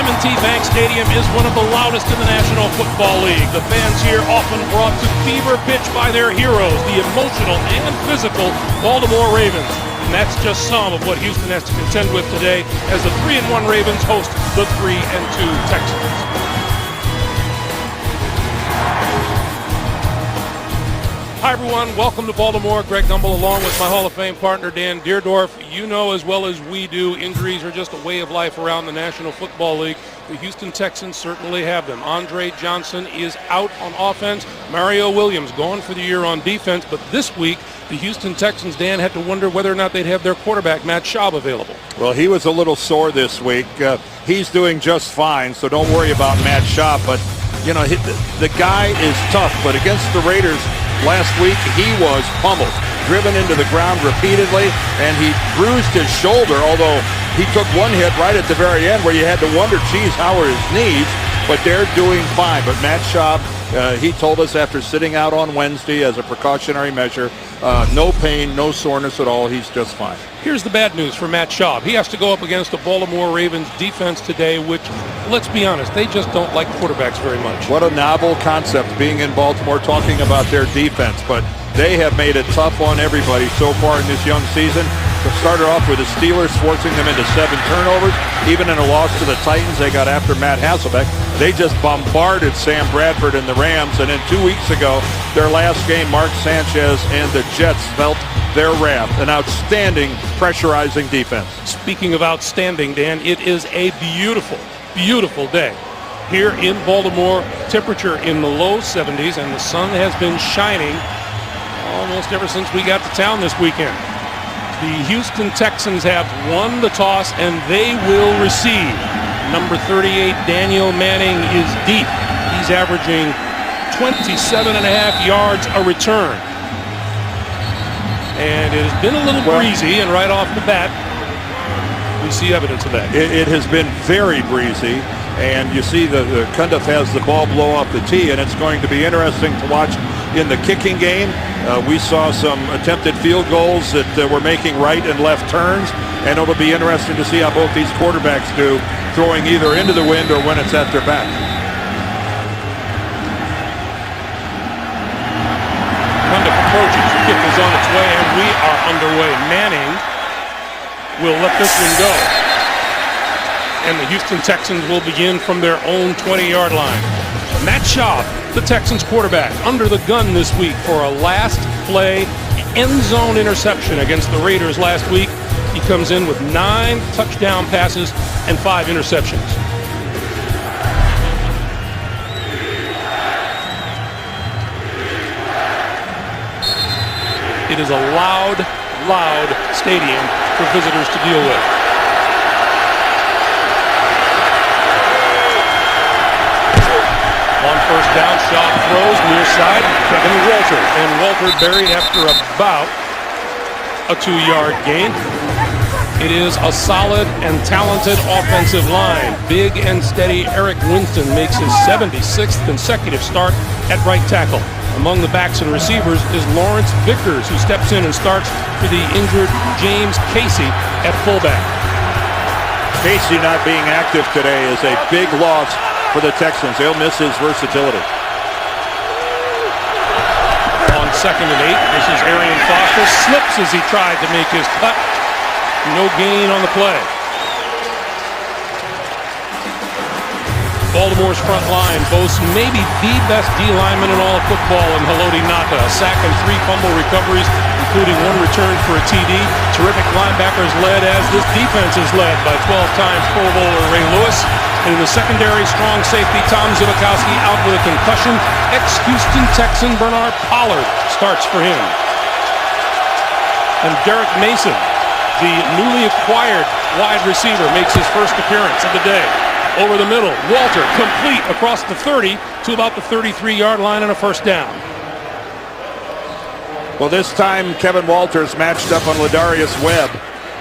M&T Bank Stadium is one of the loudest in the National Football League. The fans here often brought to fever pitch by their heroes, the emotional and physical Baltimore Ravens. And that's just some of what Houston has to contend with today as the 3-1 Ravens host the 3-2 Texans. Hi, everyone. Welcome to Baltimore. Greg Gumbel along with my Hall of Fame partner, Dan Deerdorf. You know as well as we do, injuries are just a way of life around the National Football League. The Houston Texans certainly have them. Andre Johnson is out on offense. Mario Williams gone for the year on defense. But this week, the Houston Texans, Dan, had to wonder whether or not they'd have their quarterback, Matt Schaub, available. Well, he was a little sore this week. He's doing just fine, so don't worry about Matt Schaub. But, you know, the guy is tough. But against the Raiders last week, he was pummeled, driven into the ground repeatedly, and he bruised his shoulder, although he took one hit right at the very end where you had to wonder, geez, how are his knees? But they're doing fine. But Matt Schaub, he told us after sitting out on Wednesday as a precautionary measure, no pain, no soreness at all. He's just fine. Here's the bad news for Matt Schaub. He has to go up against the Baltimore Ravens defense today, which, let's be honest, they just don't like quarterbacks very much. What a novel concept being in Baltimore talking about their defense, but they have made it tough on everybody so far in this young season. They started off with the Steelers forcing them into 7 turnovers. Even in a loss to the Titans, they got after Matt Hasselbeck. They just bombarded Sam Bradford and the Rams, and then 2 weeks ago, their last game, Mark Sanchez and the Jets felt their wrath. An outstanding pressurizing defense. Speaking of outstanding, Dan, it is a beautiful, beautiful day here in Baltimore. Temperature in the low 70s, and the sun has been shining almost ever since we got to town this weekend. The Houston Texans have won the toss, and they will receive. Number 38, Daniel Manning, is deep. He's averaging 27.5 yards a return. And it has been a little breezy, and right off the bat, we see evidence of that. It has been very breezy, and you see the Cundiff has the ball blow off the tee, and it's going to be interesting to watch in the kicking game. We saw some attempted field goals that were making right and left turns, and it'll be interesting to see how both these quarterbacks do, throwing either into the wind or when it's at their back. Cundiff approaches. The kick is on its way, and we are underway. Manning will let this one go. And the Houston Texans will begin from their own 20-yard line. Matt Schaub, the Texans quarterback, under the gun this week for a last play end zone interception against the Raiders last week. He comes in with 9 touchdown passes and 5 interceptions. It is a loud, loud stadium for visitors to deal with. On first down, Schaub throws near side, Kevin Walter. And Walter buried after about a 2-yard gain. It is a solid and talented offensive line. Big and steady Eric Winston makes his 76th consecutive start at right tackle. Among the backs and receivers is Lawrence Vickers, who steps in and starts for the injured James Casey at fullback. Casey not being active today is a big loss for the Texans. They'll miss his versatility. On 2nd and 8, this is Arian Foster. Slips as he tried to make his cut. No gain on the play. Baltimore's front line boasts maybe the best D lineman in all of football in Haloti Ngata. A sack and 3 fumble recoveries, including 1 return for a TD. Terrific linebackers led as this defense is led by 12 times Pro Bowler Ray Lewis. In the secondary, strong safety Tom Zivakowski out with a concussion. Ex-Houston Texan Bernard Pollard starts for him. And Derek Mason, the newly acquired wide receiver, makes his first appearance of the day. Over the middle, Walter complete across the 30 to about the 33-yard line and a first down. Well, this time Kevin Walters matched up on Ladarius Webb.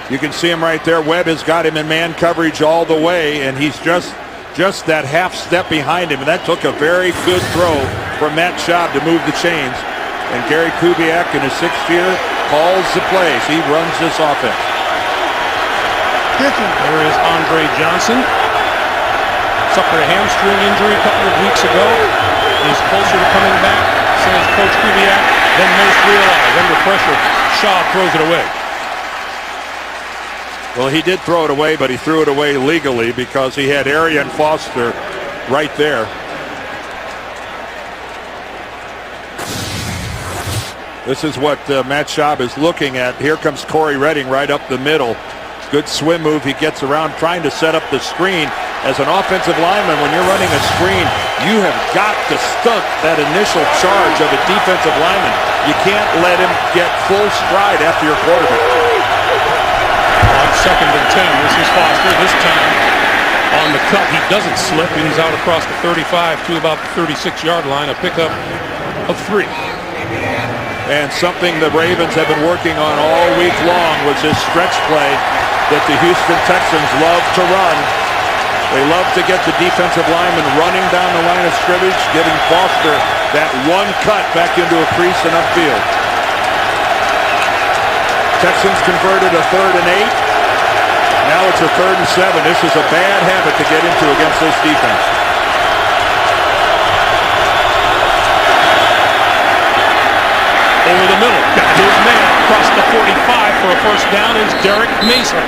You can see him right there. Webb has got him in man coverage all the way, and he's just that half step behind him. And that took a very good throw from Matt Schaub to move the chains. And Gary Kubiak in his 6th year calls the plays. He runs this offense. There is Andre Johnson. Suffered a hamstring injury a couple of weeks ago. He's closer to coming back, says Coach Kubiak. Then most realize under pressure, Shaw throws it away. Well, he did throw it away, but he threw it away legally because he had Arian Foster right there. This is what Matt Schaub is looking at. Here comes Corey Redding right up the middle. Good swim move. He gets around trying to set up the screen. As an offensive lineman, when you're running a screen, you have got to stunt that initial charge of a defensive lineman. You can't let him get full stride after your quarterback. On 2nd and 10, this is Foster. This time on the cut, he doesn't slip. He's out across the 35 to about the 36-yard line, a pickup of 3. And something the Ravens have been working on all week long was this stretch play that the Houston Texans love to run. They love to get the defensive lineman running down the line of scrimmage, giving Foster that one cut back into a crease and upfield. Texans converted a 3rd and 8. Now it's a 3rd and 7. This is a bad habit to get into against this defense. Over the middle, got his man across the 45 for a first down is Derek Mason.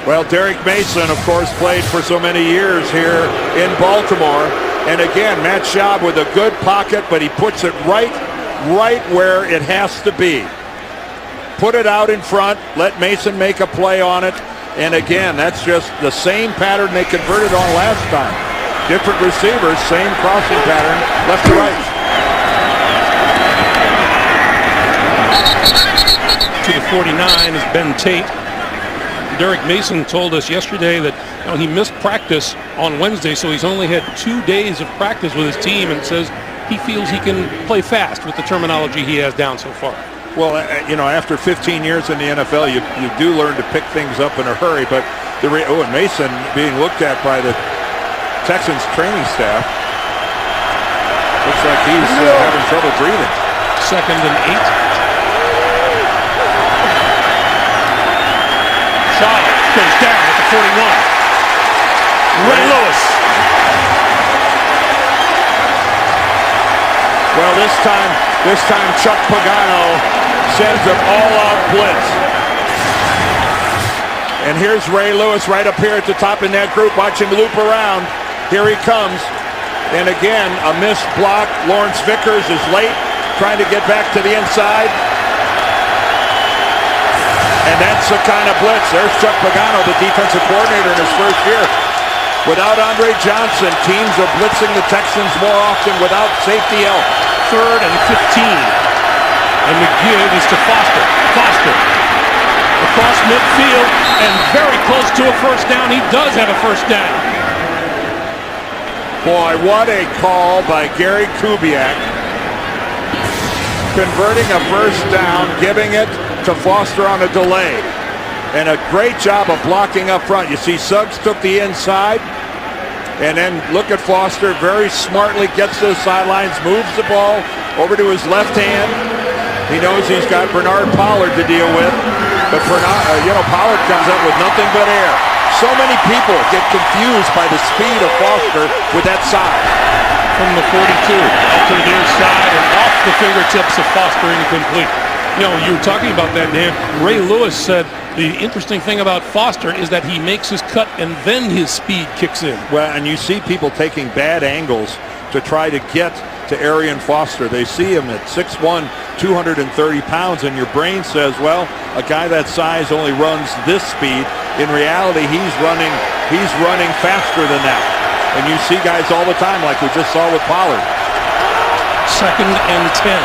Well, Derek Mason, of course, played for so many years here in Baltimore. And again, Matt Schaub with a good pocket, but he puts it right where it has to be. Put it out in front, let Mason make a play on it. And again, that's just the same pattern they converted on last time. Different receivers, same crossing pattern, left to right. To the 49 is Ben Tate. Derek Mason told us yesterday that he missed practice on Wednesday, so he's only had 2 days of practice with his team, and says he feels he can play fast with the terminology he has down so far. Well, after 15 years in the NFL, you do learn to pick things up in a hurry. But and Mason being looked at by the Texans training staff. Looks like he's having trouble breathing. 2nd and 8. Shaw goes down at the 41. Ray Lewis. Well, this time Chuck Pagano sends an all-out blitz. And here's Ray Lewis right up here at the top in that group. Watch him loop around. Here he comes. And again, a missed block. Lawrence Vickers is late, trying to get back to the inside. And that's the kind of blitz. There's Chuck Pagano, the defensive coordinator in his first year. Without Andre Johnson, teams are blitzing the Texans more often without safety help. 3rd and 15. And the give is to Foster. Foster across midfield and very close to a first down. He does have a first down. Boy, what a call by Gary Kubiak. Converting a first down, giving it to Foster on a delay. And a great job of blocking up front. You see Suggs took the inside. And then look at Foster, very smartly gets to the sidelines, moves the ball over to his left hand. He knows he's got Bernard Pollard to deal with. But Pollard comes up with nothing but air. So many people get confused by the speed of Foster with that side. From the 42, out to the near side and off the fingertips of Foster, incomplete. You were talking about that, Dan. Ray Lewis said the interesting thing about Foster is that he makes his cut and then his speed kicks in. Well, and you see people taking bad angles to try to get to Arian Foster. They see him at 6'1", 230 pounds, and your brain says, well, a guy that size only runs this speed. In reality, he's running faster than that. And you see guys all the time, like we just saw with Pollard. 2nd and 10.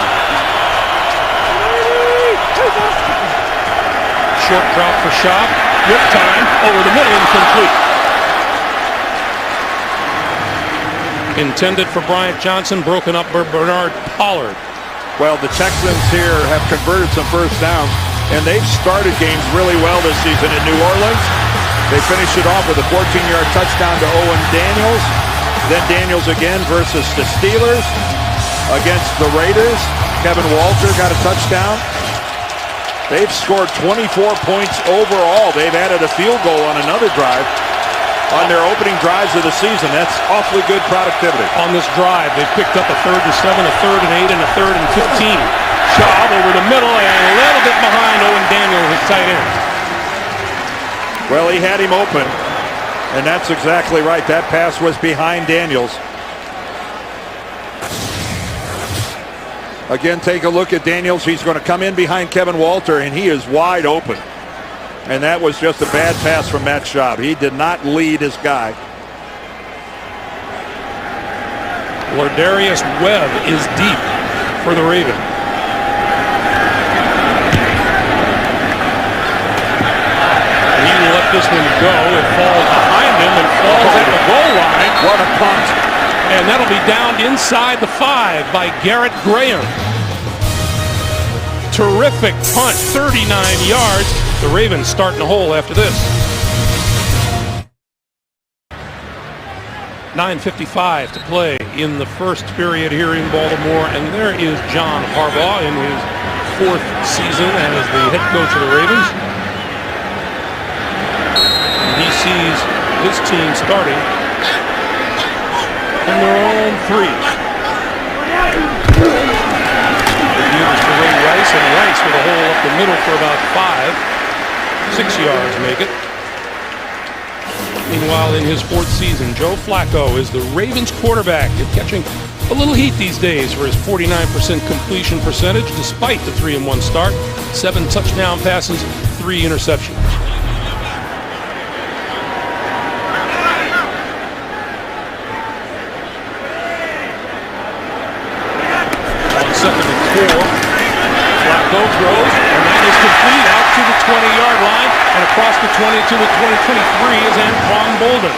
Short drop for Schaub. Whip time over the middle, incomplete. Intended for Bryant Johnson, broken up by Bernard Pollard. Well, the Texans here have converted some first downs, and they've started games really well this season in New Orleans. They finished it off with a 14-yard touchdown to Owen Daniels. Then Daniels again versus the Steelers. Against the Raiders, Kevin Walter got a touchdown. They've scored 24 points overall. They've added a field goal on another drive. on their opening drives of the season. That's awfully good productivity. On this drive, they picked up a 3rd and 7, a 3rd and 8, and a 3rd and 15. Schaub over the middle and a little bit behind Owen Daniel, his tight end. Well, he had him open, and that's exactly right. That pass was behind Daniels. Again, take a look at Daniels. He's going to come in behind Kevin Walter, and he is wide open. And that was just a bad pass from Matt Schaub. He did not lead his guy. Lardarius Webb is deep for the Ravens. He let this one go. It falls behind him and falls at the goal line. What a punt. And that'll be down inside the 5 by Garrett Graham. Terrific punt, 39 yards. The Ravens starting a hole after this. 9:55 to play in the first period here in Baltimore, and there is John Harbaugh in his 4th season as the head coach of the Ravens. And he sees his team starting from their own 3. Gives to Ray Rice, and Rice with a hole up the middle for about 6 yards make it. Meanwhile, in his 4th season, Joe Flacco is the Ravens quarterback, catching a little heat these days for his 49% completion percentage, despite the 3-1 start. 7 touchdown passes, 3 interceptions. On 2nd and 4, Flacco throws, and that is complete out to the 20-yard line, and across the 20 to the 20-23 is Anquan Bolden.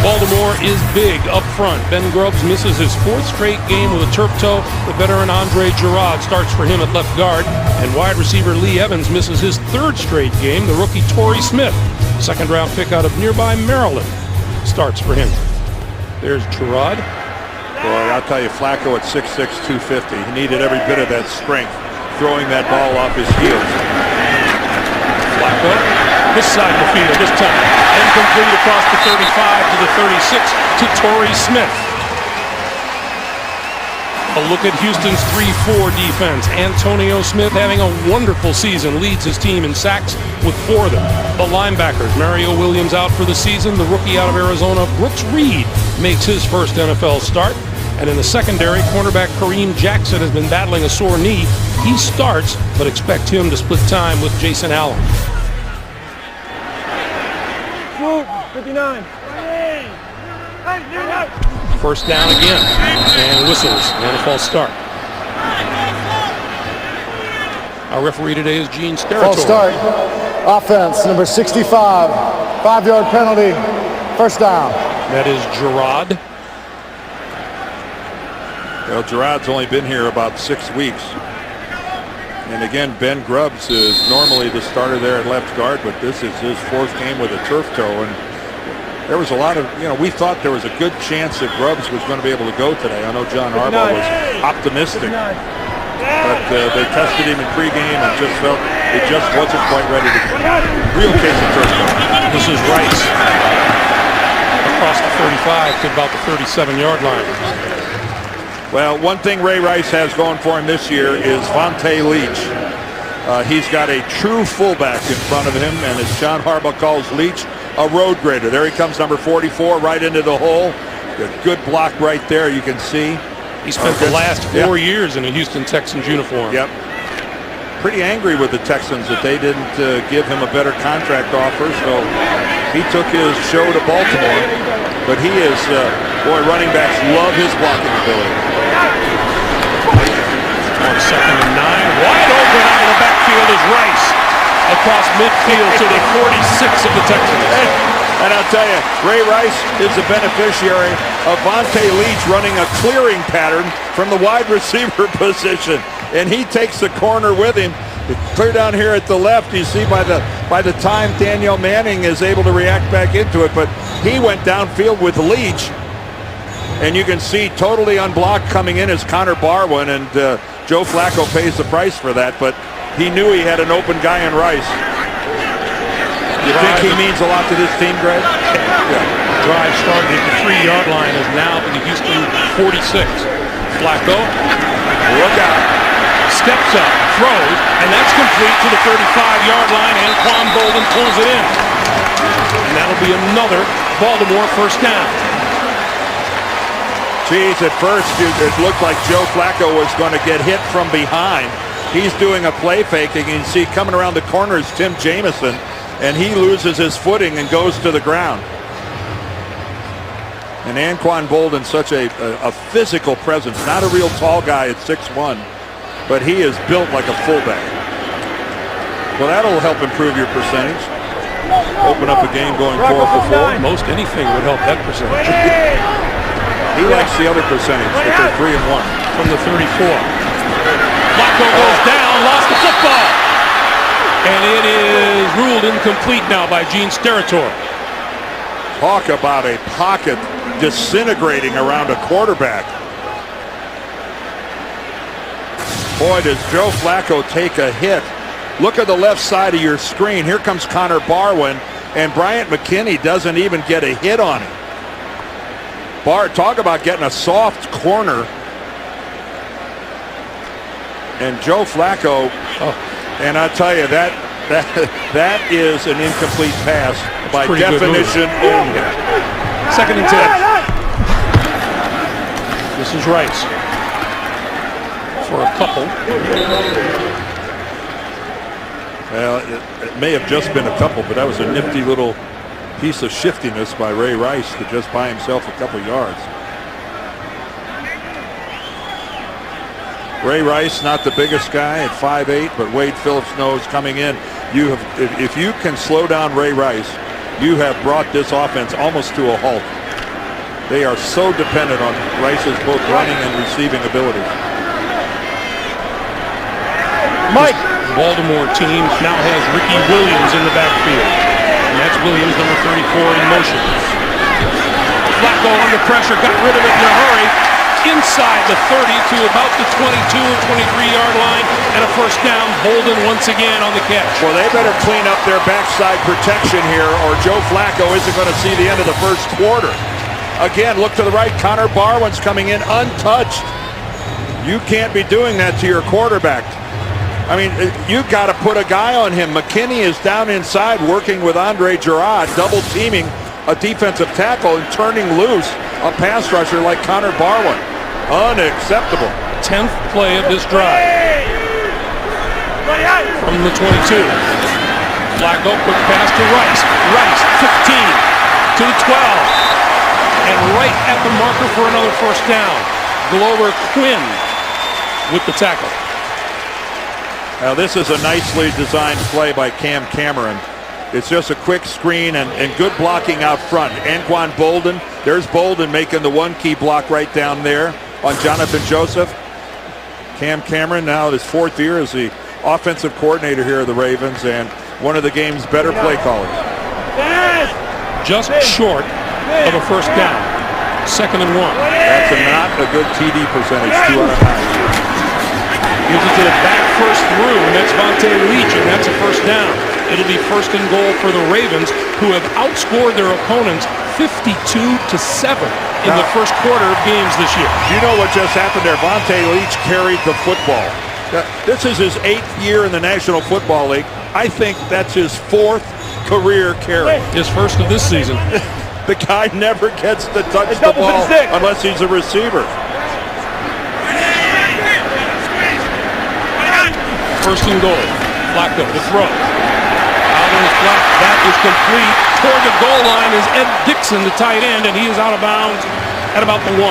Baltimore is big up front. Ben Grubbs misses his 4th straight game with a turf toe. The veteran Andre Gerard starts for him at left guard, and wide receiver Lee Evans misses his 3rd straight game. The rookie Torrey Smith, 2nd-round pick out of nearby Maryland, starts for him. There's Gerard. Boy, I'll tell you, Flacco at 6'6", 250. He needed every bit of that strength, throwing that ball off his heels. Flacco, this side of the field this time. Incomplete across the 35 to the 36 to Torrey Smith. A look at Houston's 3-4 defense. Antonio Smith, having a wonderful season, leads his team in sacks with 4 of them. The linebackers, Mario Williams out for the season. The rookie out of Arizona, Brooks Reed, makes his first NFL start. And in the secondary, cornerback Kareem Jackson has been battling a sore knee. He starts, but expect him to split time with Jason Allen. 59. First down again, and whistles, and a false start. Our referee today is Gene Steratore. False start. Offense, number 65. 5-yard penalty. First down. That is Gerard. Well, Gerard's only been here about 6 weeks. And again, Ben Grubbs is normally the starter there at left guard, but this is his 4th game with a turf toe. And there was a lot of, we thought there was a good chance that Grubbs was going to be able to go today. I know John Harbaugh was optimistic, but they tested him in pregame and just felt it just wasn't quite ready to go. Real case of turf toe. This is Rice. Across the 35 to about the 37-yard line. Well, one thing Ray Rice has going for him this year is Vontae Leach. He's got a true fullback in front of him, and as John Harbaugh calls Leach, a road grader. There he comes, number 44, right into the hole. Good block right there, you can see. He spent the last 4 years in a Houston Texans uniform. Yep. Pretty angry with the Texans that they didn't give him a better contract offer, so he took his show to Baltimore. But he is, running backs love his blocking ability. On 2nd and 9, wide open out of the backfield is Rice. Across midfield to the 46 of the Texans. And I'll tell you, Ray Rice is the beneficiary of Vontae Leach running a clearing pattern from the wide receiver position. And he takes the corner with him. Clear down here at the left, you see by the time Daniel Manning is able to react back into it, but he went downfield with Leach, and you can see totally unblocked coming in as Connor Barwin, and Joe Flacco pays the price for that, but he knew he had an open guy in Rice. You think he means a lot to this team, Greg? Yeah. Drive started at the 3-yard line is now to the Houston 46. Flacco. Look out. Steps up, throws, and that's complete to the 35-yard line, and Quan Bolden pulls it in. And that'll be another Baltimore first down. Geez, at first it looked like Joe Flacco was going to get hit from behind. He's doing a play fake, and you can see coming around the corner is Tim Jamison, and he loses his footing and goes to the ground. And Anquan Bolden, such a physical presence, not a real tall guy at 6'1", but he is built like a fullback. Well, that'll help improve your percentage. Open up a game going 4 for 4. Most anything would help that percentage. He likes the other percentage, but they're 3-1. From the 34. Flacco goes down, lost the football. And it is ruled incomplete now by Gene Steratore. Talk about a pocket disintegrating around a quarterback. Boy, does Joe Flacco take a hit. Look at the left side of your screen. Here comes Connor Barwin, and Bryant McKinney doesn't even get a hit on him. Talk about getting a soft corner. And Joe Flacco, and I tell you, that is an incomplete pass by definition only. 2nd and 10. This is Rice for a couple. Well, it may have just been a couple, but that was a nifty little piece of shiftiness by Ray Rice to just buy himself a couple yards. Ray Rice, not the biggest guy at 5'8", but Wade Phillips knows coming in, if you can slow down Ray Rice, you have brought this offense almost to a halt. They are so dependent on Rice's both running and receiving abilities. Mike. The Baltimore team now has Ricky Williams in the backfield. And that's Williams, number 34, in motion. Flacco under pressure, got rid of it in a hurry. Inside the 30 to about the 22 or 23-yard line, and a first down. Bolden once again on the catch. Well, they better clean up their backside protection here, or Joe Flacco isn't going to see the end of the first quarter. Again, look to the right. Connor Barwin's coming in untouched. You can't be doing that to your quarterback. I mean, you've got to put a guy on him. McKinney is down inside working with Andre Gerard, double teaming a defensive tackle and turning loose a pass rusher like Connor Barwin. Unacceptable. 10th play of this drive. From the 22. Flacco, quick pass to Rice. Rice, 15 to the 12. And right at the marker for another first down. Glover Quinn with the tackle. Now this is a nicely designed play by Cam Cameron. It's just a quick screen and good blocking out front. Anquan Bolden, there's Bolden making the one key block right down there on Jonathan Joseph. Cam Cameron now his 4th year as the offensive coordinator here of the Ravens and one of the game's better play callers. Just short of a first down. 2nd and 1. That's not a good TD percentage, 2 out of 9. Gives it to the back first through, and that's Vontae Leach, and that's a first down. It'll be 1st and goal for the Ravens, who have outscored their opponents 52-7 in the first quarter of games this year. You know what just happened there? Vontae Leach carried the football. This is his 8th year in the National Football League. I think that's his 4th career carry. His first of this season. The guy never gets to touch the ball unless he's a receiver. 1st and goal. Flacco to throw. Out in his flat. That is complete. Toward the goal line is Ed Dixon, the tight end, and he is out of bounds at about the 1.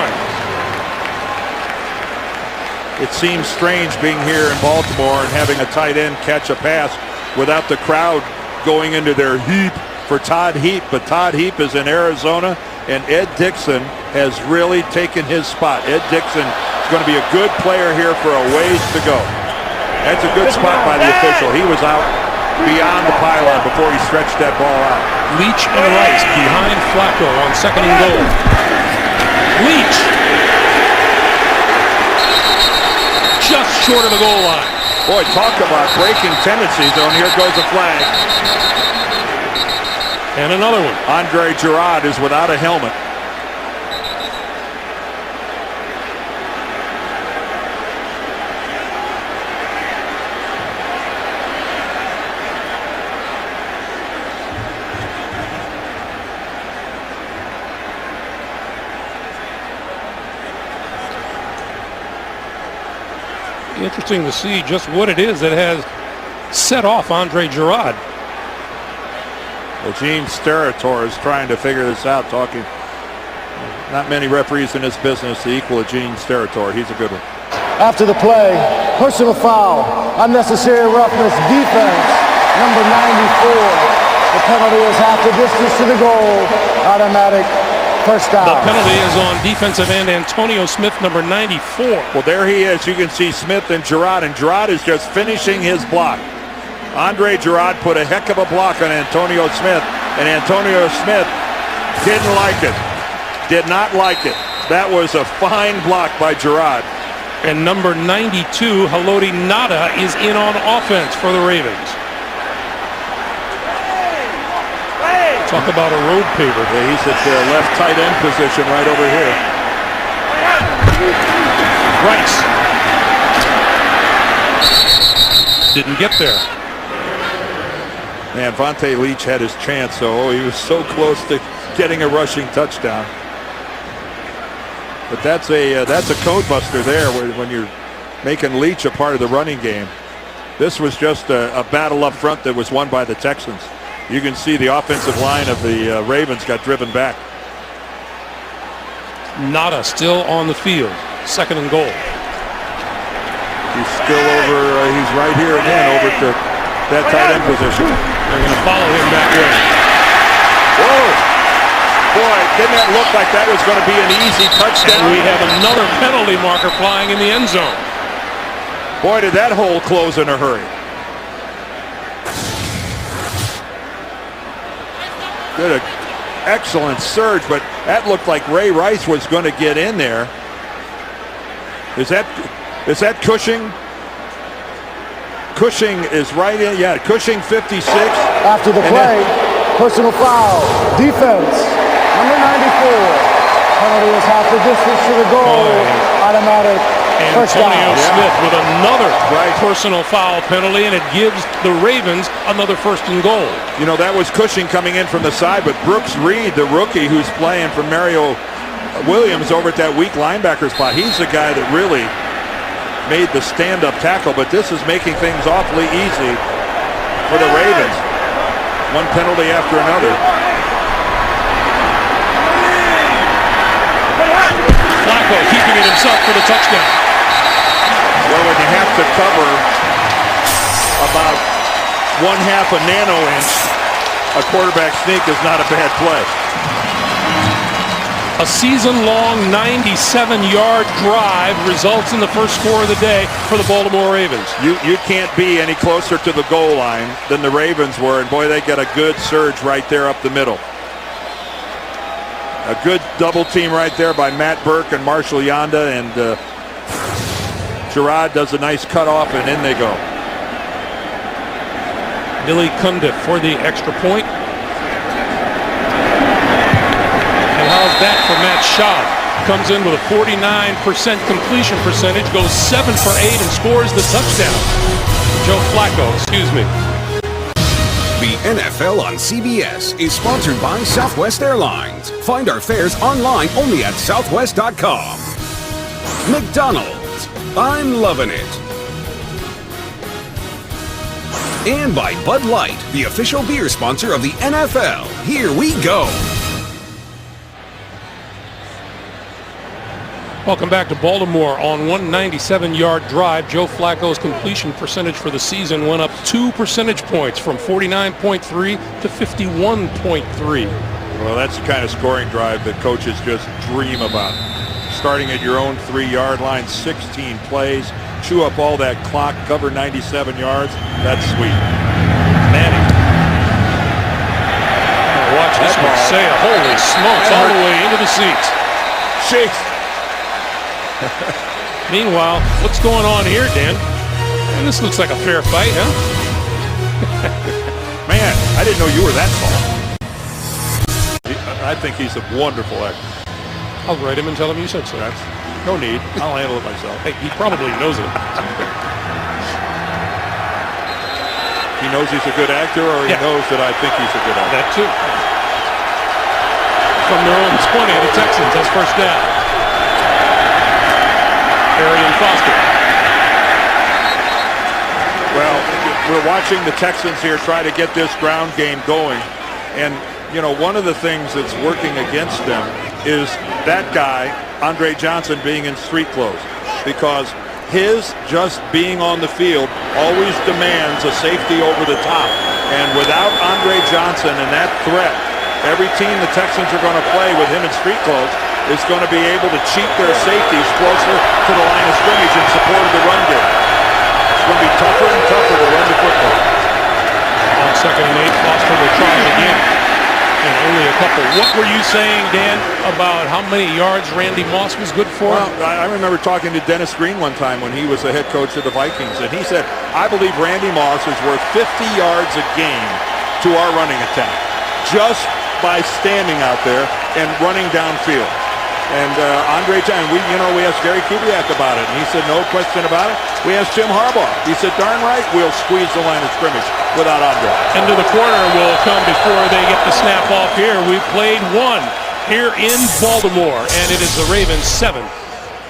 It seems strange being here in Baltimore and having a tight end catch a pass without the crowd going into their heap for Todd Heap. But Todd Heap is in Arizona, and Ed Dixon has really taken his spot. Ed Dixon is going to be a good player here for a ways to go. That's a good spot by the official. He was out beyond the pylon before he stretched that ball out. Leach and Rice behind Flacco on 2nd and goal. Leach just short of the goal line. Boy, talk about breaking tendencies, and here goes a flag. And another one. Andre Gerard is without a helmet. Interesting to see just what it is that has set off Andre Gerard. Well, Gene Steratore is trying to figure this out, talking. Not many referees in this business to equal a Gene Steratore. He's a good one. After the play, personal foul, unnecessary roughness, defense, number 94. The penalty is half the distance to the goal, automatic first down. The penalty is on defensive end Antonio Smith, number 94. Well, there he is. You can see Smith and Gerard is just finishing his block. Andre Gerard put a heck of a block on Antonio Smith, and Antonio Smith didn't like it. Did not like it. That was a fine block by Gerard. And number 92, Haloti Ngata, is in on offense for the Ravens. Talk about a road paver. Yeah, he's at the left tight end position right over here. Rice didn't get there. Man, Vontae Leach had his chance, so he was so close to getting a rushing touchdown. But that's a code buster there when you're making Leach a part of the running game. This was just a battle up front that was won by the Texans. You can see the offensive line of the Ravens got driven back. Ngata still on the field. Second and goal. He's still over. He's right here again over to that tight end position. They're going to follow him that way. Whoa! Boy, didn't that look like that was going to be an easy touchdown? And we have another penalty marker flying in the end zone. Boy, did that hole close in a hurry. Did an excellent surge, but that looked like Ray Rice was going to get in there. Is that Cushing? Cushing is right in. Yeah, Cushing 56. After the play, personal foul, defense, number 94. Penalty is half the distance to the goal, automatic first down. Antonio Smith with another personal foul penalty, and it gives the Ravens another first and goal. You know, that was Cushing coming in from the side, but Brooks Reed, the rookie who's playing for Mario Williams over at that weak linebacker spot, he's the guy that really made the stand-up tackle, but this is making things awfully easy for the Ravens. One penalty after another. Flacco keeping it himself for the touchdown. Well, when you have to cover about 1/2 a nano inch, a quarterback sneak is not a bad play. A season-long 97-yard drive results in the first score of the day for the Baltimore Ravens. You can't be any closer to the goal line than the Ravens were, and boy, they got a good surge right there up the middle. A good double team right there by Matt Burke and Marshall Yanda, and Gerard does a nice cutoff, and in they go. Billy Cundiff for the extra point. And how's that for Matt Schaub? Comes in with a 49% completion percentage, goes 7 for 8, and scores the touchdown. Joe Flacco, excuse me. The NFL on CBS is sponsored by Southwest Airlines. Find our fares online only at southwest.com. McDonald's, I'm loving it. And by Bud Light, the official beer sponsor of the NFL. Here we go. Welcome back to Baltimore on 197-yard drive. Joe Flacco's completion percentage for the season went up 2 percentage points from 49.3 to 51.3. Well, that's the kind of scoring drive that coaches just dream about. Starting at your own 3-yard line, 16 plays, chew up all that clock, cover 97 yards. That's sweet. Manning. Watch this one sail. Holy smokes, all the way into the seats. Shakes. Meanwhile, what's going on here, Dan? And this looks like a fair fight, huh? Man, I didn't know you were that tall. I think he's a wonderful actor. I'll write him and tell him you said so. That's no need. I'll handle it myself. Hey, he probably knows it. He knows he's a good actor, or he knows that I think he's a good actor. That too. From their own 20, the Texans has first down. Arian Foster. Well, we're watching the Texans here try to get this ground game going. And, you know, one of the things that's working against them is that guy, Andre Johnson, being in street clothes. Because his just being on the field always demands a safety over the top. And without Andre Johnson and that threat, every team the Texans are going to play with him in street clothes is going to be able to cheat their safeties closer to the line of scrimmage in support of the run game. It's going to be tougher and tougher to run the football. On 2nd and 8, Foster will try it again. And only a couple. What were you saying, Dan, about how many yards Randy Moss was good for? Well, I remember talking to Dennis Green one time when he was the head coach of the Vikings, and he said, I believe Randy Moss is worth 50 yards a game to our running attack, just by standing out there and running downfield. And Andre Johnson, we asked Gary Kubiak about it, and he said, no question about it. We asked Jim Harbaugh. He said, darn right, we'll squeeze the line of scrimmage without Andre. Into the corner will come before they get the snap off here. We've played one here in Baltimore, and it is the Ravens 7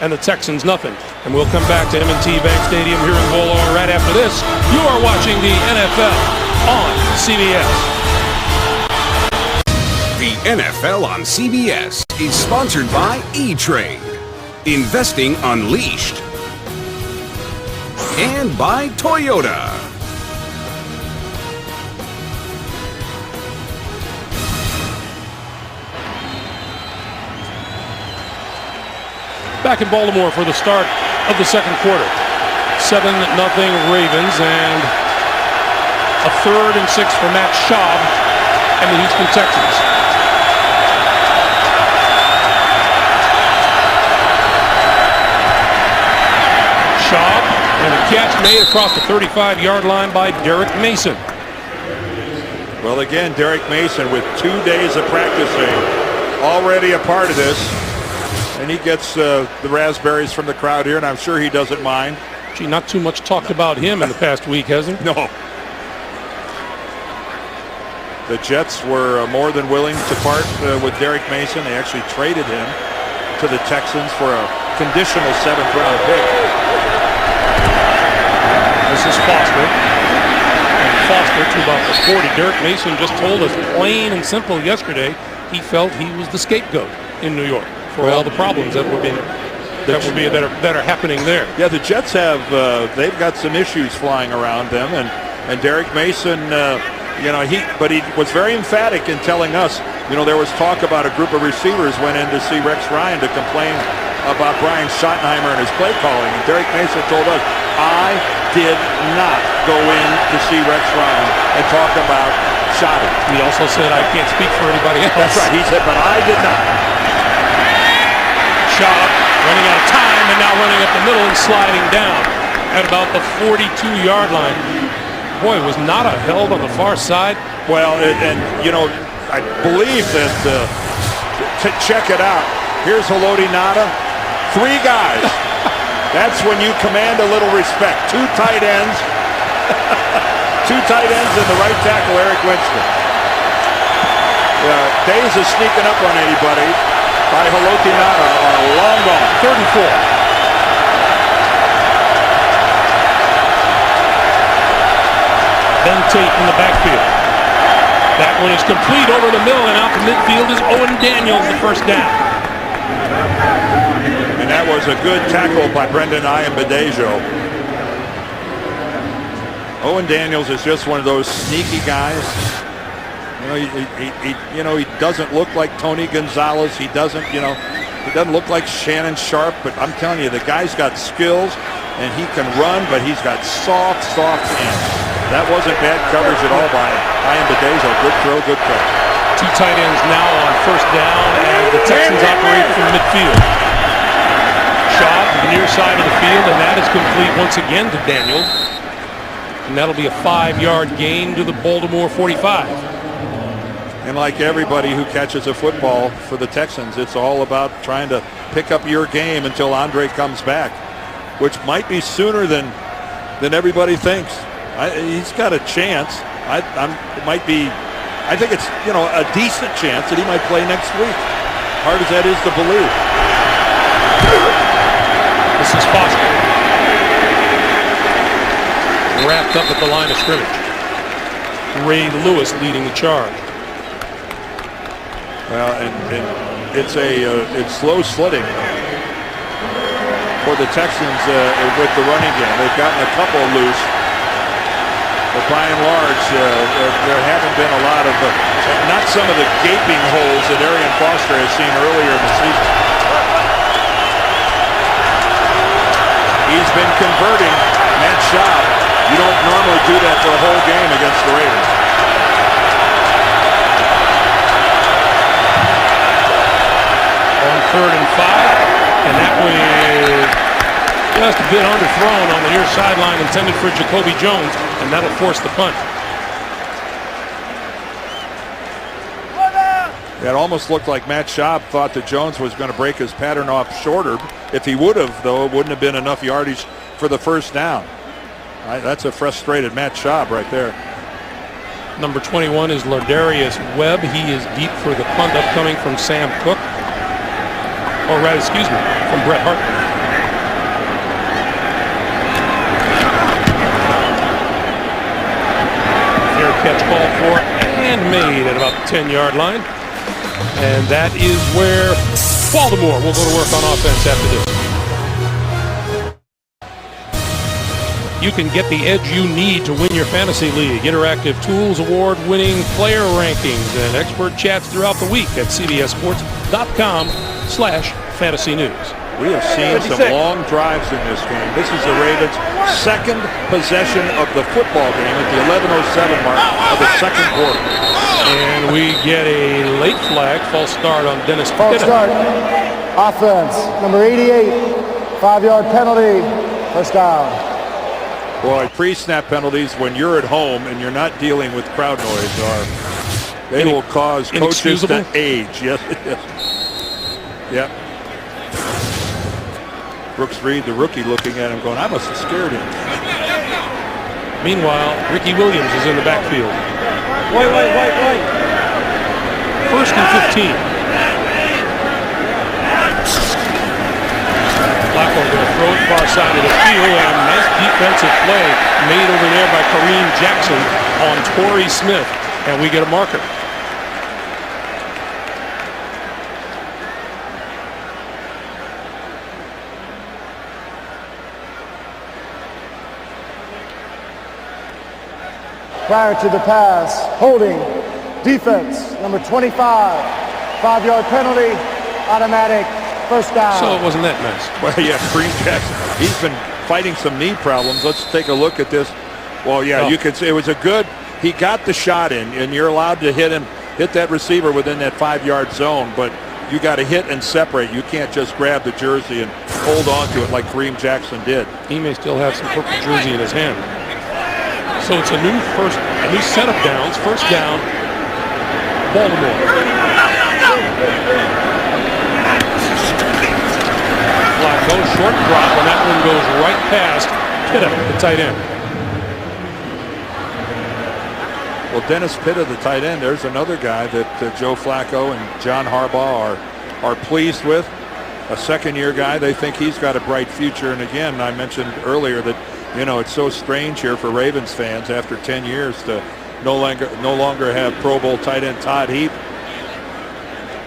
and the Texans nothing. And we'll come back to M&T Bank Stadium here in Baltimore right after this. You are watching the NFL on CBS. The NFL on CBS is sponsored by E-Trade, Investing Unleashed, and by Toyota. Back in Baltimore for the start of the second quarter. 7-0 Ravens, and a 3rd and 6 for Matt Schaub and the Houston Texans. Schaub, and a catch made across the 35-yard line by Derek Mason. Well, again, Derek Mason with 2 days of practicing, already a part of this. And he gets the raspberries from the crowd here, and I'm sure he doesn't mind. Gee, not too much talked about him in the past week, has he? No. The Jets were more than willing to part with Derek Mason. They actually traded him to the Texans for a conditional 7th-round pick. This is Foster. And Foster to about the 40. Derek Mason just told us plain and simple yesterday he felt he was the scapegoat in New York for all the problems that are happening there. Yeah, the Jets have they've got some issues flying around them, and Derek Mason, he was very emphatic in telling us, there was talk about a group of receivers went in to see Rex Ryan to complain about Brian Schottenheimer and his play calling, and Derek Mason told us, I did not go in to see Rex Ryan and talk about Schotty. He also said, I can't speak for anybody else. That's right, he said, but I did not. Schaub running out of time and now running up the middle and sliding down at about the 42-yard line. Boy, was Nada held on the far side. Well, I believe that to check it out, here's Haloti Nada, 3 guys. That's when you command a little respect. 2 tight ends. 2 tight ends and the right tackle, Eric Winston. Days of sneaking up on anybody by Haloti Nada are long gone. 3rd and 4. Ben Tate in the backfield. That one is complete over the middle, and out the midfield is Owen Daniels, the first down. And that was a good tackle by Brendan Ayanbadejo. Owen Daniels is just one of those sneaky guys. He doesn't look like Tony Gonzalez. He doesn't look like Shannon Sharp, but I'm telling you, the guy's got skills, and he can run, but he's got soft hands. That wasn't bad coverage at all by Ayanbadejo. Good throw, good catch. 2 tight ends now on first down as the Texans operate from midfield. Schaub to the near side of the field, and that is complete once again to Daniels. And that'll be a 5-yard gain to the Baltimore 45. And like everybody who catches a football for the Texans, it's all about trying to pick up your game until Andre comes back, which might be sooner than everybody thinks. He's got a chance. It might be. I think it's a decent chance that he might play next week. Hard as that is to believe. This is Foster. Wrapped up at the line of scrimmage. Ray Lewis leading the charge. Well, and it's slow sledding for the Texans with the running game. They've gotten a couple loose, but by and large, there haven't been a lot of not some of the gaping holes that Arian Foster has seen earlier in the season. He's been converting. Matt Schaub, you don't normally do that for a whole game against the Raiders. On 3rd and 5, and that one is just a bit underthrown on the near sideline, intended for Jacoby Jones, and that'll force the punt. It almost looked like Matt Schaub thought that Jones was going to break his pattern off shorter. If he would have, though, it wouldn't have been enough yardage for the first down. That's a frustrated Matt Schaub right there. Number 21 is Lardarius Webb. He is deep for the punt upcoming from Sam Cook. Or rather, excuse me, from Brett Hartman. Fair catch called for and made at about the 10-yard line. And that is where Baltimore will go to work on offense after this. You can get the edge you need to win your fantasy league. Interactive tools, award-winning player rankings, and expert chats throughout the week at cbssports.com/fantasy news. We have seen some long drives in this game. This is the Ravens' second possession of the football game at the 11:07 mark of the second quarter. And we get a late flag, false start on Dennis False start. Offense, number 88, 5-yard penalty, first down. Boy, pre-snap penalties when you're at home and you're not dealing with crowd noise they will cause coaches to age. Yes, yes. Yep. Brooks Reed, the rookie, looking at him going, I must have scared him. Meanwhile, Ricky Williams is in the backfield. Wait. First and 15. Flacco going to throw it far side of the field, and a nice defensive play made over there by Kareem Jackson on Torrey Smith, and we get a marker. Prior to the pass, holding, defense, number 25, 5-yard penalty, automatic, first down. So it wasn't that nice. Well, yeah, Kareem Jackson, he's been fighting some knee problems. Let's take a look at this. Well, yeah, you could say it was a good, he got the shot in, and you're allowed to hit that receiver within that 5-yard zone, but you got to hit and separate. You can't just grab the jersey and hold on to it like Kareem Jackson did. He may still have some purple jersey in his hand. So it's a new set of downs. First down, Baltimore. Flacco, short drop, and that one goes right past Pitta, the tight end. Well, Dennis Pitta, the tight end, there's another guy that Joe Flacco and John Harbaugh are pleased with. A second-year guy. They think he's got a bright future. And again, I mentioned earlier that it's so strange here for Ravens fans after 10 years to no longer have Pro Bowl tight end Todd Heap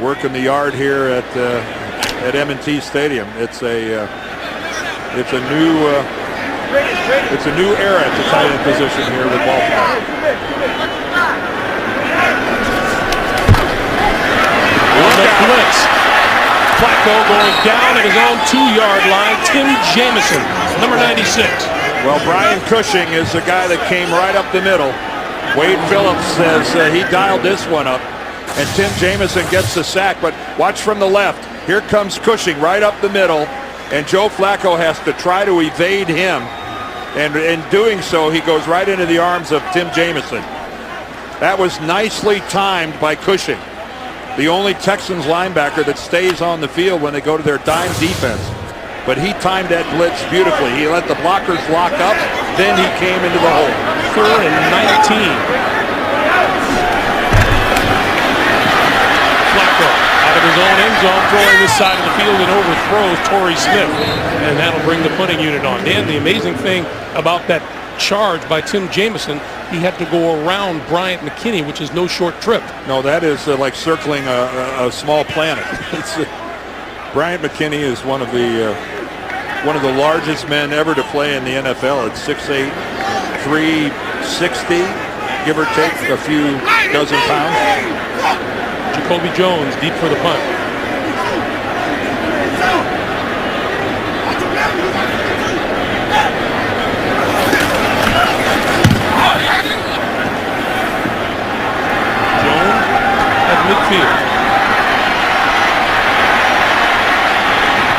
working the yard here at M&T Stadium. It's a new era at the tight end position here with Baltimore. On the blitz, Flacco going down at his own 2-yard line. Tim Jamison, number 96. Well, Brian Cushing is the guy that came right up the middle. Wade Phillips says he dialed this one up, and Tim Jamison gets the sack. But watch from the left. Here comes Cushing right up the middle, and Joe Flacco has to try to evade him. And in doing so, he goes right into the arms of Tim Jamison. That was nicely timed by Cushing, the only Texans linebacker that stays on the field when they go to their dime defense. But he timed that blitz beautifully. He let the blockers lock up, then he came into the hole. 3rd and 19. Flacco out of his own end zone, throwing this side of the field and overthrows Torrey Smith. And that'll bring the punting unit on. Dan, the amazing thing about that charge by Tim Jamison, he had to go around Bryant McKinney, which is no short trip. No, that is like circling a small planet. Bryant McKinney is one of the largest men ever to play in the NFL. It's 6'8", 360, give or take a few dozen pounds. Jacoby Jones deep for the punt. Jones at midfield.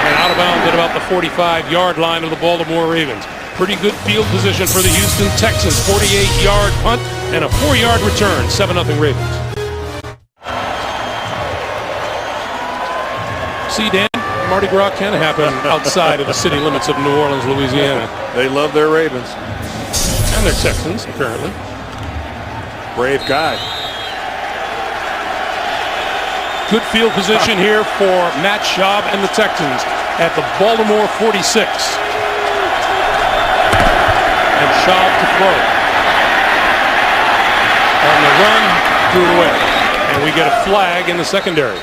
And out of bounds at about the 45-yard line of the Baltimore Ravens. Pretty good field position for the Houston Texans. 48-yard punt and a 4-yard return. 7-0 Ravens. See, Dan, Mardi Gras can happen outside of the city limits of New Orleans, Louisiana. They love their Ravens. And their Texans, apparently. Brave guy. Good field position here for Matt Schaub and the Texans at the Baltimore 46. And Schaub to throw. On the run, threw it away. And we get a flag in the secondary.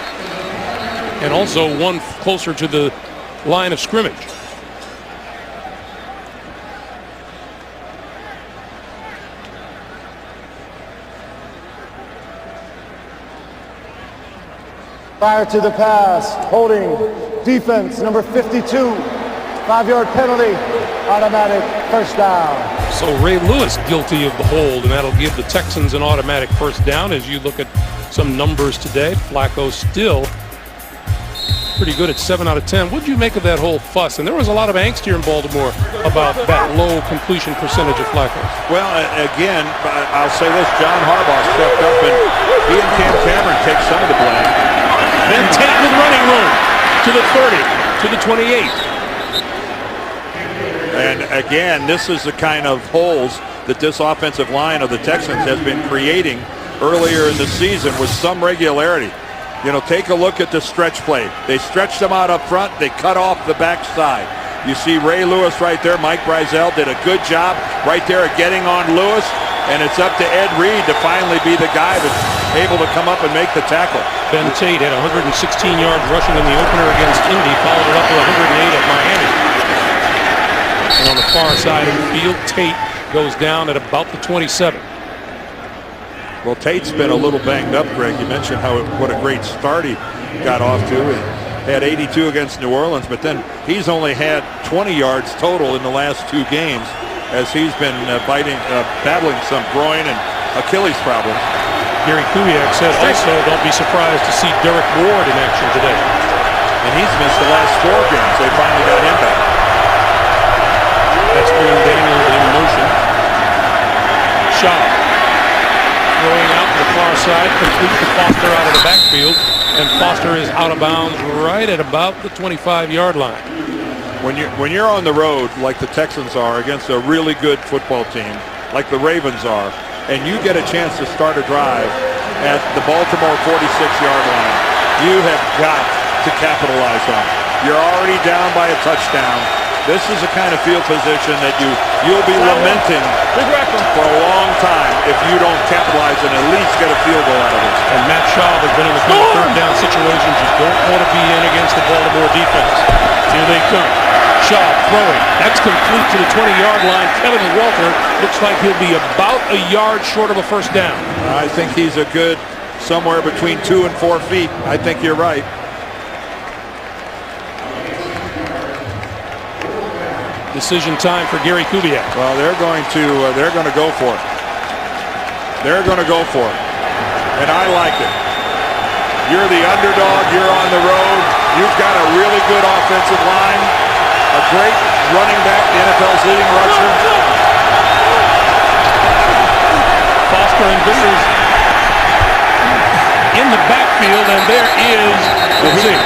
And also one closer to the line of scrimmage. Prior to the pass, holding defense number 52, 5-yard penalty, automatic first down. So Ray Lewis guilty of the hold, and that'll give the Texans an automatic first down. As you look at some numbers today, Flacco still pretty good at 7 out of 10. What did you make of that whole fuss? And there was a lot of angst here in Baltimore about that low completion percentage of Flacco. Well, again, I'll say this, John Harbaugh stepped up and he and Cam Cameron take some of the blame. Then Tate with running room to the 30, to the 28. And again, this is the kind of holes that this offensive line of the Texans has been creating earlier in the season with some regularity. You know, take a look at the stretch play. They stretched them out up front. They cut off the backside. You see Ray Lewis right there. Mike Brizell did a good job right there at getting on Lewis. And it's up to Ed Reed to finally be the guy that's able to come up and make the tackle. Ben Tate had 116 yards rushing in the opener against Indy, followed it up to 108 at Miami. And on the far side of the field, Tate goes down at about the 27. Well, Tate's been a little banged up, Greg. You mentioned what a great start he got off to. He had 82 against New Orleans, but then he's only had 20 yards total in the last 2 games as he's been battling some groin and Achilles problems. Gary Kubiak said also don't be surprised to see Derek Ward in action today. And he's missed the last 4 games. They finally got him back. That's Green Daniels in motion. Schaub throwing out to the far side, complete to Foster out of the backfield, and Foster is out of bounds right at about the 25-yard line. When you're on the road like the Texans are against a really good football team, like the Ravens are, and you get a chance to start a drive at the Baltimore 46-yard line, you have got to capitalize on it. You're already down by a touchdown. This is the kind of field position that you'll be lamenting for a long time if you don't capitalize and at least get a field goal out of it. And Matt Schaub has been in the kind of third down situations you don't want to be in against the Baltimore defense. Here they come. Schaub throwing. That's complete to the 20-yard line. Kevin Walker looks like he'll be about a yard short of a first down. I think he's a good somewhere between 2 and 4 feet. I think you're right. Decision time for Gary Kubiak. Well, they're going to go for it. They're going to go for it. And I like it. You're the underdog. You're on the road. You've got a really good offensive line. A great running back, the NFL's leading rusher. Foster and Vickers the backfield, and there is, let's see.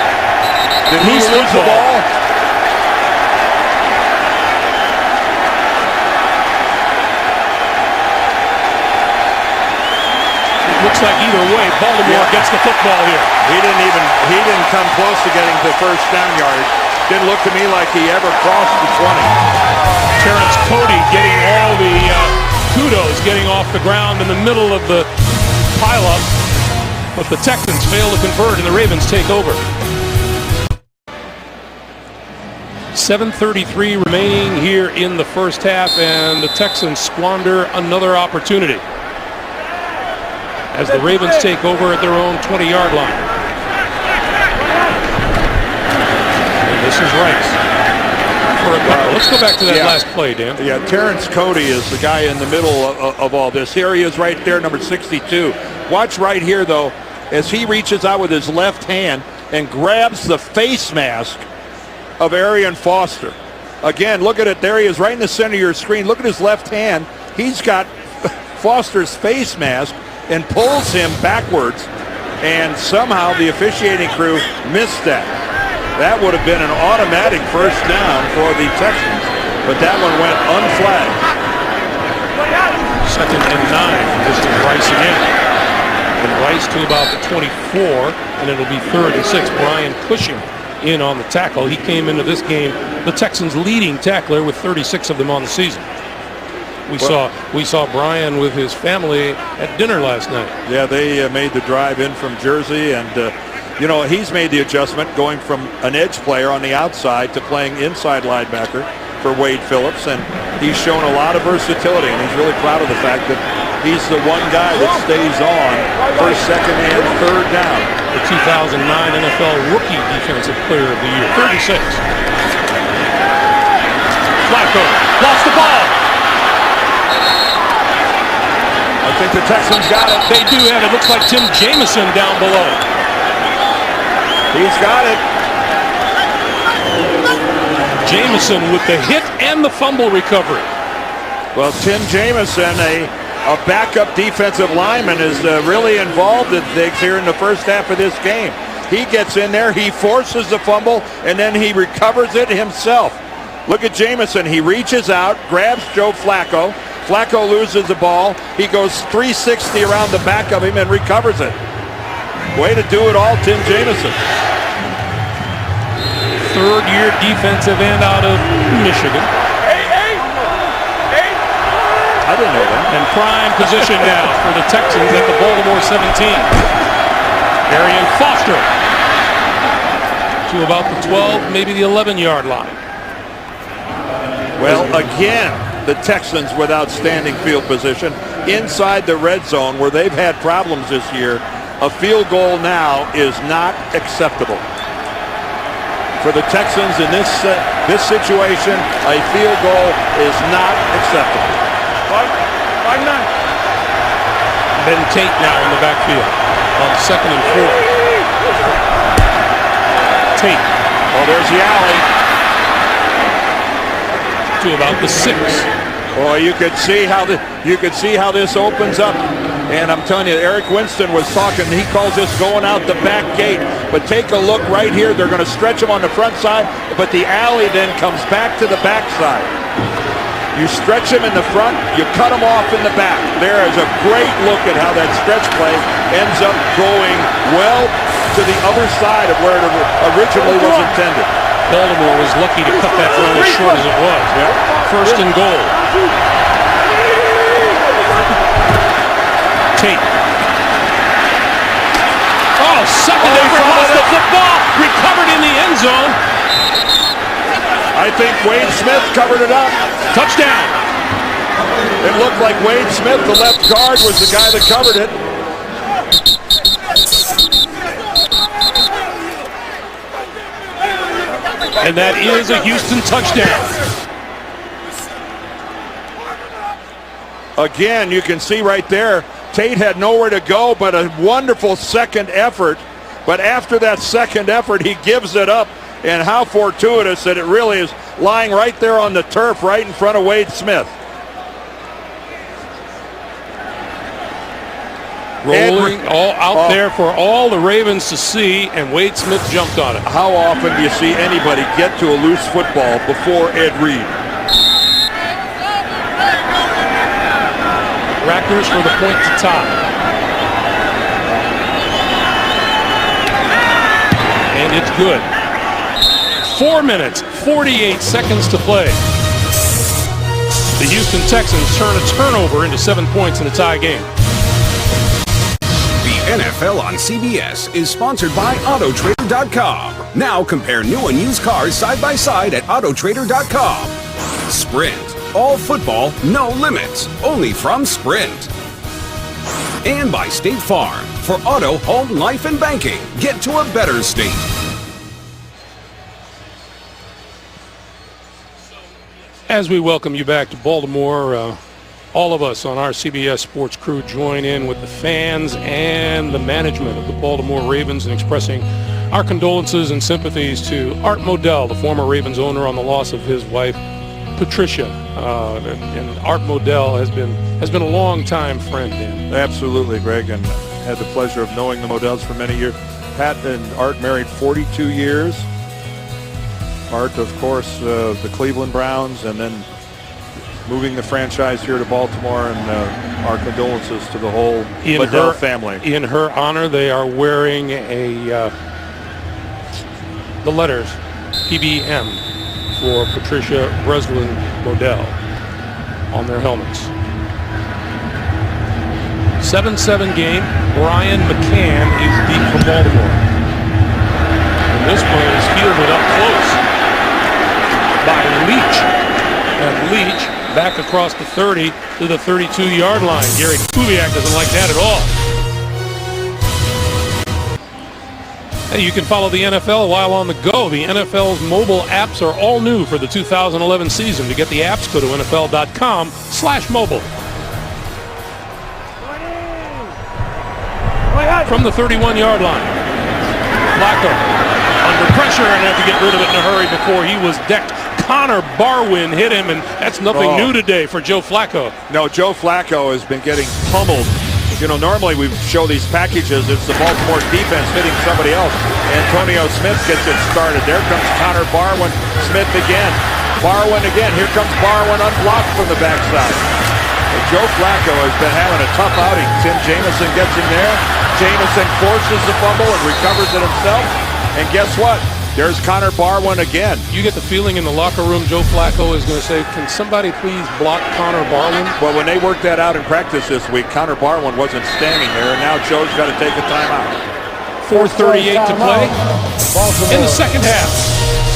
Did he lose the ball? Looks like either way, Baltimore gets the football here. He didn't come close to getting the first down yardage. Didn't look to me like he ever crossed the 20. Terrence Cody getting all the kudos, getting off the ground in the middle of the pileup, but the Texans fail to convert and the Ravens take over. 7:33 remaining here in the first half, and the Texans squander another opportunity as the Ravens take over at their own 20-yard line. And this is Rice for a couple. Let's go back to that last play, Dan. Yeah, Terrence Cody is the guy in the middle of all this. Here he is right there, number 62. Watch right here, though, as he reaches out with his left hand and grabs the face mask of Arian Foster. Again, look at it. There he is right in the center of your screen. Look at his left hand. He's got Foster's face mask and pulls him backwards, and somehow the officiating crew missed that. That would have been an automatic first down for the Texans, but that one went unflagged. 2nd and 9. This is Rice again. And Rice to about the 24, and it'll be 3rd and 6. Brian Cushing in on the tackle. He came into this game the Texans' leading tackler with 36 of them on the season. We saw Brian with his family at dinner last night. Yeah, they made the drive in from Jersey, and you know, he's made the adjustment going from an edge player on the outside to playing inside linebacker for Wade Phillips, and he's shown a lot of versatility, and he's really proud of the fact that he's the one guy that stays on first, second, and third down. The 2009 NFL Rookie Defensive Player of the Year. 36. Flacco lost the ball. I think the Texans got it. They do have it. Looks like Tim Jamison down below. He's got it. Jamison with the hit and the fumble recovery. Well, Tim Jamison, a backup defensive lineman, is really involved in things here in the first half of this game. He gets in there, he forces the fumble, and then he recovers it himself. Look at Jamison. He reaches out, grabs Joe Flacco. Flacco loses the ball. He goes 360 around the back of him and recovers it. Way to do it all, Tim Jamison. Third-year defensive end out of Michigan. I didn't know that. And prime position now for the Texans at the Baltimore 17. Arian Foster to about the 12, maybe the 11-yard line. Well, again, the Texans with outstanding field position inside the red zone where they've had problems this year. A field goal now is not acceptable. For the Texans in this situation, a field goal is not acceptable. 5-9. Ben Tate now in the backfield on 2nd and 4. Tate. Oh, there's the alley. To about the 6. Boy, you could see how this opens up. And I'm telling you, Eric Winston was talking. He calls this going out the back gate. But take a look right here. They're going to stretch him on the front side, but the alley then comes back to the back side. You stretch him in the front, you cut him off in the back. There is a great look at how that stretch play ends up going well to the other side of where it originally was intended. Baltimore was lucky to cut that run as short as it was. Yep. 1st and goal. Tate. Oh, secondary lost the football. Recovered in the end zone. I think Wade Smith covered it up. Touchdown. It looked like Wade Smith, the left guard, was the guy that covered it. And that is a Houston touchdown. Again, you can see right there, Tate had nowhere to go but a wonderful second effort. But after that second effort, he gives it up. And how fortuitous that it really is, lying right there on the turf right in front of Wade Smith. rolling all out there for all the Ravens to see, and Wade Smith jumped on it. How often do you see anybody get to a loose football before Ed Reed? Rackers for the point to tie. And it's good. 4 minutes, 48 seconds to play. The Houston Texans turn a turnover into 7 points in a tie game. The NFL on CBS is sponsored by Autotrader.com. Now compare new and used cars side by side at Autotrader.com. Sprint. All football, no limits. Only from Sprint. And by State Farm. For auto, home, life, and banking. Get to a better state. As we welcome you back to Baltimore, all of us on our CBS Sports crew join in with the fans and the management of the Baltimore Ravens in expressing our condolences and sympathies to Art Modell, the former Ravens owner, on the loss of his wife, Patricia. And Art Modell has been a long-time friend, Dan. Absolutely, Greg, and had the pleasure of knowing the Modells for many years. Pat and Art married 42 years. Art, of course, the Cleveland Browns, and then moving the franchise here to Baltimore, and our condolences to the whole Modell family. In her honor, they are wearing the letters PBM for Patricia Breslin Modell on their helmets. 7-7 game. Brian McCann is deep for Baltimore. And this one is fielded up close by Leach. And Leach back across the 30 to the 32-yard line. Gary Kubiak doesn't like that at all. Hey, you can follow the NFL while on the go. The NFL's mobile apps are all new for the 2011 season. To get the apps, go to NFL.com/mobile. From the 31-yard line, Flacco under pressure and had to get rid of it in a hurry before he was decked. Connor Barwin hit him, and that's nothing new today for Joe Flacco. No, Joe Flacco has been getting pummeled. You know, normally we show these packages. It's the Baltimore defense hitting somebody else. Antonio Smith gets it started. There comes Connor Barwin. Smith again. Barwin again. Here comes Barwin unblocked from the backside. But Joe Flacco has been having a tough outing. Tim Jamison gets him there. Jamison forces the fumble and recovers it himself. And guess what? There's Connor Barwin again. You get the feeling in the locker room Joe Flacco is going to say, can somebody please block Connor Barwin? Well, when they worked that out in practice this week, Connor Barwin wasn't standing there, and now Joe's got to take a timeout. 4:38 to play in the second half.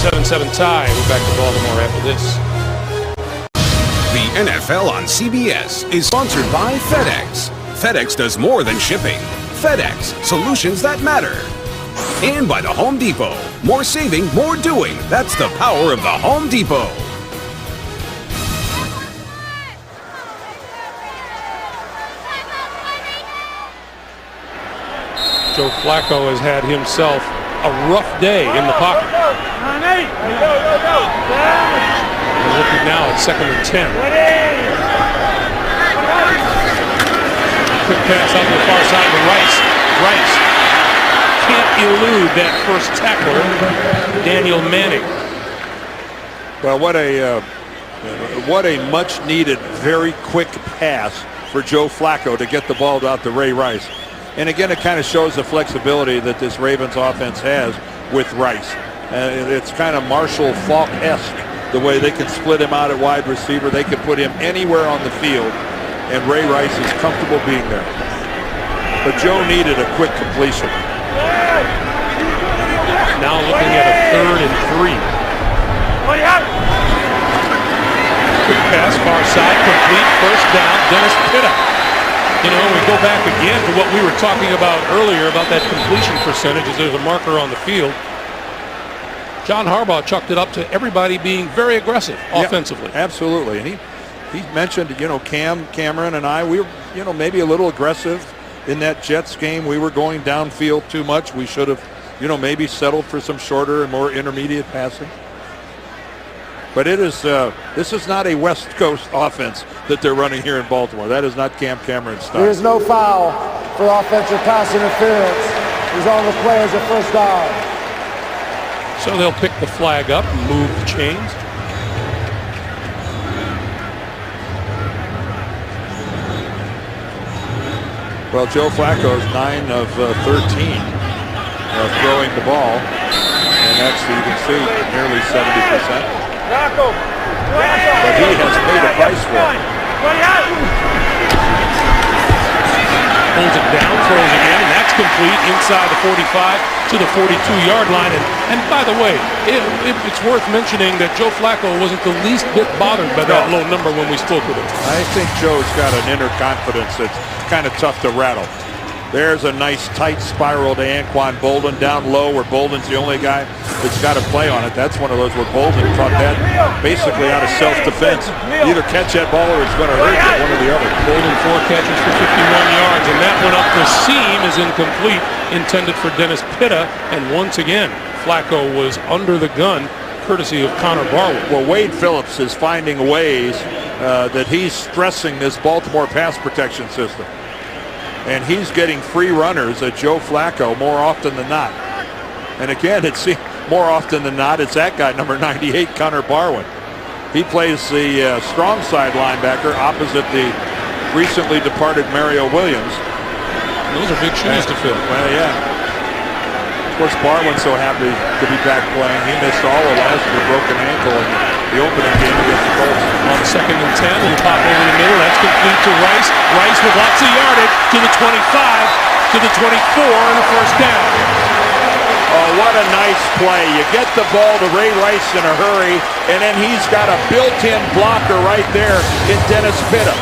7-7 tie. We're back to Baltimore after this. The NFL on CBS is sponsored by FedEx. FedEx does more than shipping. FedEx, solutions that matter. And by the Home Depot. More saving, more doing. That's the power of the Home Depot. Joe Flacco has had himself a rough day in the pocket. We're looking now at 2nd and 10. Quick pass out to the far side to Rice. Rice can't elude that first tackler, Daniel Manning. Well, what a much-needed, very quick pass for Joe Flacco to get the ball out to Ray Rice. And again, it kind of shows the flexibility that this Ravens offense has with Rice. It's kind of Marshall Faulk-esque, the way they can split him out at wide receiver. They can put him anywhere on the field, and Ray Rice is comfortable being there. But Joe needed a quick completion. Now looking at a 3rd and 3. Quick pass, far side, complete, first down, Dennis Pitta. You know, we go back again to what we were talking about earlier about that completion percentage as there's a marker on the field. John Harbaugh chucked it up to everybody being very aggressive offensively. Yeah, absolutely. And he mentioned, you know, Cameron and I, we were, you know, maybe a little aggressive in that Jets game. We were going downfield too much. We should have, you know, maybe settled for some shorter and more intermediate passing. But it is this is not a West Coast offense that they're running here in Baltimore. That is not Cam Cameron's style. There is no foul. for offensive pass interference is on the play as a first down. So they'll pick the flag up and move the chains. Well, Joe Flacco's 9 of 13 throwing the ball, and that's, you can see, nearly 70%. But he has paid a price for it. Pulls it down, throws again, and that's complete inside the 45 to the 42-yard line. And by the way, it's worth mentioning that Joe Flacco wasn't the least bit bothered by that low number when we spoke with him. I think Joe's got an inner confidence that's kind of tough to rattle. There's a nice tight spiral to Anquan Bolden down low, where Bolden's the only guy that's got to play on it. That's one of those where Bolden caught that basically out of self-defense. Either catch that ball or it's going to hurt you, one or the other. Bolden 4 catches for 51 yards, and that one up the seam is incomplete, intended for Dennis Pitta. And once again, Flacco was under the gun, courtesy of Connor Barwin. Well, Wade Phillips is finding ways that he's stressing this Baltimore pass protection system. And he's getting free runners at Joe Flacco more often than not. And again, it's more often than not, it's that guy, number 98, Connor Barwin. He plays the strong side linebacker opposite the recently departed Mario Williams. Those are big shoes to fill. Well, yeah. Of course, Barwin's so happy to be back playing. He missed all of last year, broken ankle in the opening game against the Colts. On 2nd and 10, and pop over the middle. That's complete to Rice. Rice with lots of yardage to the 25, to the 24, and a first down. Oh, what a nice play. You get the ball to Ray Rice in a hurry, and then he's got a built-in blocker right there in Dennis Pitta.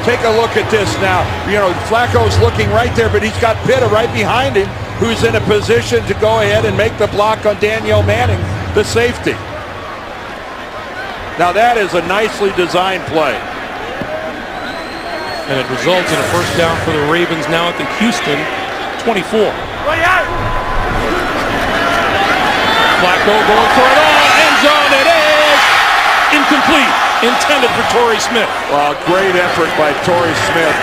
Take a look at this now. You know, Flacco's looking right there, but he's got Pitta right behind him, who's in a position to go ahead and make the block on Daniel Manning, the safety. Now that is a nicely designed play. And it results in a first down for the Ravens now at the Houston 24. Flacco going for it all. End zone, it is incomplete. Intended for Torrey Smith. Well, great effort by Torrey Smith.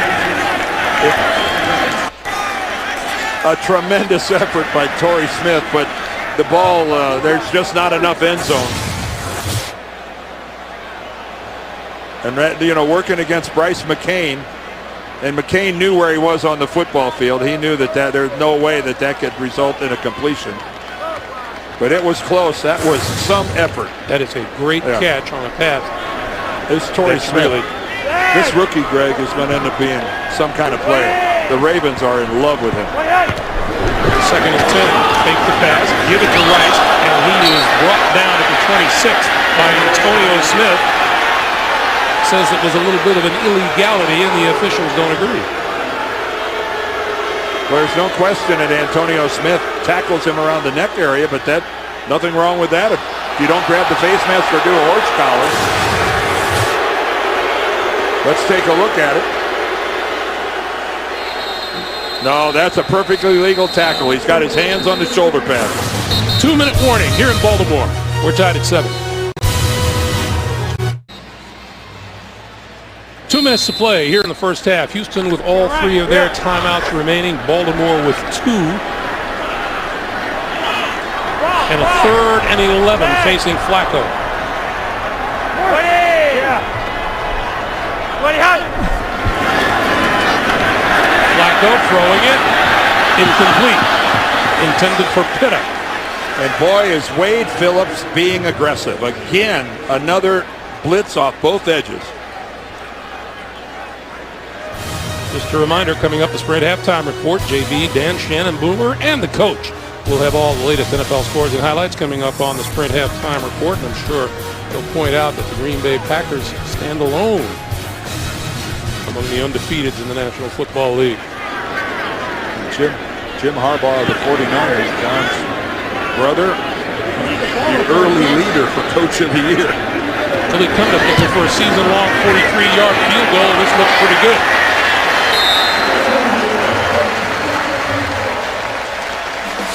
A tremendous effort by Torrey Smith, but the ball, there's just not enough end zone. And, you know, working against Bryce McCain, and McCain knew where he was on the football field. He knew that there's no way that could result in a completion. But it was close. That was some effort. That is a great catch on a pass. This Torrey Smith, this rookie, Greg, is going to end up being some kind of player. The Ravens are in love with him. 2nd and 10. Fake the pass, give it to Rice, and he is brought down at the 26 by Antonio Smith. Says it was a little bit of an illegality, and the officials don't agree. Well, there's no question that Antonio Smith tackles him around the neck area, but nothing wrong with that if you don't grab the face mask or do a horse collar. Let's take a look at it. No, that's a perfectly legal tackle. He's got his hands on the shoulder pad. 2-minute warning here in Baltimore. We're tied at 7. 2 minutes to play here in the first half. Houston with all 3 of their timeouts remaining. Baltimore with 2. And a 3rd and 11 facing Flacco. Flacco throwing it. Incomplete. Intended for Pitta. And boy, is Wade Phillips being aggressive. Again, another blitz off both edges. Just a reminder, coming up, the Sprint Halftime Report. JB, Dan, Shannon, Boomer, and the coach will have all the latest NFL scores and highlights coming up on the Sprint Halftime Report. And I'm sure they'll point out that the Green Bay Packers stand alone among the undefeateds in the National Football League. Jim Harbaugh of the 49ers, John's brother, the early leader for Coach of the Year. Billy Cundiff looking for a season-long 43-yard field goal, and this looks pretty good.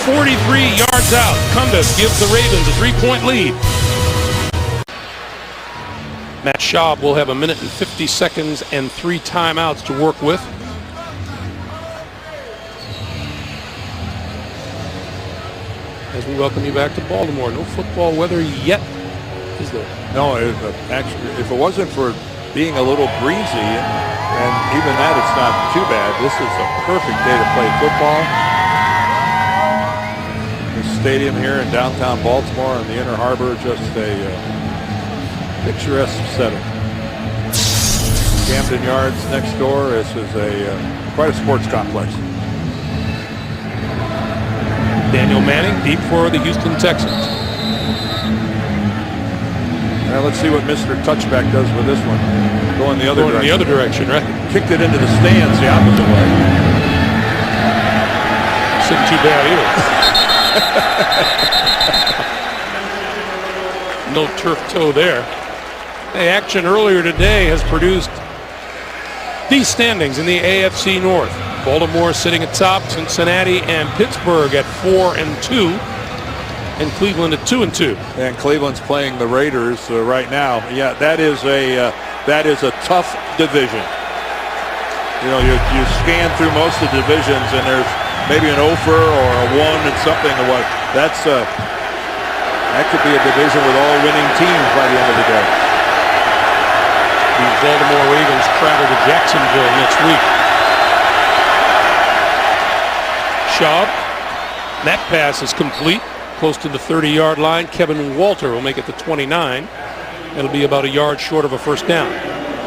"43 yards out. Cundiff gives the Ravens a 3-point lead. Matt Schaub will have 1 minute and 50 seconds and 3 timeouts to work with. as we welcome you back to Baltimore. No football weather yet, is there? No, actually, if it wasn't for being a little breezy, and even that it's not too bad, this is a perfect day to play football. The stadium here in downtown Baltimore on the Inner Harbor, just a picturesque setting. Camden Yards next door. This is quite a sports complex. Daniel Manning deep for the Houston Texans. Now let's see what Mr. Touchback does with this one. Going the other direction. The other direction, right? Kicked it into the stands the opposite way. Isn't too bad either. No turf toe there. The action earlier today has produced these standings in the AFC North. Baltimore sitting atop, Cincinnati and Pittsburgh at 4-2, and Cleveland at 2-2. And Cleveland's playing the Raiders right now. Yeah, that is a tough division. You know, you scan through most of the divisions, and there's maybe an 0 or a 1 and something or what. That could be a division with all winning teams by the end of the day. The Baltimore Ravens travel to Jacksonville next week. Schaub, that pass is complete, close to the 30-yard line. Kevin Walter will make it to 29. It'll be about a yard short of a first down.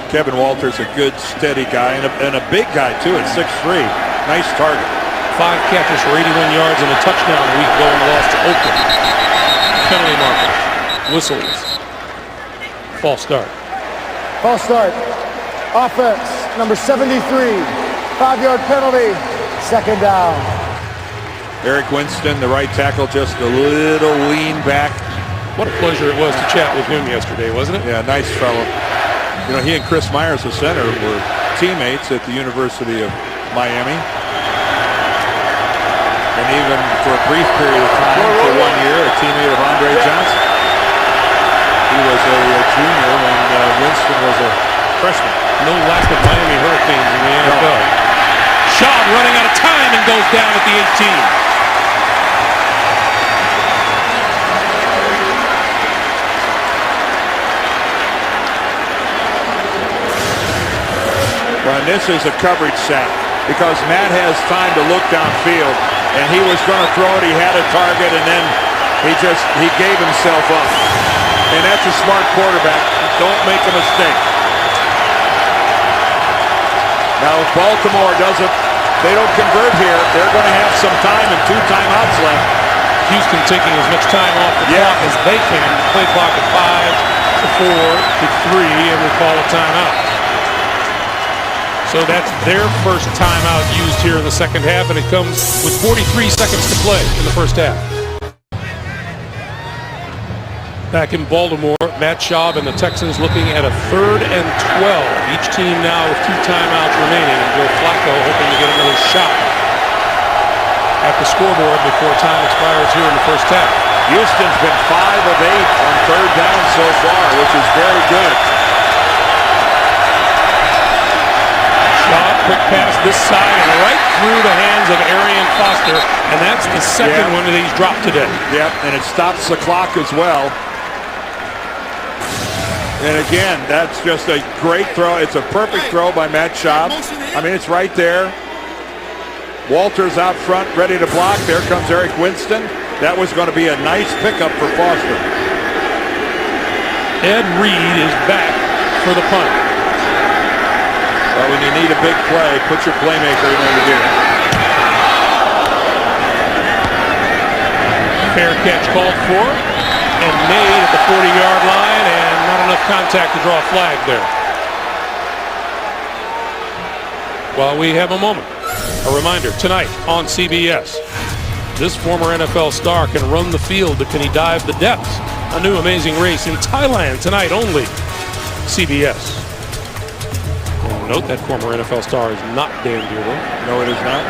Kevin Walter's a good, steady guy, and a big guy, too, at 6'3". Nice target. 5 catches for 81 yards and a touchdown a week ago in the loss to Oakland. Penalty marker. Whistles. False start. False start. Offense, number 73. 5-yard penalty. Second down. Eric Winston, the right tackle, just a little lean back. What a pleasure it was to chat with him yesterday, wasn't it? Yeah, nice fellow. You know, he and Chris Myers, the center, were teammates at the University of Miami. And even for a brief period of time, for 1 year, a teammate of Andre Johnson. He was a junior when Winston was a freshman. No lack of Miami Hurricanes in the NFL. No. Schaub running out of time and goes down at the 18. Well, and this is a coverage sack because Matt has time to look downfield, and he was going to throw it. He had a target, and then he gave himself up. And that's a smart quarterback. Don't make a mistake. Now, if Baltimore they don't convert here, they're going to have some time and 2 timeouts left. Houston taking as much time off the clock as they can. Play clock at 5 to 4 to 3, and we call a timeout. So that's their first timeout used here in the second half, and it comes with 43 seconds to play in the first half. Back in Baltimore, Matt Schaub and the Texans looking at a 3rd and 12. Each team now with 2 timeouts remaining, and Joe Flacco hoping to get another shot at the scoreboard before time expires here in the first half. Houston's been 5 of 8 on 3rd down so far, which is very good. Schaub, quick pass this side and right through the hands of Arian Foster, and that's the second one that he's dropped today. Yep, and it stops the clock as well. And again, that's just a great throw. It's a perfect throw by Matt Schaub. I mean, it's right there. Walter's out front, ready to block. There comes Eric Winston. That was going to be a nice pickup for Foster. Ed Reed is back for the punt. Well, when you need a big play, put your playmaker in there to do it. Fair catch called for and made at the 40-yard line, and not enough contact to draw a flag there. While we have a moment, a reminder, tonight on CBS, this former NFL star can run the field, but can he dive the depths? A new amazing race in Thailand tonight only. CBS. And note that former NFL star is not Dan Bueller. No, it is not.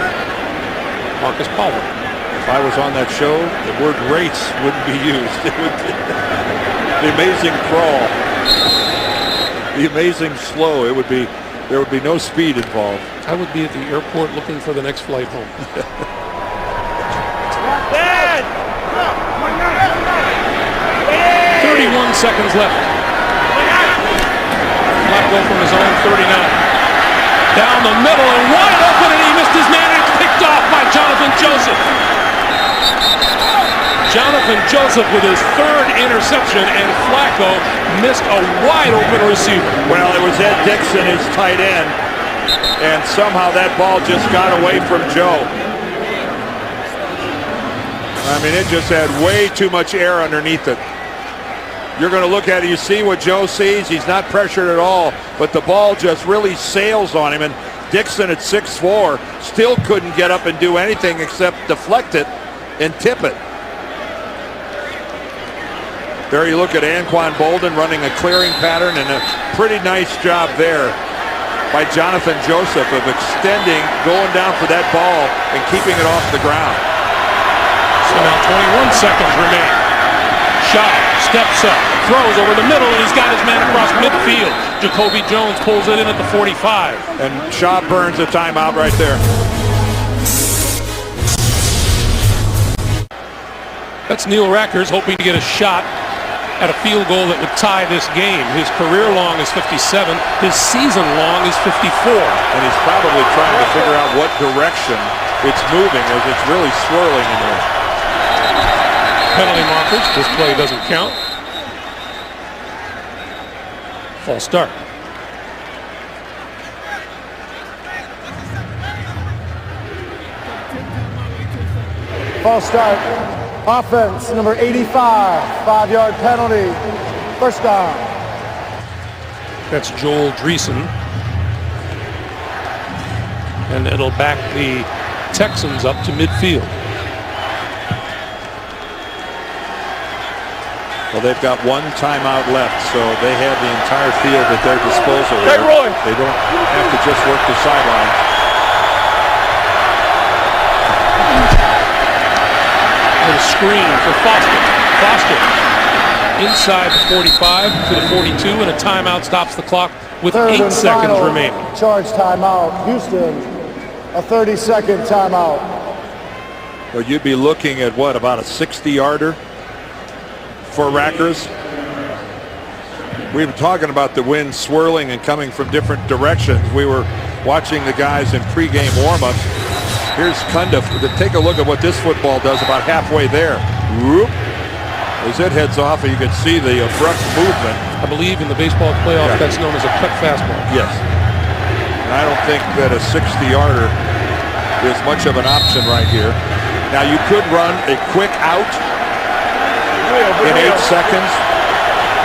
Marcus Palmer. If I was on that show, the word race wouldn't be used. It would be the amazing crawl, the amazing slow. There would be no speed involved. I would be at the airport looking for the next flight home. Dad! game. 31 seconds left. Flacco from his own 39. Down the middle and wide open, and he missed his man. It's picked off by Jonathan Joseph. Jonathan Joseph with his third interception, and Flacco missed a wide open receiver. Well, it was Ed Dixon, his tight end, and somehow that ball just got away from Joe. I mean, it just had way too much air underneath it. You're going to look at it, you see what Joe sees. He's not pressured at all, but the ball just really sails on him, and Dixon at 6'4" still couldn't get up and do anything except deflect it and tip it. There you look at Anquan Bolden running a clearing pattern, and a pretty nice job there by Jonathan Joseph of extending, going down for that ball and keeping it off the ground. So now 21 seconds remain. Shot, steps up, throws over the middle, and he's got his man across midfield. Jacoby Jones pulls it in at the 45. And Shaw burns a timeout right there. That's Neil Rackers hoping to get a shot at a field goal that would tie this game. His career long is 57. His season long is 54. And he's probably trying to figure out what direction it's moving as it's really swirling in there. Penalty markers. This play doesn't count. False start. False start. Offense, number 85, 5-yard penalty, first down. That's Joel Dreesen. And it'll back the Texans up to midfield. Well, they've got one timeout left, so they have the entire field at their disposal. Hey, Roy. They don't have to just work the sideline. A screen for Foster. Foster inside the 45 to the 42, and a timeout stops the clock with 8 seconds remaining. Charge timeout. Houston, a 30-second timeout. Well, you'd be looking at what, about a 60-yarder for Rackers? We were talking about the wind swirling and coming from different directions. We were watching the guys in pregame warm-ups. Here's Kunda. Take a look at what this football does about halfway there. Whoop. As it heads off, you can see the abrupt movement. I believe in the baseball playoff, that's known as a cut fastball. Yes. And I don't think that a 60-yarder is much of an option right here. Now, you could run a quick out in 8 seconds,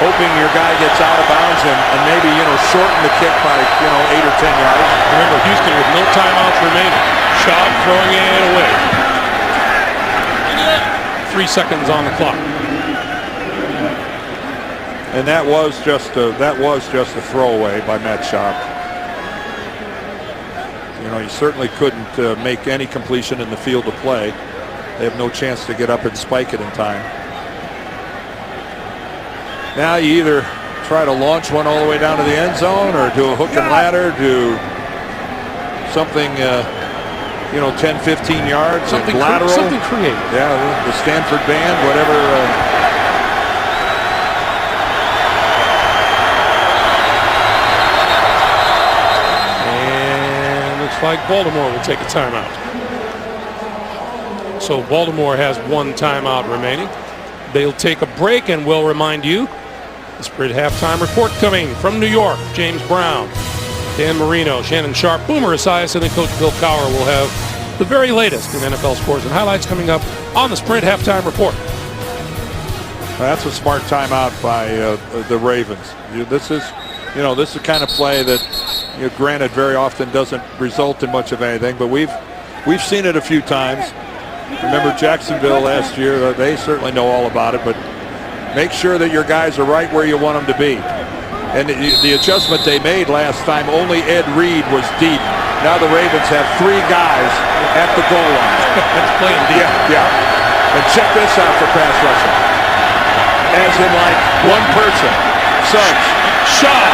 hoping your guy gets out of bounds and maybe, shorten the kick by, 8 or 10 yards. Remember, Houston with no timeouts remaining. Shaw throwing it away. 3 seconds on the clock. And that was just a throwaway by Matt Shaw. He certainly couldn't make any completion in the field of play. They have no chance to get up and spike it in time. Now you either try to launch one all the way down to the end zone or do a hook and ladder, do something 10, 15 yards, something lateral. Something creative. Yeah, the Stanford band, whatever. And looks like Baltimore will take a timeout. So Baltimore has one timeout remaining. They'll take a break, and we'll remind you, the Sprint halftime report coming from New York. James Brown, Dan Marino, Shannon Sharp, Boomer Esiason, and Coach Bill Cowher will have the very latest in NFL scores and highlights coming up on the Sprint halftime report. That's a smart timeout by the Ravens. This is the kind of play that, granted, very often doesn't result in much of anything, but we've seen it a few times. Remember Jacksonville last year? They certainly know all about it, but make sure that your guys are right where you want them to be. And the adjustment they made last time, only Ed Reed was deep. Now the Ravens have 3 guys at the goal line. That's playing deep. Yeah. And check this out for pass rushing. As in one person. Suggs. Shaw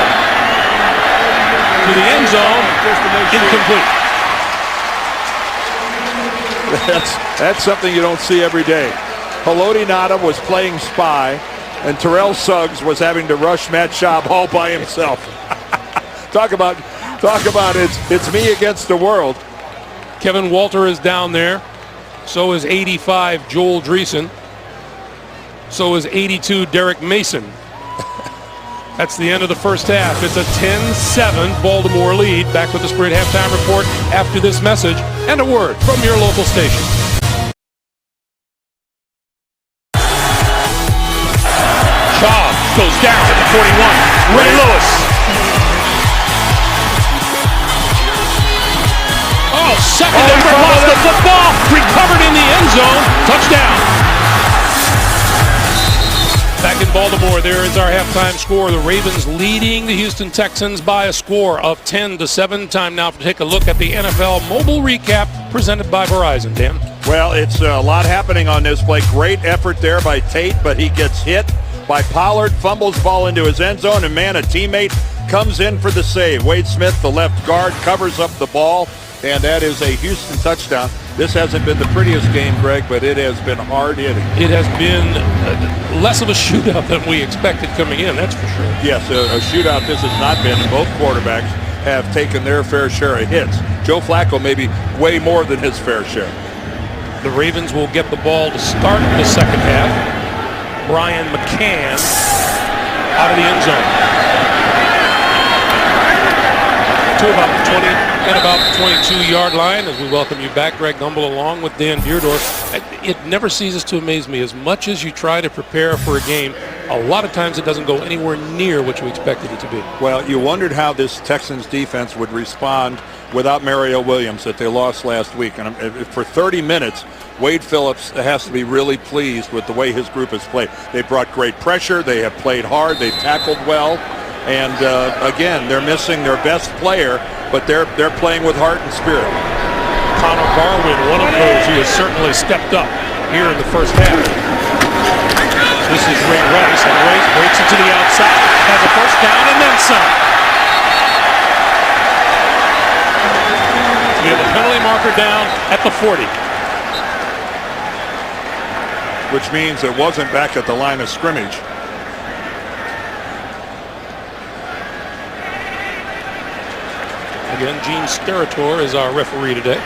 to the end zone. Incomplete. That's something you don't see every day. Haloti Ngata was playing spy, And Terrell Suggs was having to rush Matt Schaub all by himself. Talk about it's me against the world. Kevin Walter is down there. So is 85 Joel Dreesen. So is 82 Derek Mason. That's the end of the first half. It's a 10-7 Baltimore lead. Back with the Sprint halftime report after this message and a word from your local station. Schaub goes down at the 41. Ray Lewis. Oh, secondary lost the football. Recovered in the end zone. Touchdown. Back in Baltimore, there is our halftime score. The Ravens leading the Houston Texans by a score of 10-7. Time now to take a look at the NFL mobile recap presented by Verizon. Dan? Well, it's a lot happening on this play. Great effort there by Tate, but he gets hit by Pollard, fumbles ball into his end zone, and man, a teammate comes in for the save. Wade Smith, the left guard, covers up the ball, and that is a Houston touchdown. This hasn't been the prettiest game, Greg, but it has been hard hitting. It has been less of a shootout than we expected coming in, that's for sure. Yes, a shootout this has not been. Both quarterbacks have taken their fair share of hits. Joe Flacco maybe way more than his fair share. The Ravens will get the ball to start the second half. Brian McCann out of the end zone. To about the 20 and about the 22-yard line as we welcome you back. Greg Gumbel along with Dan Deerdorf. It never ceases to amaze me. As much as you try to prepare for a game, a lot of times it doesn't go anywhere near what you expected it to be. Well, you wondered how this Texans defense would respond without Mario Williams that they lost last week. And for 30 minutes, Wade Phillips has to be really pleased with the way his group has played. They brought great pressure. They have played hard. They've tackled well. And again, they're missing their best player, but they're playing with heart and spirit. Connor Barwin, one of those who has certainly stepped up here in the first half. This is Ray Rice, and Rice breaks it to the outside, has a first down and then some. We have a penalty marker down at the 40. Which means it wasn't back at the line of scrimmage. Again, Gene Steratore is our referee today.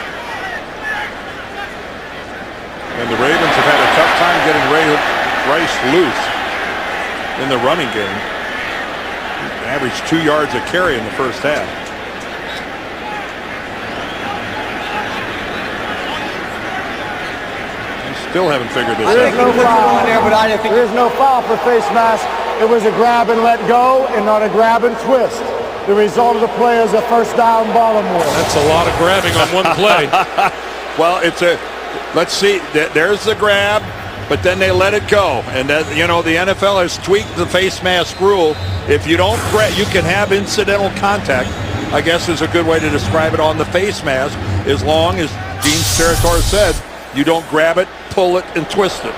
And the Ravens have had a tough time getting Ray Rice loose in the running game. He averaged 2 yards a carry in the first half. You still haven't figured this out. There's no foul there, but I didn't think there's no foul for face mask. It was a grab and let go and not a grab and twist. The result of the play is a first down Baltimore. That's a lot of grabbing on one play. Well, let's see, there's the grab, but then they let it go. And that, the NFL has tweaked the face mask rule. If you don't grab, you can have incidental contact, I guess is a good way to describe it, on the face mask, as long as Gene Steratore said, you don't grab it, pull it, and twist it.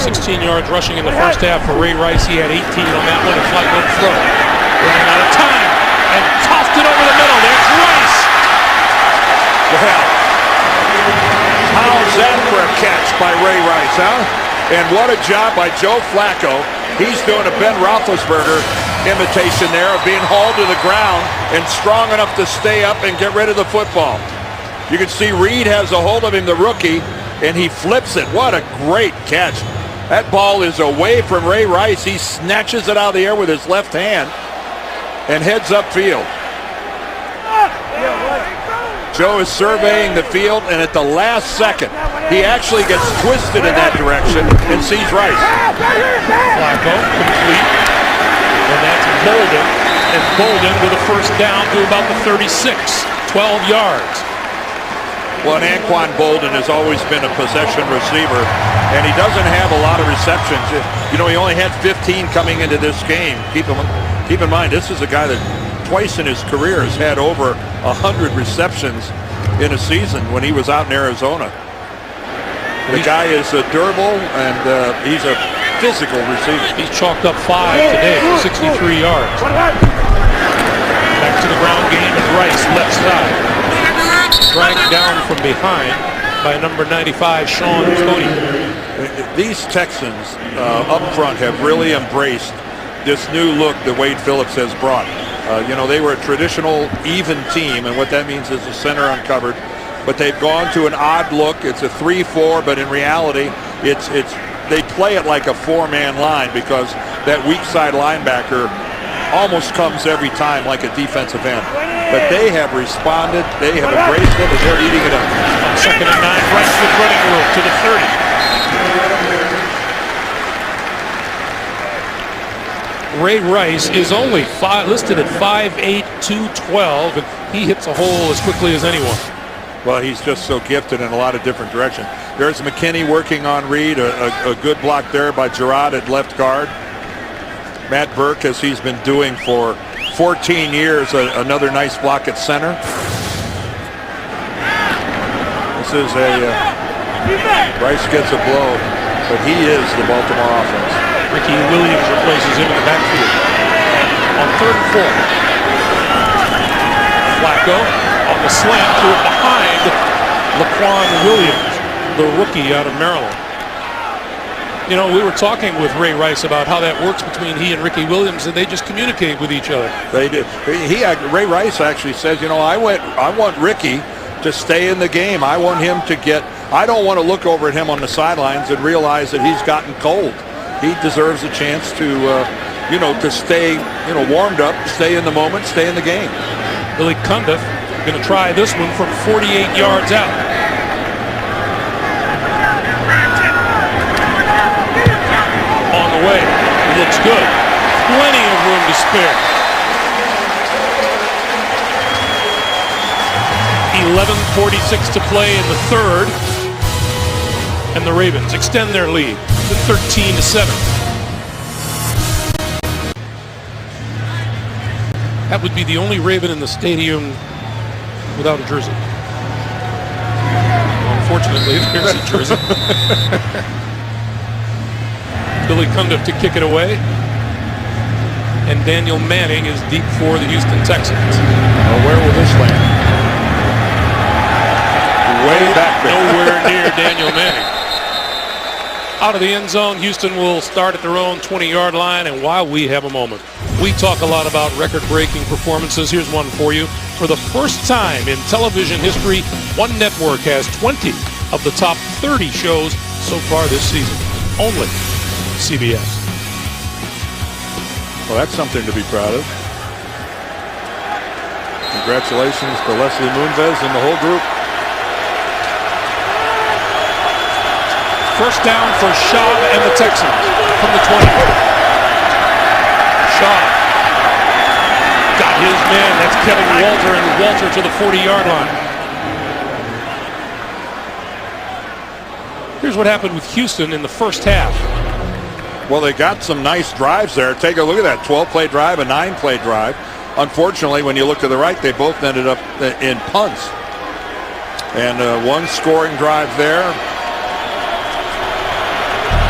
16 yards rushing in the first half for Ray Rice. He had 18 on that one. A flight went throw. Running out of time and tossed it over the middle. There's Rice. Well, how's that for a catch by Ray Rice, huh? And what a job by Joe Flacco. He's doing a Ben Roethlisberger imitation there of being hauled to the ground and strong enough to stay up and get rid of the football. You can see Reed has a hold of him, the rookie, and he flips it. What a great catch. That ball is away from Ray Rice. He snatches it out of the air with his left hand and heads upfield. Joe is surveying the field, and at the last second, he actually gets twisted in that direction and sees Rice. Flacco complete, and that's Bolden. And Bolden with a first down to about the 36, 12 yards. Well, and Anquan Bolden has always been a possession receiver, and he doesn't have a lot of receptions. He only had 15 coming into this game. Keep in mind, this is a guy that twice in his career has had over 100 receptions in a season when he was out in Arizona. The guy is durable, and he's a physical receiver. He's chalked up 5 today for 63 yards. Back to the ground game, and Rice left side. Dragged down from behind. by number 95, Sean Cody. These Texans up front have really embraced this new look that Wade Phillips has brought. They were a traditional even team, and what that means is the center uncovered. But they've gone to an odd look. It's a 3-4, but in reality, they play it like a 4-man line because that weak side linebacker almost comes every time like a defensive end. But they have responded. They have embraced it, and they're eating it up. On 2nd and 9, Rice with running room to the 30. Ray Rice is only listed at 5'8", 212, and he hits a hole as quickly as anyone. Well, he's just so gifted in a lot of different directions. There's McKinney working on Reed, a good block there by Gerard at left guard. Matt Burke, as he's been doing for 14 years, another nice block at center. This is Rice gets a blow, but he is the Baltimore offense. Ricky Williams replaces him in the backfield. On 3rd and 4. Flacco on the slant, threw it behind Laquan Williams, the rookie out of Maryland. We were talking with Ray Rice about how that works between he and Ricky Williams, and they just communicate with each other. They do. Ray Rice actually says, I want Ricky to stay in the game. I want him to I don't want to look over at him on the sidelines and realize that he's gotten cold. He deserves a chance to stay, warmed up, stay in the moment, stay in the game. Billy Cundiff going to try this one from 48 yards out. On the way, it looks good. Plenty of room to spare. 11:46 to play in the 3rd, and the Ravens extend their lead to 13-7. That would be the only Raven in the stadium without a jersey. Unfortunately, there's a jersey. Billy Cundiff to kick it away, and Daniel Manning is deep for the Houston Texans. Well, where will this land? Way back there. Nowhere near Daniel Manning. Out of the end zone, Houston will start at their own 20-yard line, and while we have a moment, we talk a lot about record-breaking performances. Here's one for you. For the first time in television history, one network has 20 of the top 30 shows so far this season. Only CBS. Well, that's something to be proud of. Congratulations to Leslie Moonves and the whole group. First down for Schaub and the Texans from the 20. Schaub got his man. That's Kevin Walter, and Walter to the 40-yard line. Here's what happened with Houston in the first half. Well, they got some nice drives there. Take a look at that 12-play drive, a 9-play drive. Unfortunately, when you look to the right, they both ended up in punts. And one scoring drive there.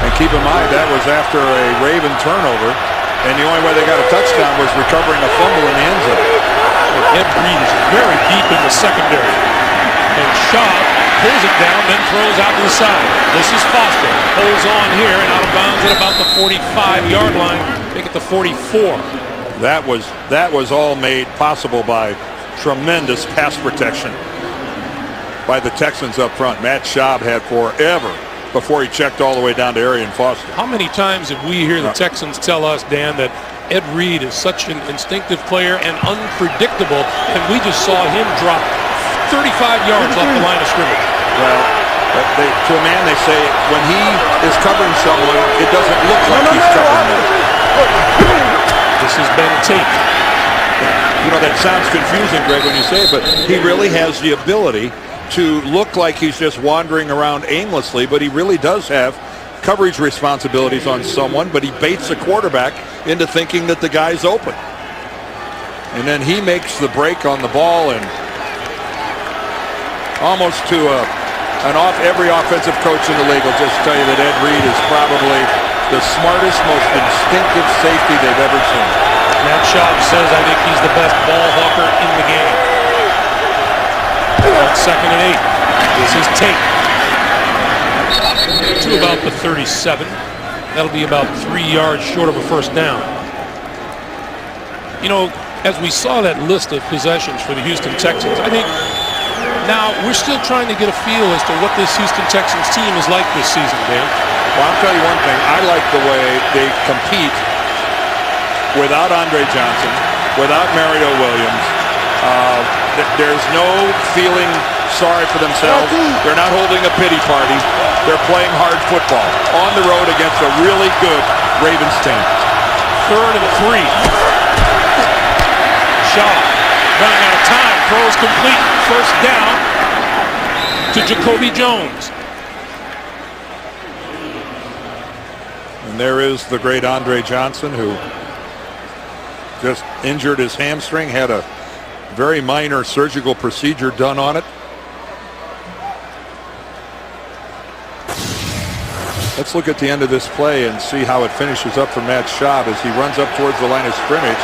And keep in mind, that was after a Raven turnover, and the only way they got a touchdown was recovering a fumble in the end zone. Ed Reed is very deep in the secondary. And Schaub pulls it down, then throws out to the side. This is Foster. Holds on here and out of bounds at about the 45-yard line. Make it the 44. That was all made possible by tremendous pass protection by the Texans up front. Matt Schaub had forever before he checked all the way down to Arian Foster. How many times have we hear the Texans tell us, Dan, that Ed Reed is such an instinctive player and unpredictable, and we just saw him drop 35 yards off the line of scrimmage. Well, to a man, they say when he is covering someone, it doesn't look like he's covering them. This has been taped. That sounds confusing, Greg, when you say it, but he really has the ability to look like he's just wandering around aimlessly, but he really does have coverage responsibilities on someone, but he baits the quarterback into thinking that the guy's open. And then he makes the break on the ball, and almost to every offensive coach in the league will just tell you that Ed Reed is probably the smartest, most instinctive safety they've ever seen. Matt Schaub says, I think he's the best ball hawker in the game. On 2nd and 8. This is Tate. to about the 37. That'll be about 3 yards short of a first down. You know, as we saw that list of possessions for the Houston Texans, I think now we're still trying to get a feel as to what this Houston Texans team is like this season, Dan. Well, I'll tell you one thing. I like the way they compete without Andre Johnson, without Mario Williams. There's no feeling sorry for themselves. They're not holding a pity party. They're playing hard football on the road against a really good Ravens team. 3rd and 3. Shaw running out of time, throws complete, first down to Jacoby Jones. And there is the great Andre Johnson, who just injured his hamstring, had a very minor surgical procedure done on it. Let's look at the end of this play and see how it finishes up for Matt Schaub as he runs up towards the line of scrimmage.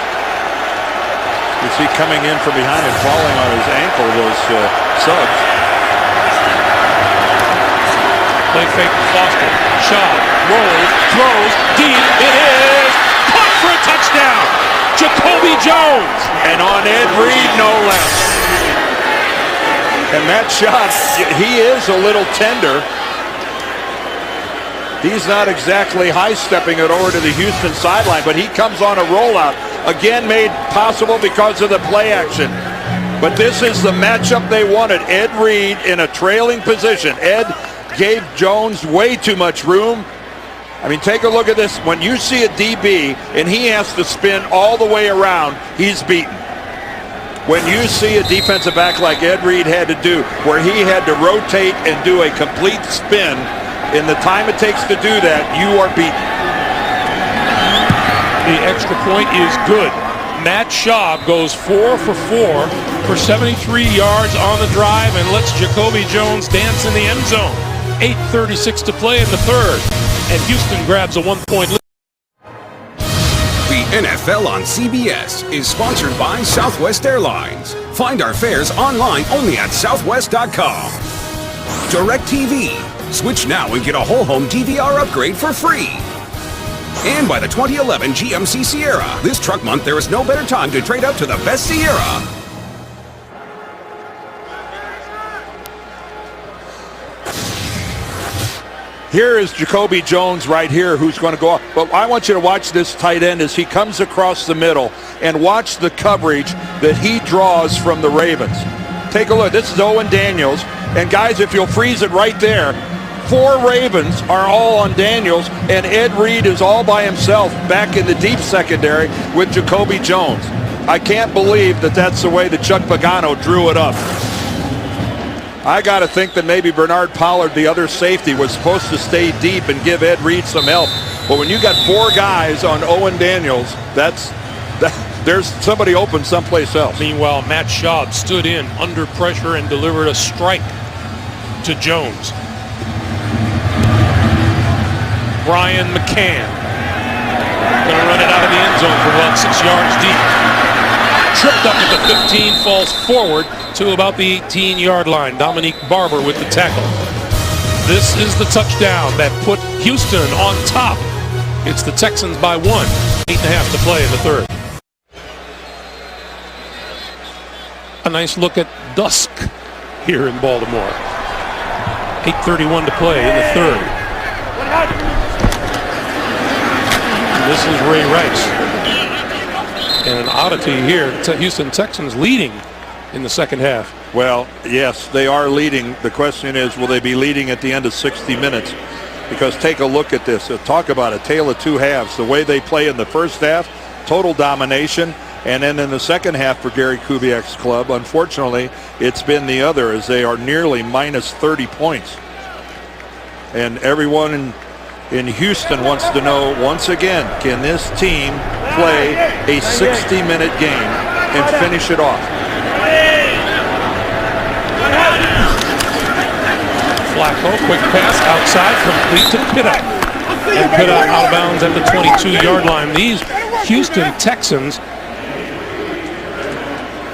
You see coming in from behind and falling on his ankle was Suggs. Play fake to Foster. Schaub rolls, throws, deep. It is caught for a touchdown. Jacoby Jones. And on Ed Reed, no less. And Matt Schaub, he is a little tender. He's not exactly high-stepping it over to the Houston sideline, but he comes on a rollout. Again, made possible because of the play action. But this is the matchup they wanted. Ed Reed in a trailing position. Ed gave Jones way too much room. I mean, take a look at this. When you see a DB and he has to spin all the way around, he's beaten. When you see a defensive back like Ed Reed had to do, where he had to rotate and do a complete spin, in the time it takes to do that, you are beaten. The extra point is good. Matt Schaub goes 4 for 4 for 73 yards on the drive and lets Jacoby Jones dance in the end zone. 8:36 to play in the third, and Houston grabs a 1-point lead. The NFL on CBS is sponsored by Southwest Airlines. Find our fares online only at southwest.com. DirecTV. Switch now and get a whole home DVR upgrade for free. And by the 2011 GMC Sierra. This truck month, there is no better time to trade up to the best Sierra. Here is Jacoby Jones right here, who's going to go off. But I want you to watch this tight end as he comes across the middle and watch the coverage that he draws from the Ravens. Take a look. This is Owen Daniels. And guys, if you'll freeze it right there, 4 Ravens are all on Daniels, and Ed Reed is all by himself back in the deep secondary with Jacoby Jones. I can't believe that that's the way that Chuck Pagano drew it up. I got to think that maybe Bernard Pollard, the other safety, was supposed to stay deep and give Ed Reed some help. But when you got 4 guys on Owen Daniels, there's somebody open someplace else. Meanwhile, Matt Schaub stood in under pressure and delivered a strike to Jones. Brian McCann going to run it out of the end zone for about 6 yards deep. Tripped up at the 15, falls forward to about the 18-yard line. Dominique Barber with the tackle. This is the touchdown that put Houston on top. It's the Texans by 1. 8.5 to play in the third. A nice look at dusk here in Baltimore. 8:31 to play in the third. This is Ray Rice. And an oddity here, Houston Texans leading in the second half. Well, yes, they are leading. The question is, will they be leading at the end of 60 minutes? Because take a look at this. Talk about a tale of 2 halves. The way they play in the first half, total domination. And then in the second half for Gary Kubiak's club, unfortunately, it's been the other, as they are nearly minus 30 points. And everyone in Houston wants to know, once again, can this team play a 60-minute game and finish it off? Flacco, quick pass outside, complete to Pitta. And Pitta out of bounds at the 22-yard line. These Houston Texans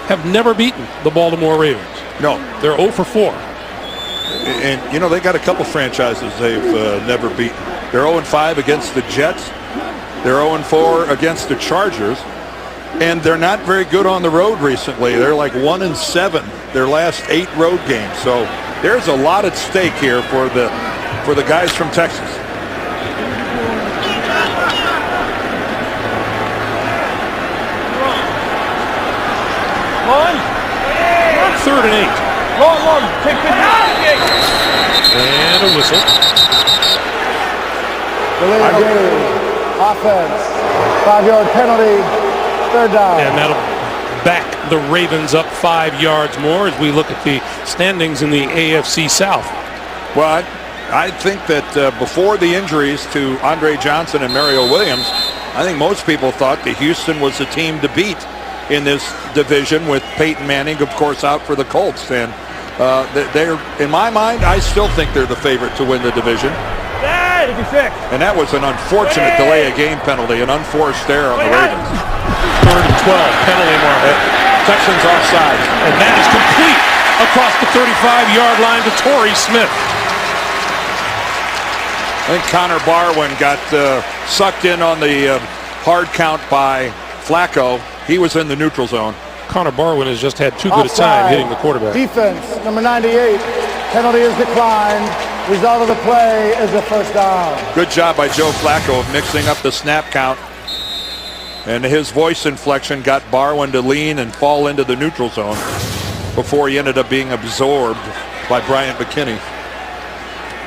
have never beaten the Baltimore Ravens. No. They're 0 for 4. And, you know, they got a couple franchises they've never beaten. They're 0-5 against the Jets. They're 0-4 against the Chargers. And they're not very good on the road recently. They're like 1-7 their last 8 road games. So there's a lot at stake here for the guys from Texas. Third and 8. Take And a whistle. Delayed game. Offense. 5-yard penalty. Third down. And that'll back the Ravens up 5 yards more as we look at the standings in the AFC South. Well, I think that before the injuries to Andre Johnson and Mario Williams, I think most people thought that Houston was the team to beat in this division, with Peyton Manning, of course, out for the Colts. And they're, in my mind, I still think they're the favorite to win the division. And that was an unfortunate delay of game penalty, an unforced error on the Ravens. Third and 12, penalty marker. Texans offside. And that is complete across the 35-yard line to Torrey Smith. I think Connor Barwin got sucked in on the hard count by Flacco. He was in the neutral zone. Connor Barwin has just had too good a time hitting the quarterback. Defense, number 98. Penalty is declined. Result of the play is a first down. Good job by Joe Flacco of mixing up the snap count. And his voice inflection got Barwin to lean and fall into the neutral zone before he ended up being absorbed by Bryant McKinney.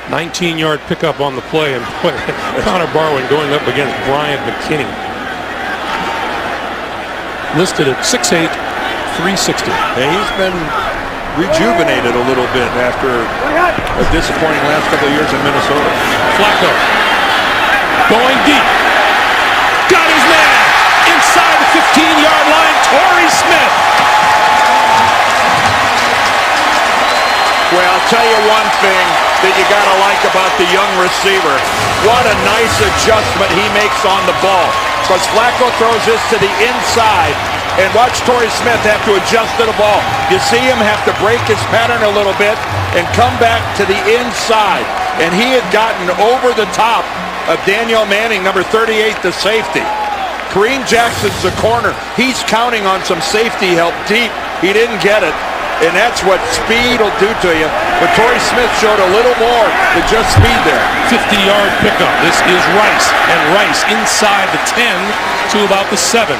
19-yard pickup on the play, and Connor Barwin going up against Bryant McKinney. Listed at 6'8", 360. And he's been rejuvenated a little bit after a disappointing last couple of years in Minnesota. Flacco going deep. Got his man inside the 15-yard line. Torrey Smith. Well, I'll tell you one thing that you got to like about the young receiver. What a nice adjustment he makes on the ball. Because Flacco throws this to the inside, and watch Torrey Smith have to adjust to the ball. You see him have to break his pattern a little bit and come back to the inside. And he had gotten over the top of Daniel Manning, number 38, the safety. Kareem Jackson's the corner. He's counting on some safety help deep. He didn't get it. And that's what speed will do to you. But Torrey Smith showed a little more than just speed there. 50-yard pickup. This is Rice. And Rice inside the 10 to about the 7.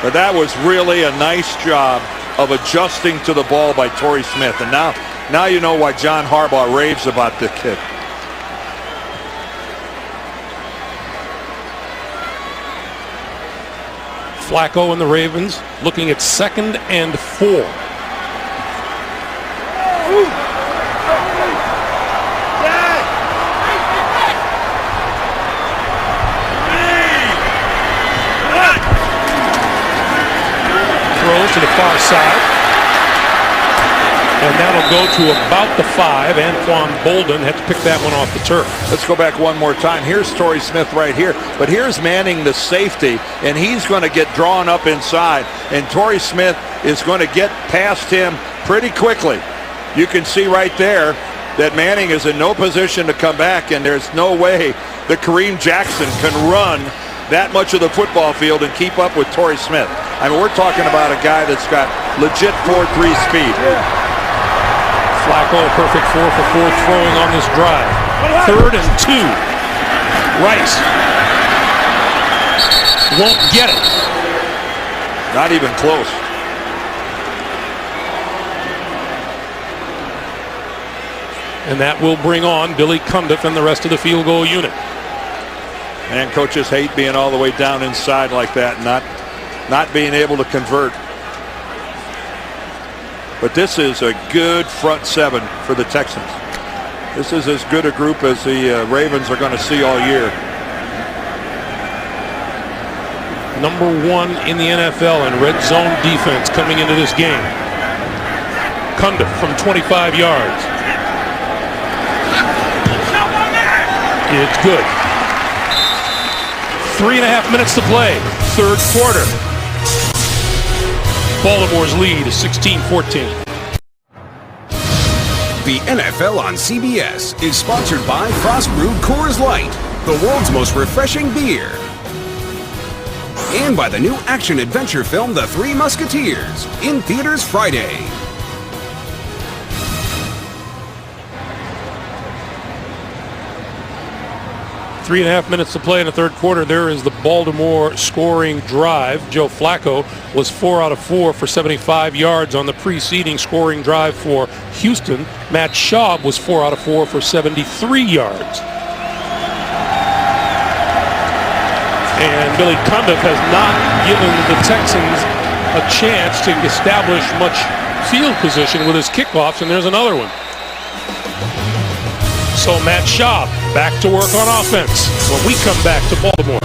But that was really a nice job of adjusting to the ball by Torrey Smith. And now you know why John Harbaugh raves about the kid. Flacco and the Ravens looking at 2nd and 4. Throw to the far side. And that'll go to about the 5. Anquan Bolden had to pick that one off the turf. Let's go back one more time. Here's Torrey Smith right here. But here's Manning, the safety, and he's going to get drawn up inside. And Torrey Smith is going to get past him pretty quickly. You can see right there that Manning is in no position to come back, and there's no way that Kareem Jackson can run that much of the football field and keep up with Torrey Smith. I mean, we're talking about a guy that's got legit 4.3 speed. Flacco, a perfect 4 for 4 throwing on this drive. 3rd and 2. Rice won't get it. Not even close. And that will bring on Billy Cundiff and the rest of the field goal unit. And coaches hate being all the way down inside like that, not being able to convert. But this is a good front 7 for the Texans. This is as good a group as the Ravens are going to see all year. Number 1 in the NFL in red zone defense coming into this game. Cundiff from 25 yards. It's good. 3.5 minutes to play. 3rd quarter. Baltimore's lead is 16-14. The NFL on CBS is sponsored by Frost Brewed Coors Light, the world's most refreshing beer. And by the new action-adventure film The Three Musketeers, in theaters Friday. 3.5 minutes to play in the third quarter. There is the Baltimore scoring drive. Joe Flacco was 4 out of 4 for 75 yards on the preceding scoring drive for Houston. Matt Schaub was 4 out of 4 for 73 yards. And Billy Cundiff has not given the Texans a chance to establish much field position with his kickoffs, and there's another one. So Matt Schaub back to work on offense when we come back to Baltimore.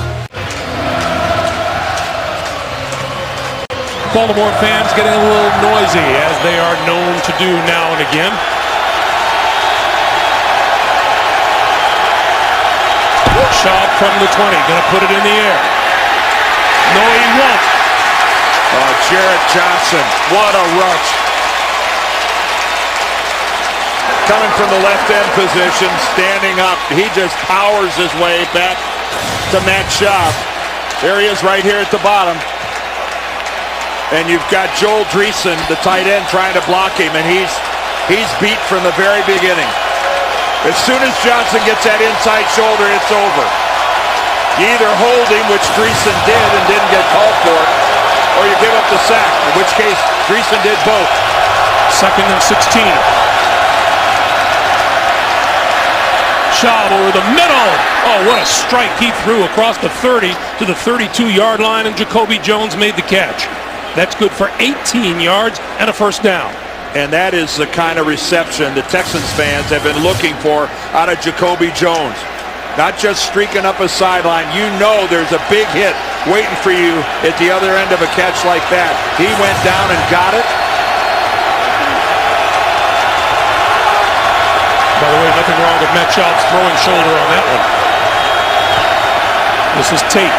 Baltimore fans getting a little noisy, as they are known to do now and again. Schaub from the 20, gonna put it in the air. No, he won't. Jarrett Johnson, what a rush. Coming from the left end position, standing up. He just powers his way back to Matt Schaub. There he is right here at the bottom. And you've got Joel Dreesen, the tight end, trying to block him, and he's beat from the very beginning. As soon as Johnson gets that inside shoulder, it's over. You either hold him, which Dreesen did and didn't get called for, or you give up the sack, in which case Dreesen did both. 2nd and 16. Schaub over the middle. Oh, what a strike he threw across the 30 to the 32-yard line, and Jacoby Jones made the catch. That's good for 18 yards and a first down. And that is the kind of reception the Texans fans have been looking for out of Jacoby Jones. Not just streaking up a sideline. You know there's a big hit waiting for you at the other end of a catch like that. He went down and got it. By the way, nothing wrong with Matt Schaub's throwing shoulder on that one. This is Tate.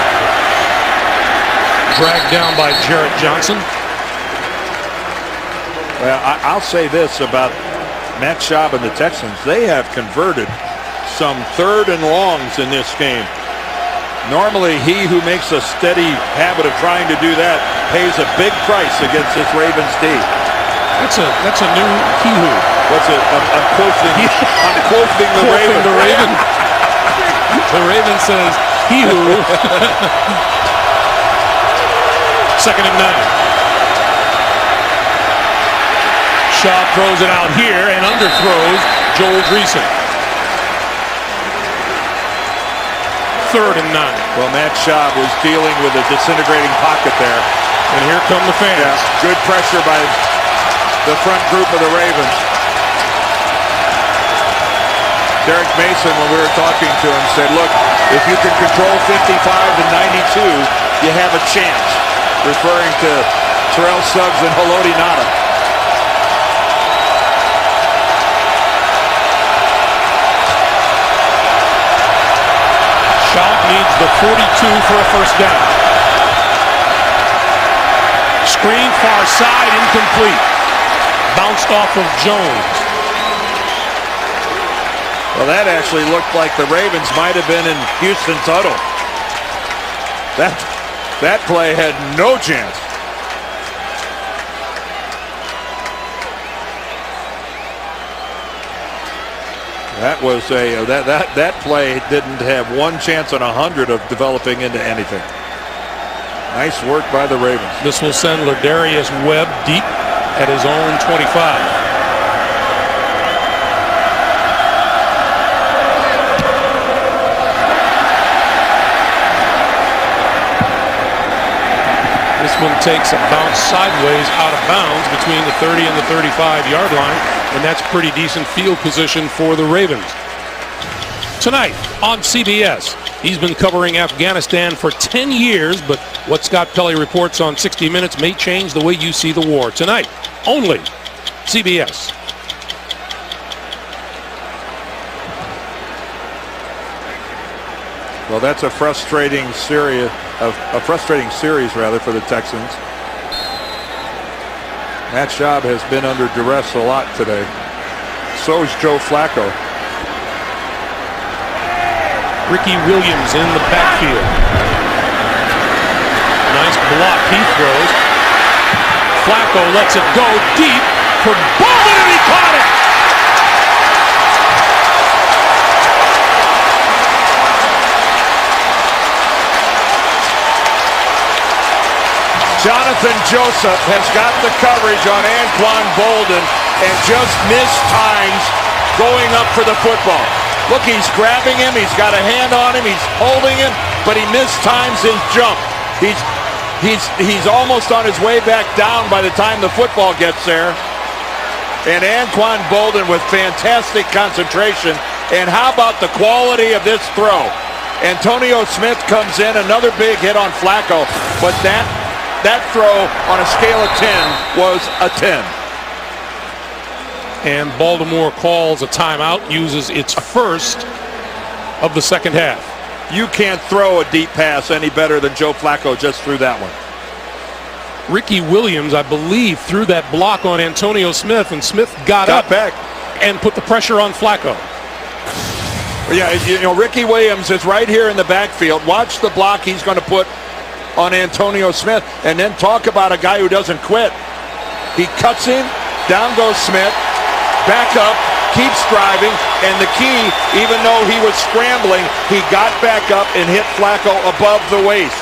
Dragged down by Jarrett Johnson. Well, I'll say this about Matt Schaub and the Texans. They have converted some 3rd and longs in this game. Normally, he who makes a steady habit of trying to do that pays a big price against this Ravens D. That's a new he-who. What's it? I'm quoting the Raven. The Raven. The Raven says he-who. 2nd and 9. Schaub throws it out here and underthrows Joel Dreesen. 3rd and 9. Well, Matt Schaub was dealing with a disintegrating pocket there. And here come the fans. Yeah, good pressure by the front group of the Ravens. Derek Mason, when we were talking to him, said, look, if you can control 55 to 92, you have a chance. Referring to Terrell Suggs and Haloti Ngata. Schaub needs the 42 for a first down. Screen far side, incomplete. Bounced off of Jones. Well, that actually looked like the Ravens might have been in Houston's huddle. That play had no chance. That was that play didn't have one chance on 100 of developing into anything. Nice work by the Ravens. This will send Ladarius Webb deep at his own 25. This one takes a bounce sideways out of bounds between the 30 and the 35-yard line, and that's pretty decent field position for the Ravens. Tonight on CBS, he's been covering Afghanistan for 10 years, but what Scott Pelley reports on 60 Minutes may change the way you see the war. Tonight, only CBS. Well, that's a frustrating series for the Texans. Matt Schaub has been under duress a lot today. So is Joe Flacco. Ricky Williams in the backfield. Nice block he throws. Flacco lets it go deep for Bolden, and he caught it! Jonathan Joseph has got the coverage on Anquan Bolden and just missed times going up for the football. Look, he's grabbing him, he's got a hand on him, he's holding him, but he missed times his jump. He's almost on his way back down by the time the football gets there. And Anquan Bolden with fantastic concentration. And how about the quality of this throw? Antonio Smith comes in, another big hit on Flacco, but that throw on a scale of 10 was a 10. And Baltimore calls a timeout, uses its first of the second half. You can't throw a deep pass any better than Joe Flacco just threw that one. Ricky Williams, I believe, threw that block on Antonio Smith, and Smith got up back and put the pressure on Flacco. Yeah, you know, Ricky Williams is right here in the backfield. Watch the block he's going to put on Antonio Smith, and then talk about a guy who doesn't quit. He cuts him, down goes Smith, back up, keeps driving, and the key, even though he was scrambling, he got back up and hit Flacco above the waist.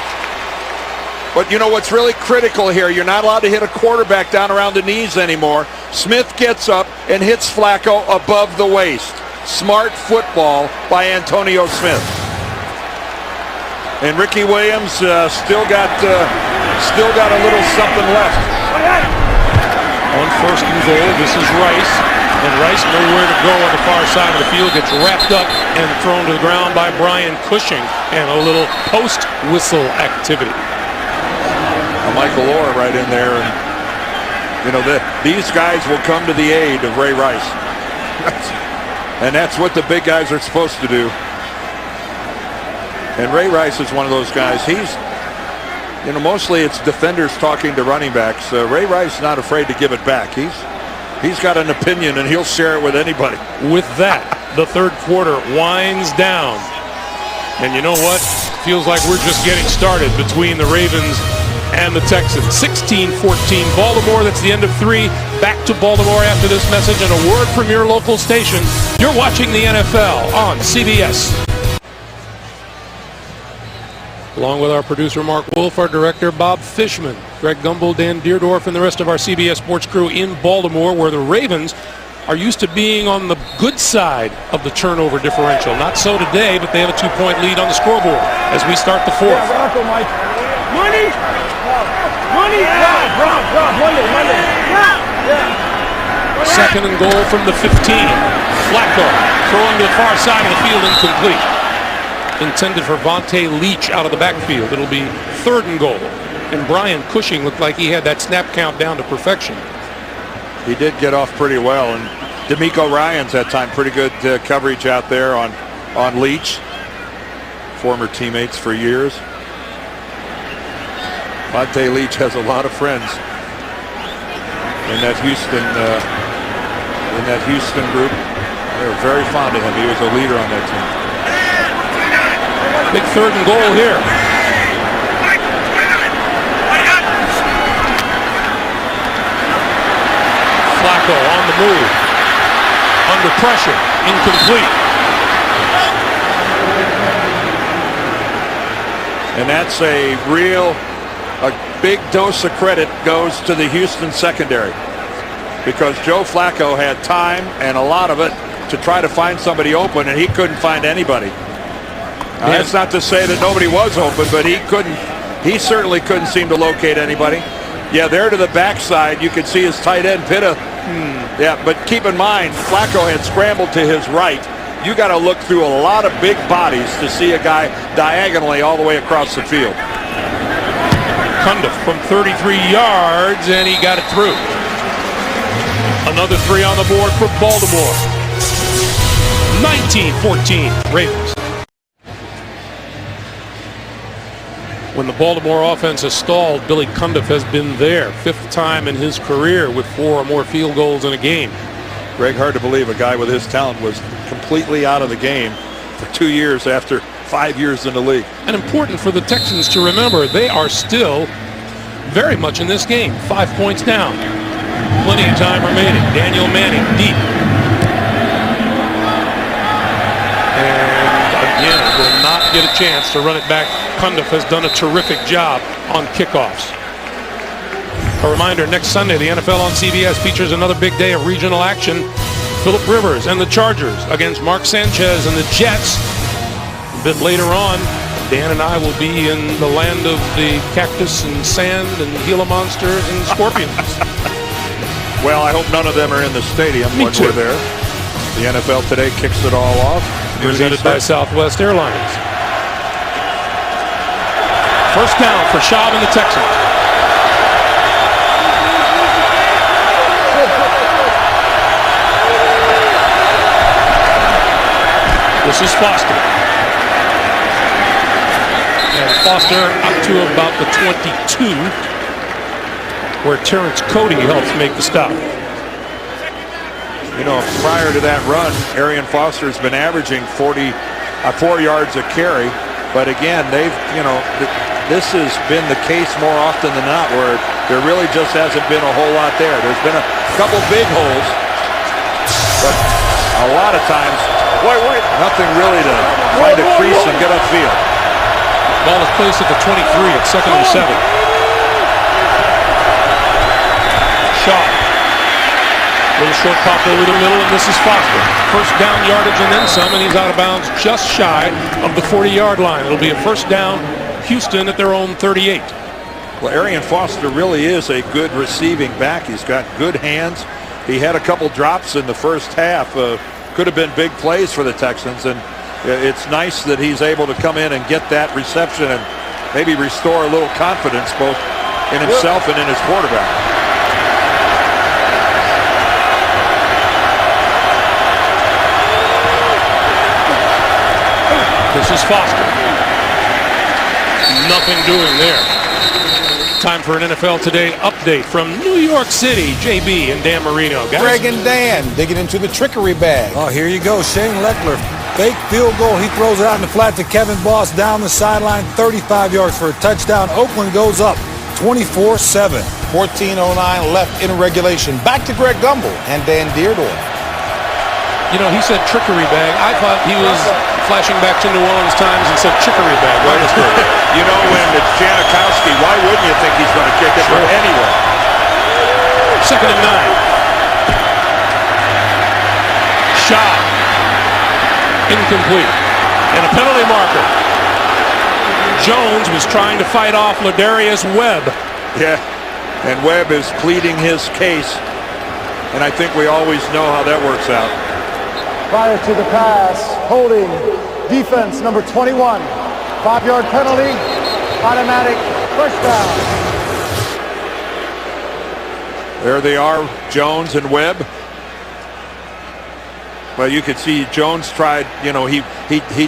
But you know what's really critical here, you're not allowed to hit a quarterback down around the knees anymore. Smith gets up and hits Flacco above the waist. Smart football by Antonio Smith. And Ricky Williams still got a little something left. On first and goal, this is Rice. And Rice nowhere to go on the far side of the field, gets wrapped up and thrown to the ground by Brian Cushing. And a little post-whistle activity. Michael Orr right in there. And, you know, these guys will come to the aid of Ray Rice. And that's what the big guys are supposed to do. And Ray Rice is one of those guys. He's, you know, mostly it's defenders talking to running backs. Ray Rice is not afraid to give it back. He's got an opinion, and he'll share it with anybody. With that, the third quarter winds down. And you know what? Feels like we're just getting started between the Ravens and the Texans. 16-14 Baltimore. That's the end of 3. Back to Baltimore after this message and a word from your local station. You're watching the NFL on CBS. Along with our producer Mark Wolf, our director Bob Fishman, Greg Gumbel, Dan Deerdorf, and the rest of our CBS Sports crew in Baltimore, where the Ravens are used to being on the good side of the turnover differential. Not so today, but they have a 2-point lead on the scoreboard as we start the fourth. Money! Second and goal from the 15. Flacco throwing to the far side of the field, incomplete. Intended for Vontae Leach out of the backfield. It'll be third and goal. And Brian Cushing looked like he had that snap count down to perfection. He did get off pretty well, and D'Amico Ryans had time pretty good coverage out there on Leach. Former teammates for years. Vontae Leach has a lot of friends in that Houston group. They were very fond of him. He was a leader on that team. Big third and goal here. Flacco on the move. Under pressure. Incomplete. And that's a big dose of credit goes to the Houston secondary, because Joe Flacco had time and a lot of it to try to find somebody open, and he couldn't find anybody. That's not to say that nobody was open, but he certainly couldn't seem to locate anybody. Yeah, there to the backside, you could see his tight end Pitta. Yeah, but keep in mind, Flacco had scrambled to his right. You got to look through a lot of big bodies to see a guy diagonally all the way across the field. Cundiff from 33 yards, and he got it through. Another 3 on the board for Baltimore. 19-14 Ravens. When the Baltimore offense has stalled, Billy Cundiff has been there. 5th time in his career with 4 or more field goals in a game. Greg, hard to believe a guy with his talent was completely out of the game for 2 years after 5 years in the league. And important for the Texans to remember, they are still very much in this game. 5 points down. Plenty of time remaining. Daniel Manning deep. And again, will not get a chance to run it back. Cundiff has done a terrific job on kickoffs. A reminder, next Sunday, the NFL on CBS features another big day of regional action. Phillip Rivers and the Chargers against Mark Sanchez and the Jets. A bit later on, Dan and I will be in the land of the cactus and sand and Gila monsters and scorpions. Well, I hope none of them are in the stadium when we're there. The NFL today kicks it all off. Presented by Southwest Airlines. First down for Schaub and the Texans. This is Foster. And Foster up to about the 22, where Terrence Cody helps make the stop. You know, prior to that run, Arian Foster's been averaging 4 yards a carry. But again, this has been the case more often than not, where there really just hasn't been a whole lot there. There's been a couple big holes, but a lot of times, nothing really to find a crease and get upfield. Ball is placed at the 23 at 2nd and 7. Shaw. Little short pop over the middle, and this is Foster. First down yardage and then some, and he's out of bounds just shy of the 40-yard line. It'll be a first down, Houston at their own 38. Well, Arian Foster really is a good receiving back. He's got good hands. He had a couple drops in the first half. Could have been big plays for the Texans, and it's nice that he's able to come in and get that reception and maybe restore a little confidence both in himself and in his quarterback. This is Foster. Nothing doing there. Time for an NFL Today update from New York City. JB and Dan Marino. Guys. Greg and Dan digging into the trickery bag. Oh, here you go. Shane Leckler. Fake field goal. He throws it out in the flat to Kevin Boss down the sideline. 35 yards for a touchdown. Oakland goes up 24-7. 14:09 left in regulation. Back to Greg Gumbel and Dan Deardorff. You know, he said trickery bag. I thought he was flashing back to New Orleans times and said chicory bag. You know, when it's Janikowski, why wouldn't you think he's going to kick it from anywhere? 2nd and 9. Shot. Incomplete. And a penalty marker. Jones was trying to fight off Ladarius Webb. Yeah, and Webb is pleading his case. And I think we always know how that works out. Prior to the pass, holding defense number 21. 5-yard penalty, automatic first down. There they are, Jones and Webb. Well, you could see Jones tried, you know, he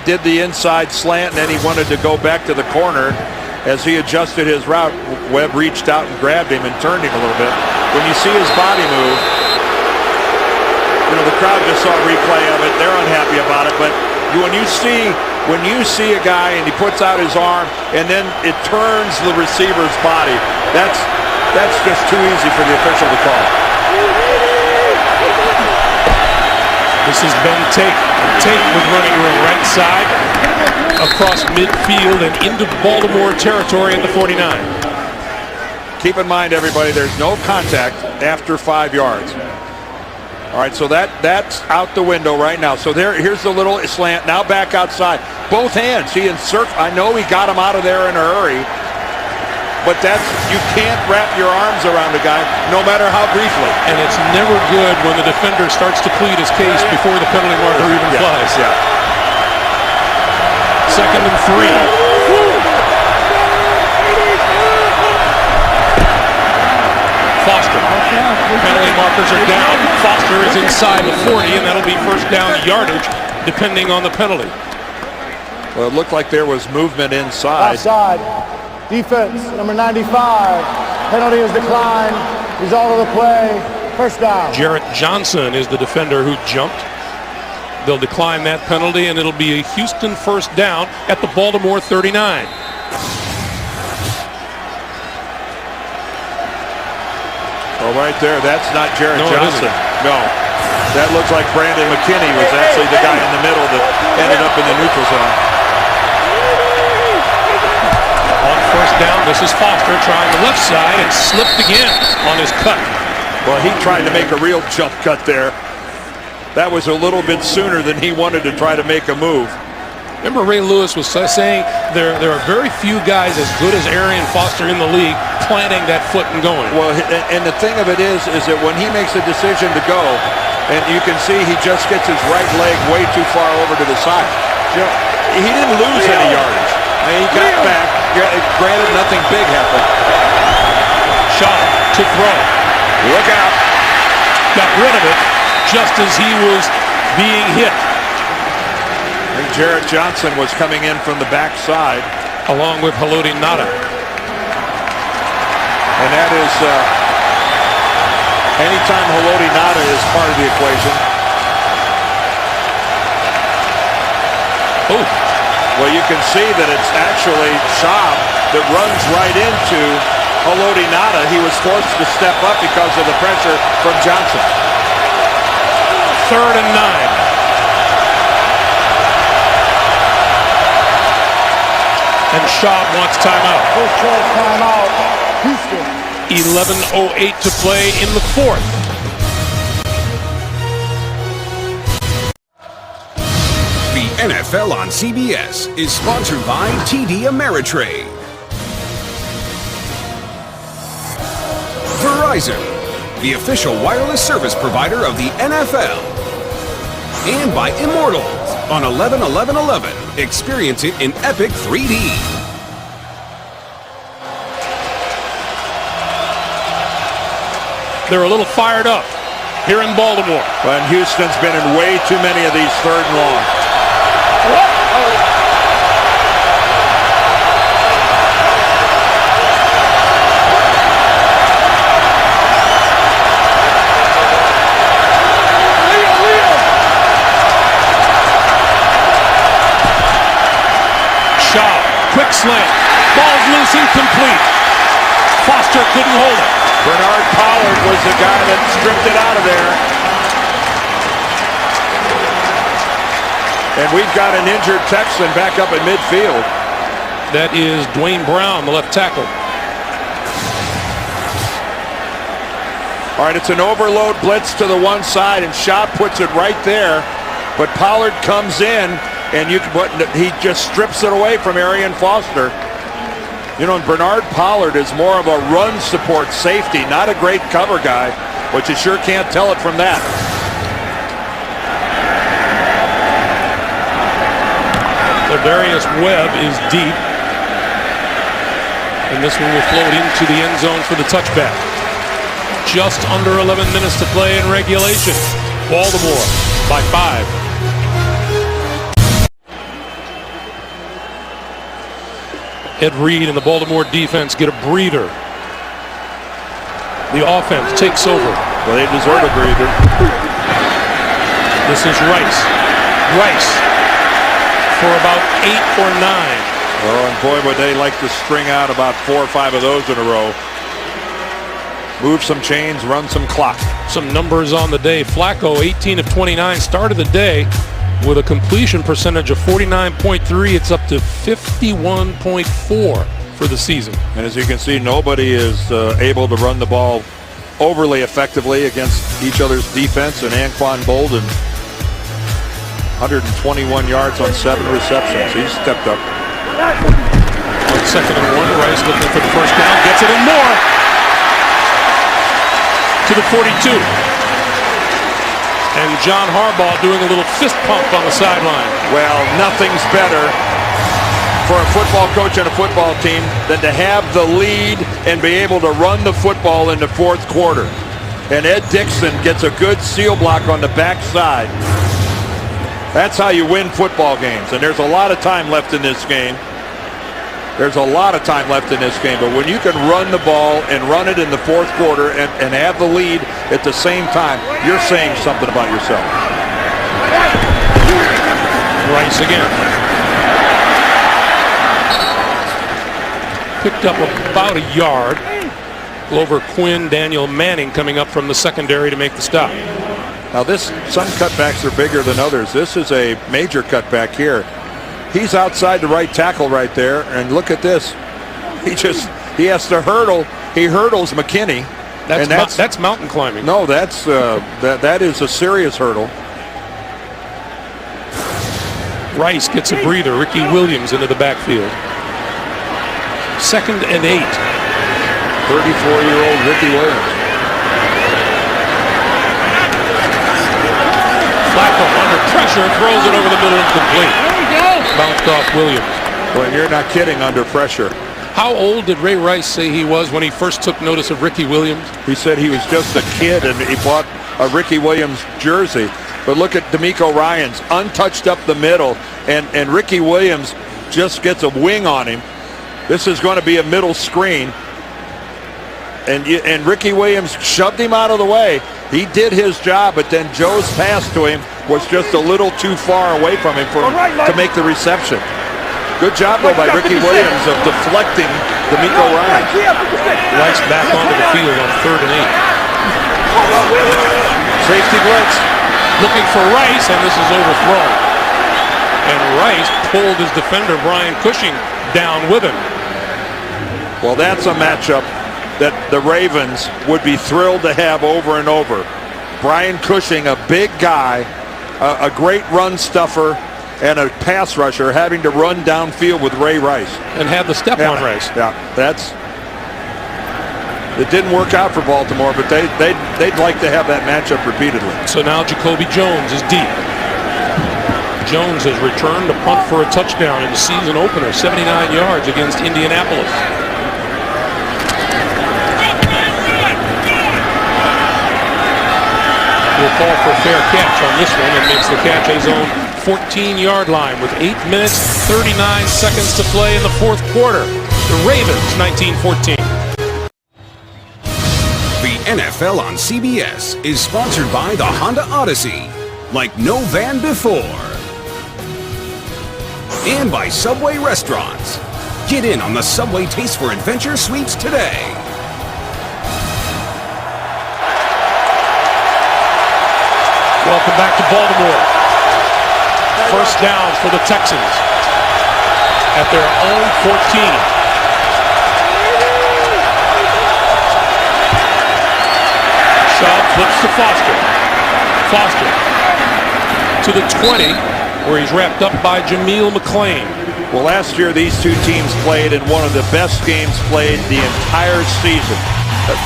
did the inside slant and then he wanted to go back to the corner. As he adjusted his route, Webb reached out and grabbed him and turned him a little bit. When you see his body move, you know, the crowd just saw a replay of it. They're unhappy about it, but when you see a guy and he puts out his arm and then it turns the receiver's body, that's just too easy for the official to call. This is Ben Tate. Tate with running room right side across midfield and into Baltimore territory at the 49. Keep in mind, everybody, there's no contact after 5 yards. All right, so that's out the window right now. So here's the little slant. Now back outside. Both hands. He inserts. I know he got him out of there in a hurry, but you can't wrap your arms around a guy, no matter how briefly. And it's never good when the defender starts to plead his case before the penalty marker even flies. Yeah. 2nd and 3. Foster. Penalty markers are down. Foster is inside the 40, and that'll be first down yardage, depending on the penalty. Well, it looked like there was movement inside. Outside, Defense, number 95. Penalty is declined. Result of the play, first down. Jarrett Johnson is the defender who jumped. They'll decline that penalty, and it'll be a Houston first down at the Baltimore 39. Oh, right there, that's not Jarrett No, Johnson. No, that looks like Brandon McKinney was actually the guy in the middle that ended up in the neutral zone. On first down, this is Foster trying the left side and slipped again on his cut. Well, he tried to make a real jump cut there. That was a little bit sooner than he wanted to try to make a move. Remember, Ray Lewis was saying there are very few guys as good as Arian Foster in the league planting that foot and going. Well, and the thing of it is that when he makes a decision to go, and you can see he just gets his right leg way too far over to the side. You know, he didn't lose any yardage. I mean, he got back. Granted, nothing big happened. Shaw to throw. Look out. Got rid of it just as he was being hit. I think Jarrett Johnson was coming in from the backside. Along with Haloti Ngata. And that is, anytime Haloti Ngata is part of the equation. Oh. Well, you can see that it's actually Schaub that runs right into Haloti Ngata. He was forced to step up because of the pressure from Johnson. 3rd and 9. And Schaub wants timeout. First choice timeout, Houston. 11:08 to play in the 4th. The NFL on CBS is sponsored by TD Ameritrade. Verizon, the official wireless service provider of the NFL. And by Immortals on 11/11/11. Experience it in epic 3D. They're a little fired up here in Baltimore. And Houston's been in way too many of these 3rd and long. Shaw, quick slant. Ball's loose, incomplete. Foster couldn't hold it. Bernard Pollard was the guy that stripped it out of there. And we've got an injured Texan back up at midfield. That is Dwayne Brown, the left tackle. All right, it's an overload blitz to the one side, and Shaw puts it right there. But Pollard comes in, and he just strips it away from Arian Foster. You know, and Bernard Pollard is more of a run support safety, not a great cover guy, but you sure can't tell it from that. Darius Webb is deep. And this one will float into the end zone for the touchback. Just under 11 minutes to play in regulation. Baltimore by 5. Ed Reed and the Baltimore defense get a breather. The offense takes over. Well, they deserve a breather. This is Rice. Rice for about 8 or 9. Oh, and boy, would they like to string out about 4 or 5 of those in a row. Move some chains, run some clock. Some numbers on the day. Flacco, 18 of 29, started the day with a completion percentage of 49.3. It's up to 51.4 for the season. And as you can see, nobody is able to run the ball overly effectively against each other's defense. And Anquan Bolden, 121 yards on 7 receptions. He's stepped up. 2nd and 1. Rice looking for the first down. Gets it and more. To the 42. And John Harbaugh doing a little fist pump on the sideline. Well, nothing's better for a football coach and a football team than to have the lead and be able to run the football in the 4th quarter. And Ed Dixon gets a good seal block on the backside. That's how you win football games. And there's a lot of time left in this game. There's a lot of time left in this game, but when you can run the ball and run it in the fourth quarter and have the lead at the same time, you're saying something about yourself. Rice again. Picked up about a yard. Glover Quinn, Daniel Manning coming up from the secondary to make the stop. Now some cutbacks are bigger than others. This is a major cutback here. He's outside the right tackle right there, and look at this. He has to hurdle. He hurdles McKinney. That's mountain climbing. No, that is a serious hurdle. Rice gets a breather. Ricky Williams into the backfield. 2nd and 8. 34-year-old Ricky Williams. Flacco under pressure, throws it over the middle, incomplete. Bounced off Williams. Well, you're not kidding, under pressure. How old did Ray Rice say he was when he first took notice of Ricky Williams? He said he was just a kid and he bought a Ricky Williams jersey. But look at D'Amico Ryans, untouched up the middle, and Ricky Williams just gets a wing on him. This is going to be a middle screen. And Ricky Williams shoved him out of the way. He did his job, but then Joe's pass to him was just a little too far away from him to make the reception. Good job, though, by Ricky Williams of deflecting D'Amico Ryans. Rice back onto the field on 3rd and 8. Safety blitz. Looking for Rice, and this is overthrown. And Rice pulled his defender, Brian Cushing, down with him. Well, that's a matchup that the Ravens would be thrilled to have over and over. Brian Cushing, a big guy, a great run stuffer, and a pass rusher having to run downfield with Ray Rice. And have the step on Rice. Yeah, it didn't work out for Baltimore, but they'd like to have that matchup repeatedly. So now Jacoby Jones is deep. Jones has returned to punt for a touchdown in the season opener, 79 yards against Indianapolis. Will call for a fair catch on this one and makes the catch at his own 14-yard line with 8 minutes, 39 seconds to play in the fourth quarter. The Ravens, 19-14. The NFL on CBS is sponsored by the Honda Odyssey, like no van before. And by Subway Restaurants. Get in on the Subway Taste for Adventure sweeps today. Welcome back to Baltimore. First down for the Texans at their own 14. Shaw flips to Foster. Foster to the 20, where he's wrapped up by Jameel McClain. Well, last year these two teams played in one of the best games played the entire season.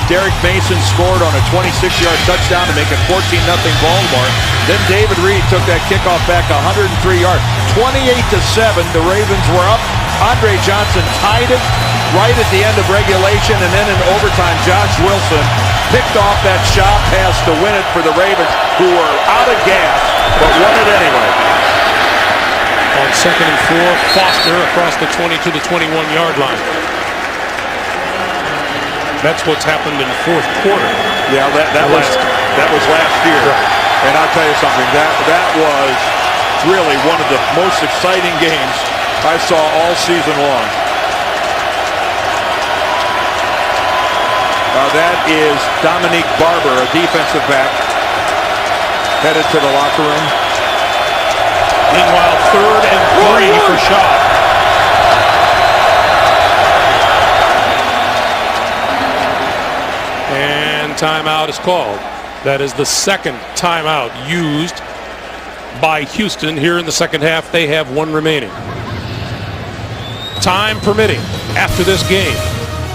Derek Mason scored on a 26-yard touchdown to make it 14-0 Baltimore. Then David Reed took that kickoff back 103 yards. 28-7, the Ravens were up. Andre Johnson tied it right at the end of regulation, and then in overtime, Josh Wilson picked off that shot pass to win it for the Ravens, who were out of gas, but won it anyway. On 2nd and 4, Foster across the 20 to the 21-yard line. That's what's happened in the fourth quarter. Yeah, that was last year. Right. And I'll tell you something, that was really one of the most exciting games I saw all season long. That is Dominique Barber, a defensive back, headed to the locker room. Meanwhile, 3rd and 3 for Shaw. And timeout is called. That is the second timeout used by Houston here in the second half. They have one remaining. Time permitting, after this game,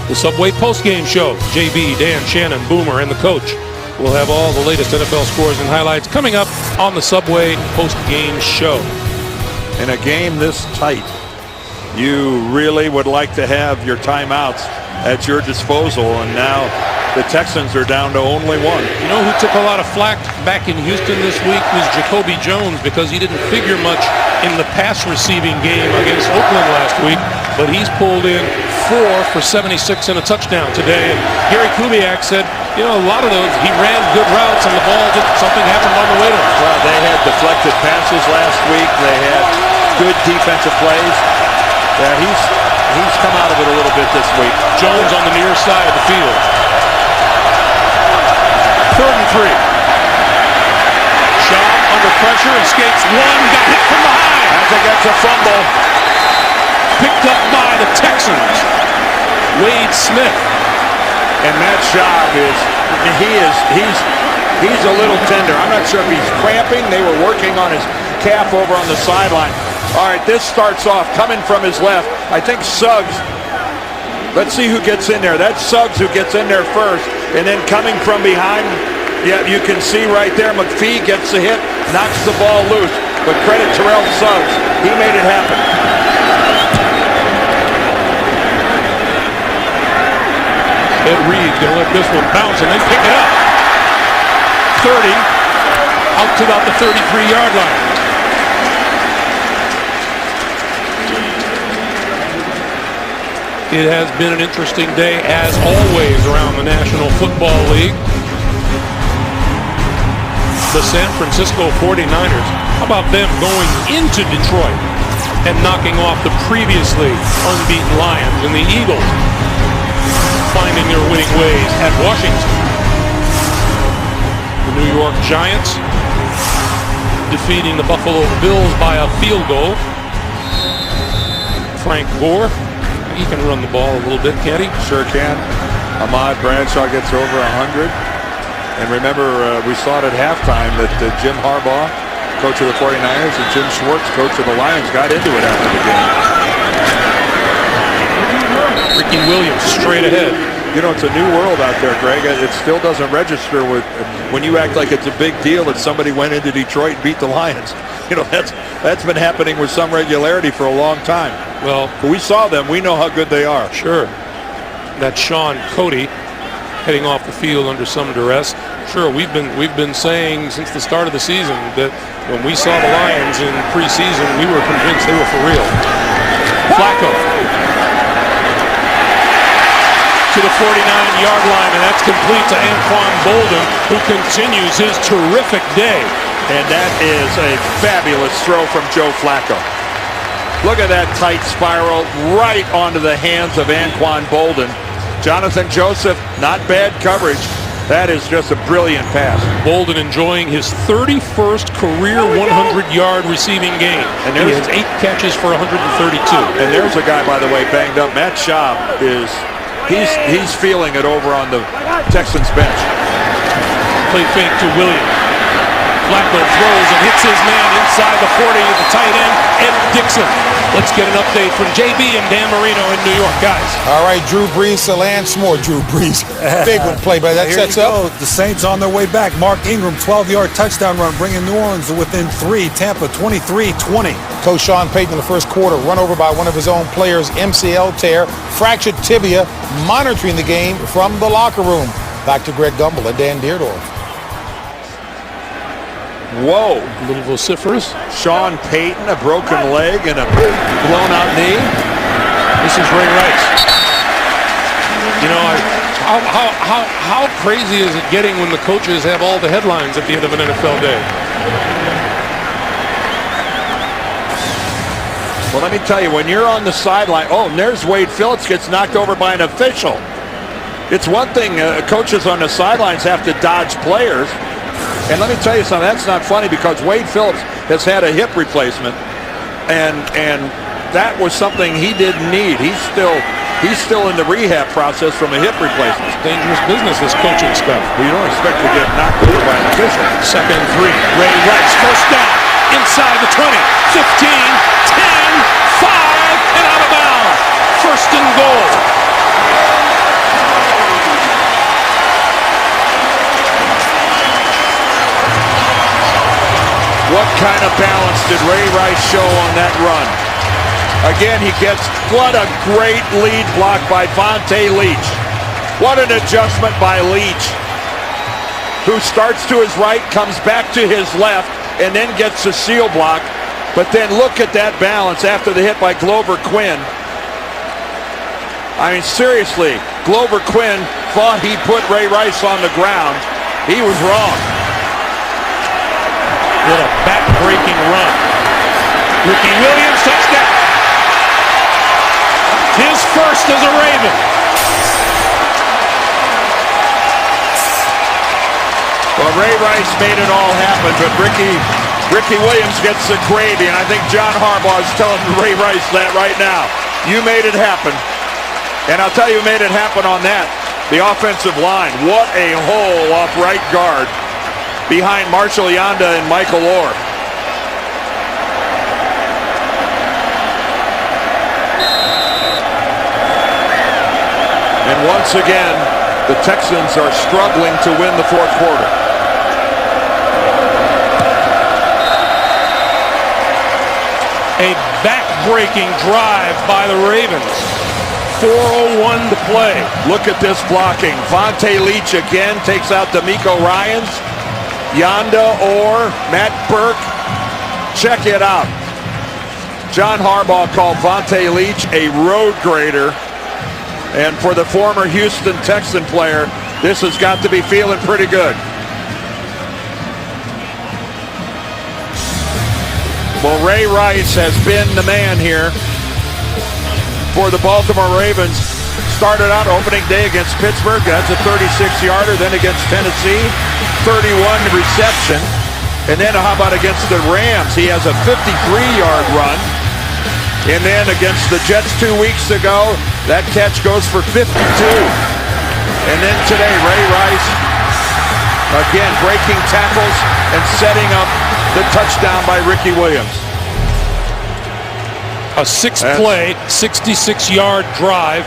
the Subway postgame show. JB, Dan, Shannon, Boomer, and the coach will have all the latest NFL scores and highlights coming up on the Subway postgame show. In a game this tight, you really would like to have your timeouts at your disposal, and now the Texans are down to only one. You know who took a lot of flack back in Houston this week was Jacoby Jones, because he didn't figure much in the pass receiving game against Oakland last week. but he's pulled in 4 for 76 and a touchdown today. And Gary Kubiak said, you know, a lot of those, he ran good routes and the ball, just something happened on the way to him. Well, they had deflected passes last week. They had good defensive plays. Yeah, he's come out of it a little bit this week. Jones on the near side of the field. 3rd and 3. Shaw under pressure, escapes one, got hit from behind. As it gets a fumble. Picked up by the Texans. Wade Smith. And Matt Schaub he's a little tender. I'm not sure if he's cramping. They were working on his calf over on the sideline. All right, this starts off coming from his left. I think Suggs. Let's see who gets in there. That's Suggs who gets in there first. And then coming from behind, yeah, you can see right there, McPhee gets the hit, knocks the ball loose. But credit Terrell Suggs. He made it happen. Ed Reed going to let this one bounce and then pick it up. 30, out to about the 33-yard line. It has been an interesting day, as always, around the National Football League. The San Francisco 49ers, how about them going into Detroit and knocking off the previously unbeaten Lions, and the Eagles finding their winning ways at Washington. The New York Giants defeating the Buffalo Bills by a field goal. Frank Gore, he can run the ball a little bit, can't he? Sure can. Ahmad Bradshaw gets over 100. And remember, we saw it at halftime that Jim Harbaugh, coach of the 49ers, and Jim Schwartz, coach of the Lions, got into it after the game. Ricky Williams straight ahead. You know, it's a new world out there, Greg. It still doesn't register when you act like it's a big deal that somebody went into Detroit and beat the Lions. You know, that's been happening with some regularity for a long time. Well, we saw them. We know how good they are. Sure. That Sean Cody heading off the field under some duress. Sure, we've been saying since the start of the season that when we saw the Lions in preseason, we were convinced they were for real. Flacco to the 49-yard line, and that's complete to Anquan Boldin, who continues his terrific day. And that is a fabulous throw from Joe Flacco. Look at that tight spiral right onto the hands of Anquan Boldin. Jonathan Joseph, not bad coverage. That is just a brilliant pass. Boldin enjoying his 31st career 100-yard receiving game. And he has 8 catches for 132. And there's a guy, by the way, banged up. Matt Schaub is, he's feeling it over on the Texans bench. Play fake to Williams. Flacco throws and hits his man inside the 40 at the tight end, Ed Dixon. Let's get an update from JB and Dan Marino in New York, guys. All right, Drew Brees to Lance Moore. Drew Brees, big one play, but that sets up. The Saints on their way back. Mark Ingram, 12-yard touchdown run, bringing New Orleans to within 3. Tampa 23-20. Coach Sean Payton in the first quarter, run over by one of his own players, MCL tear, fractured tibia, monitoring the game from the locker room. Back to Greg Gumbel and Dan Deerdorf. Whoa. A little vociferous. Sean Payton, a broken leg and a blown-out knee. This is Ray Rice. You know, how crazy is it getting when the coaches have all the headlines at the end of an NFL day? Well, let me tell you, when you're on the sideline, oh, and there's Wade Phillips gets knocked over by an official. It's one thing, coaches on the sidelines have to dodge players. And let me tell you something, that's not funny because Wade Phillips has had a hip replacement, and that was something he didn't need. He's still in the rehab process from a hip replacement. It's dangerous business, this coaching stuff. Well, you don't expect to get knocked over by an official. 2nd and 3. Ray Rice, first down, inside the 20, 15, 10, 5, and out of bounds. 1st and goal. What kind of balance did Ray Rice show on that run? Again, he gets, what a great lead block by Vontae Leach. What an adjustment by Leach, who starts to his right, comes back to his left, and then gets the seal block. But then look at that balance after the hit by Glover Quinn. I mean, seriously, Glover Quinn thought he put Ray Rice on the ground. He was wrong. What a back-breaking run. Ricky Williams, touchdown. His first as a Raven. Well, Ray Rice made it all happen, but Ricky Williams gets the gravy, and I think John Harbaugh is telling Ray Rice that right now. You made it happen. And I'll tell you who made it happen on that. The offensive line. What a hole off right guard behind Marshall Yanda and Michael Orr. And once again, the Texans are struggling to win the fourth quarter. A back-breaking drive by the Ravens. 4:01 to play. Look at this blocking. Vontae Leach again takes out D'Amico Ryans. Yanda Orr, Matt Burke. Check it out. John Harbaugh called Vontae Leach a road grader. And for the former Houston Texan player, this has got to be feeling pretty good. Well, Ray Rice has been the man here for the Baltimore Ravens. Started out opening day against Pittsburgh. That's a 36-yarder. Then against Tennessee, 31 reception. And then how about against the Rams? He has a 53-yard run. And then against the Jets 2 weeks ago, that catch goes for 52. And then today, Ray Rice, again, breaking tackles and setting up the touchdown by Ricky Williams. A six-play, 66-yard drive.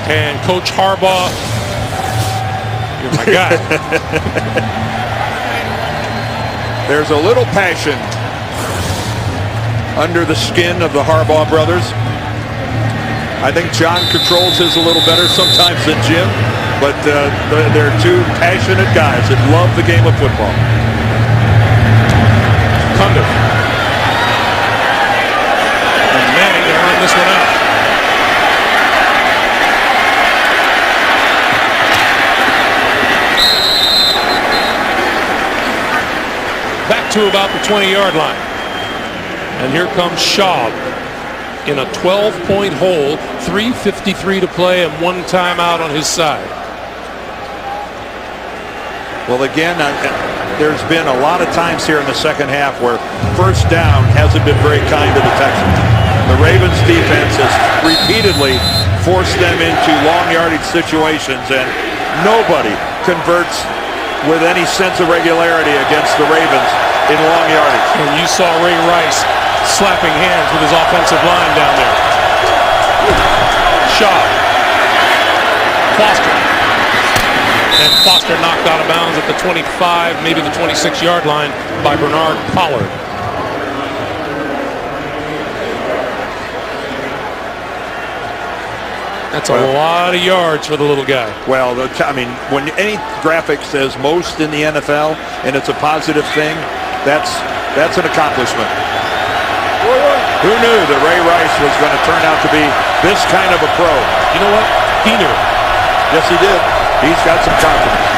And Coach Harbaugh, you're my guy. There's a little passion under the skin of the Harbaugh brothers. I think John controls his a little better sometimes than Jim, but they're two passionate guys that love the game of football. Thunder. And Manning to run this one out. Back to about the 20-yard line. And here comes Schaub in a 12-point hole, 3:53 to play, and one timeout on his side. Well, again, there's been a lot of times here in the second half where first down hasn't been very kind to the Texans. The Ravens defense has repeatedly forced them into long yardage situations, and nobody converts with any sense of regularity against the Ravens in long yardage. And you saw Ray Rice slapping hands with his offensive line down there. Shaw. Foster. And Foster knocked out of bounds at the 25, maybe the 26-yard line by Bernard Pollard. That's a lot of yards for the little guy. Well, I mean, when any graphic says most in the NFL and it's a positive thing, that's an accomplishment. Who knew that Ray Rice was going to turn out to be this kind of a pro? You know what? He knew it. Yes, he did. He's got some confidence.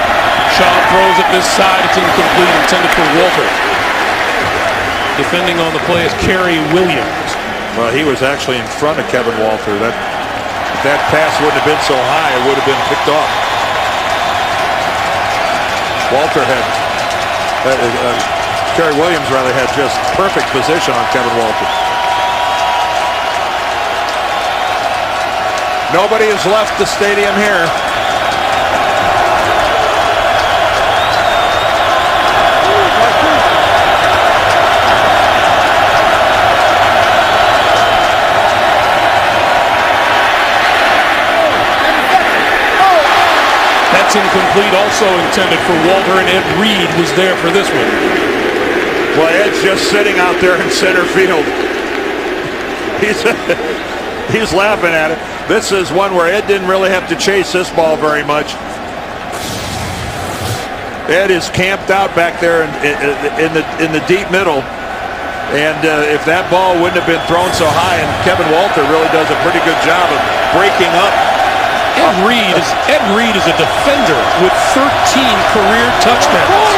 Shaw throws it this side. It's incomplete, intended for Walter. Defending on the play is Kerry Williams. Well, he was actually in front of Kevin Walter. If that pass wouldn't have been so high, it would have been picked off. Kerry Williams rather had just perfect position on Kevin Walter. Nobody has left the stadium here. That's incomplete, also intended for Walter, and Ed Reed was there for this one. Well, Ed's just sitting out there in center field. He's laughing at it. This is one where Ed didn't really have to chase this ball very much. Ed is camped out back there in the deep middle. And if that ball wouldn't have been thrown so high, and Kevin Walter really does a pretty good job of breaking up. Ed Reed is a defender with 13 career touchdowns.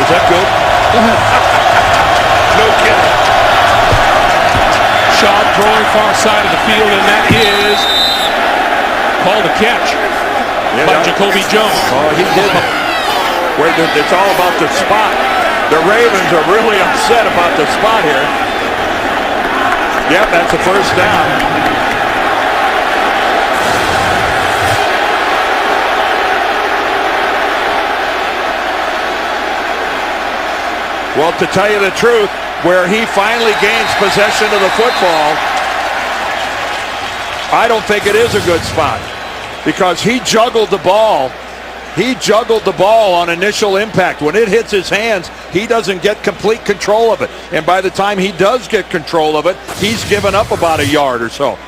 Is that good? No kidding. Schaub throwing far side of the field, and that is called a catch by Jacoby Jones. Oh, he did it. It's all about the spot. The Ravens are really upset about the spot here. Yep, that's a first down. Well, to tell you the truth, where he finally gains possession of the football, I don't think it is a good spot because he juggled the ball. He juggled the ball on initial impact. When it hits his hands, he doesn't get complete control of it. And by the time he does get control of it, he's given up about a yard or so.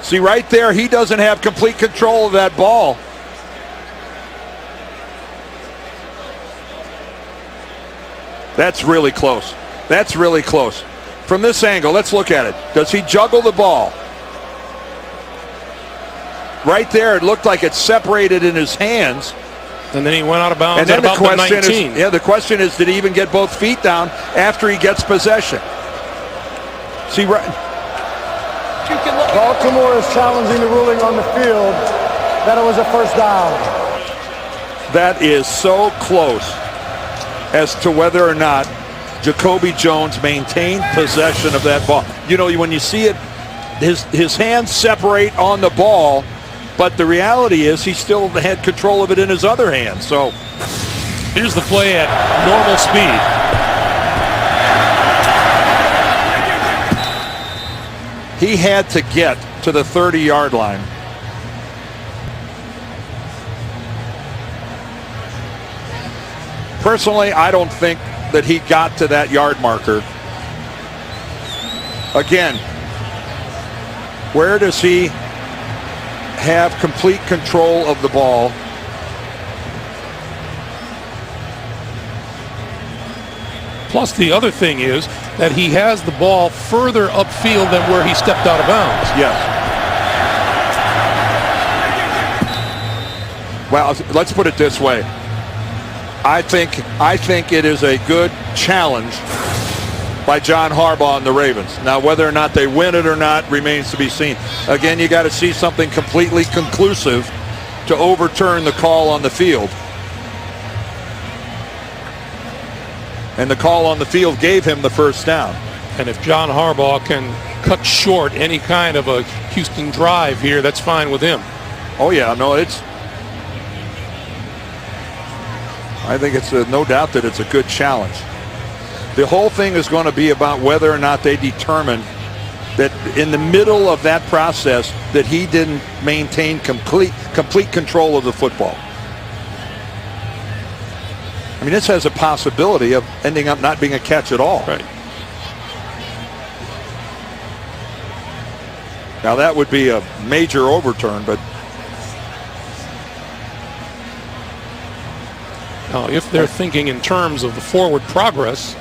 See, right there, he doesn't have complete control of that ball. That's really close. That's really close. From this angle, let's look at it. Does he juggle the ball? Right there, it looked like it separated in his hands. And then he went out of bounds and then at about the 19. The question is, did he even get both feet down after he gets possession? See, right. Baltimore is challenging the ruling on the field that it was a first down. That is so close as to whether or not Jacoby Jones maintained possession of that ball. You know, when you see it, his hands separate on the ball, but the reality is he still had control of it in his other hand. So here's the play at normal speed. He had to get to the 30-yard line. Personally, I don't think that he got to that yard marker. Again, where does he have complete control of the ball? Plus, the other thing is that he has the ball further upfield than where he stepped out of bounds. Yes. Well, let's put it this way. I think it is a good challenge by John Harbaugh and the Ravens. Now, whether or not they win it or not remains to be seen. Again, you got to see something completely conclusive to overturn the call on the field. And the call on the field gave him the first down. And if John Harbaugh can cut short any kind of a Houston drive here, that's fine with him. Oh, yeah. No, I think it's no doubt that it's a good challenge. The whole thing is going to be about whether or not they determine that in the middle of that process that he didn't maintain complete control of the football. I mean, this has a possibility of ending up not being a catch at all. Right. Now, that would be a major overturn, but now, if they're thinking in terms of the forward progress.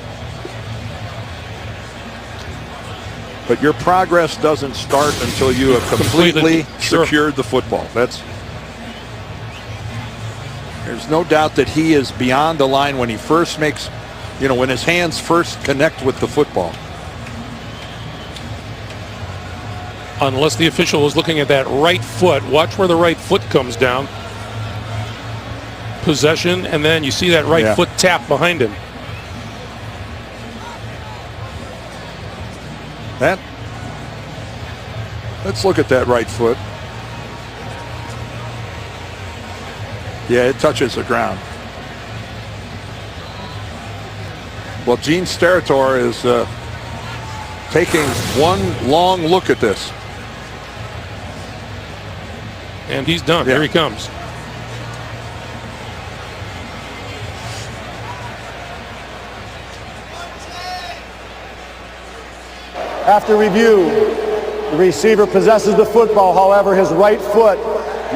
But your progress doesn't start until you have completely secured the football. There's no doubt that he is beyond the line when he first makes, when his hands first connect with the football. Unless the official is looking at that right foot. Watch where the right foot comes down. Possession, and then you see that right foot tap behind him. Let's look at that right foot. Yeah, it touches the ground. Well, Gene Steratore is taking one long look at this. And he's done. Here he comes. After review, the receiver possesses the football. However, his right foot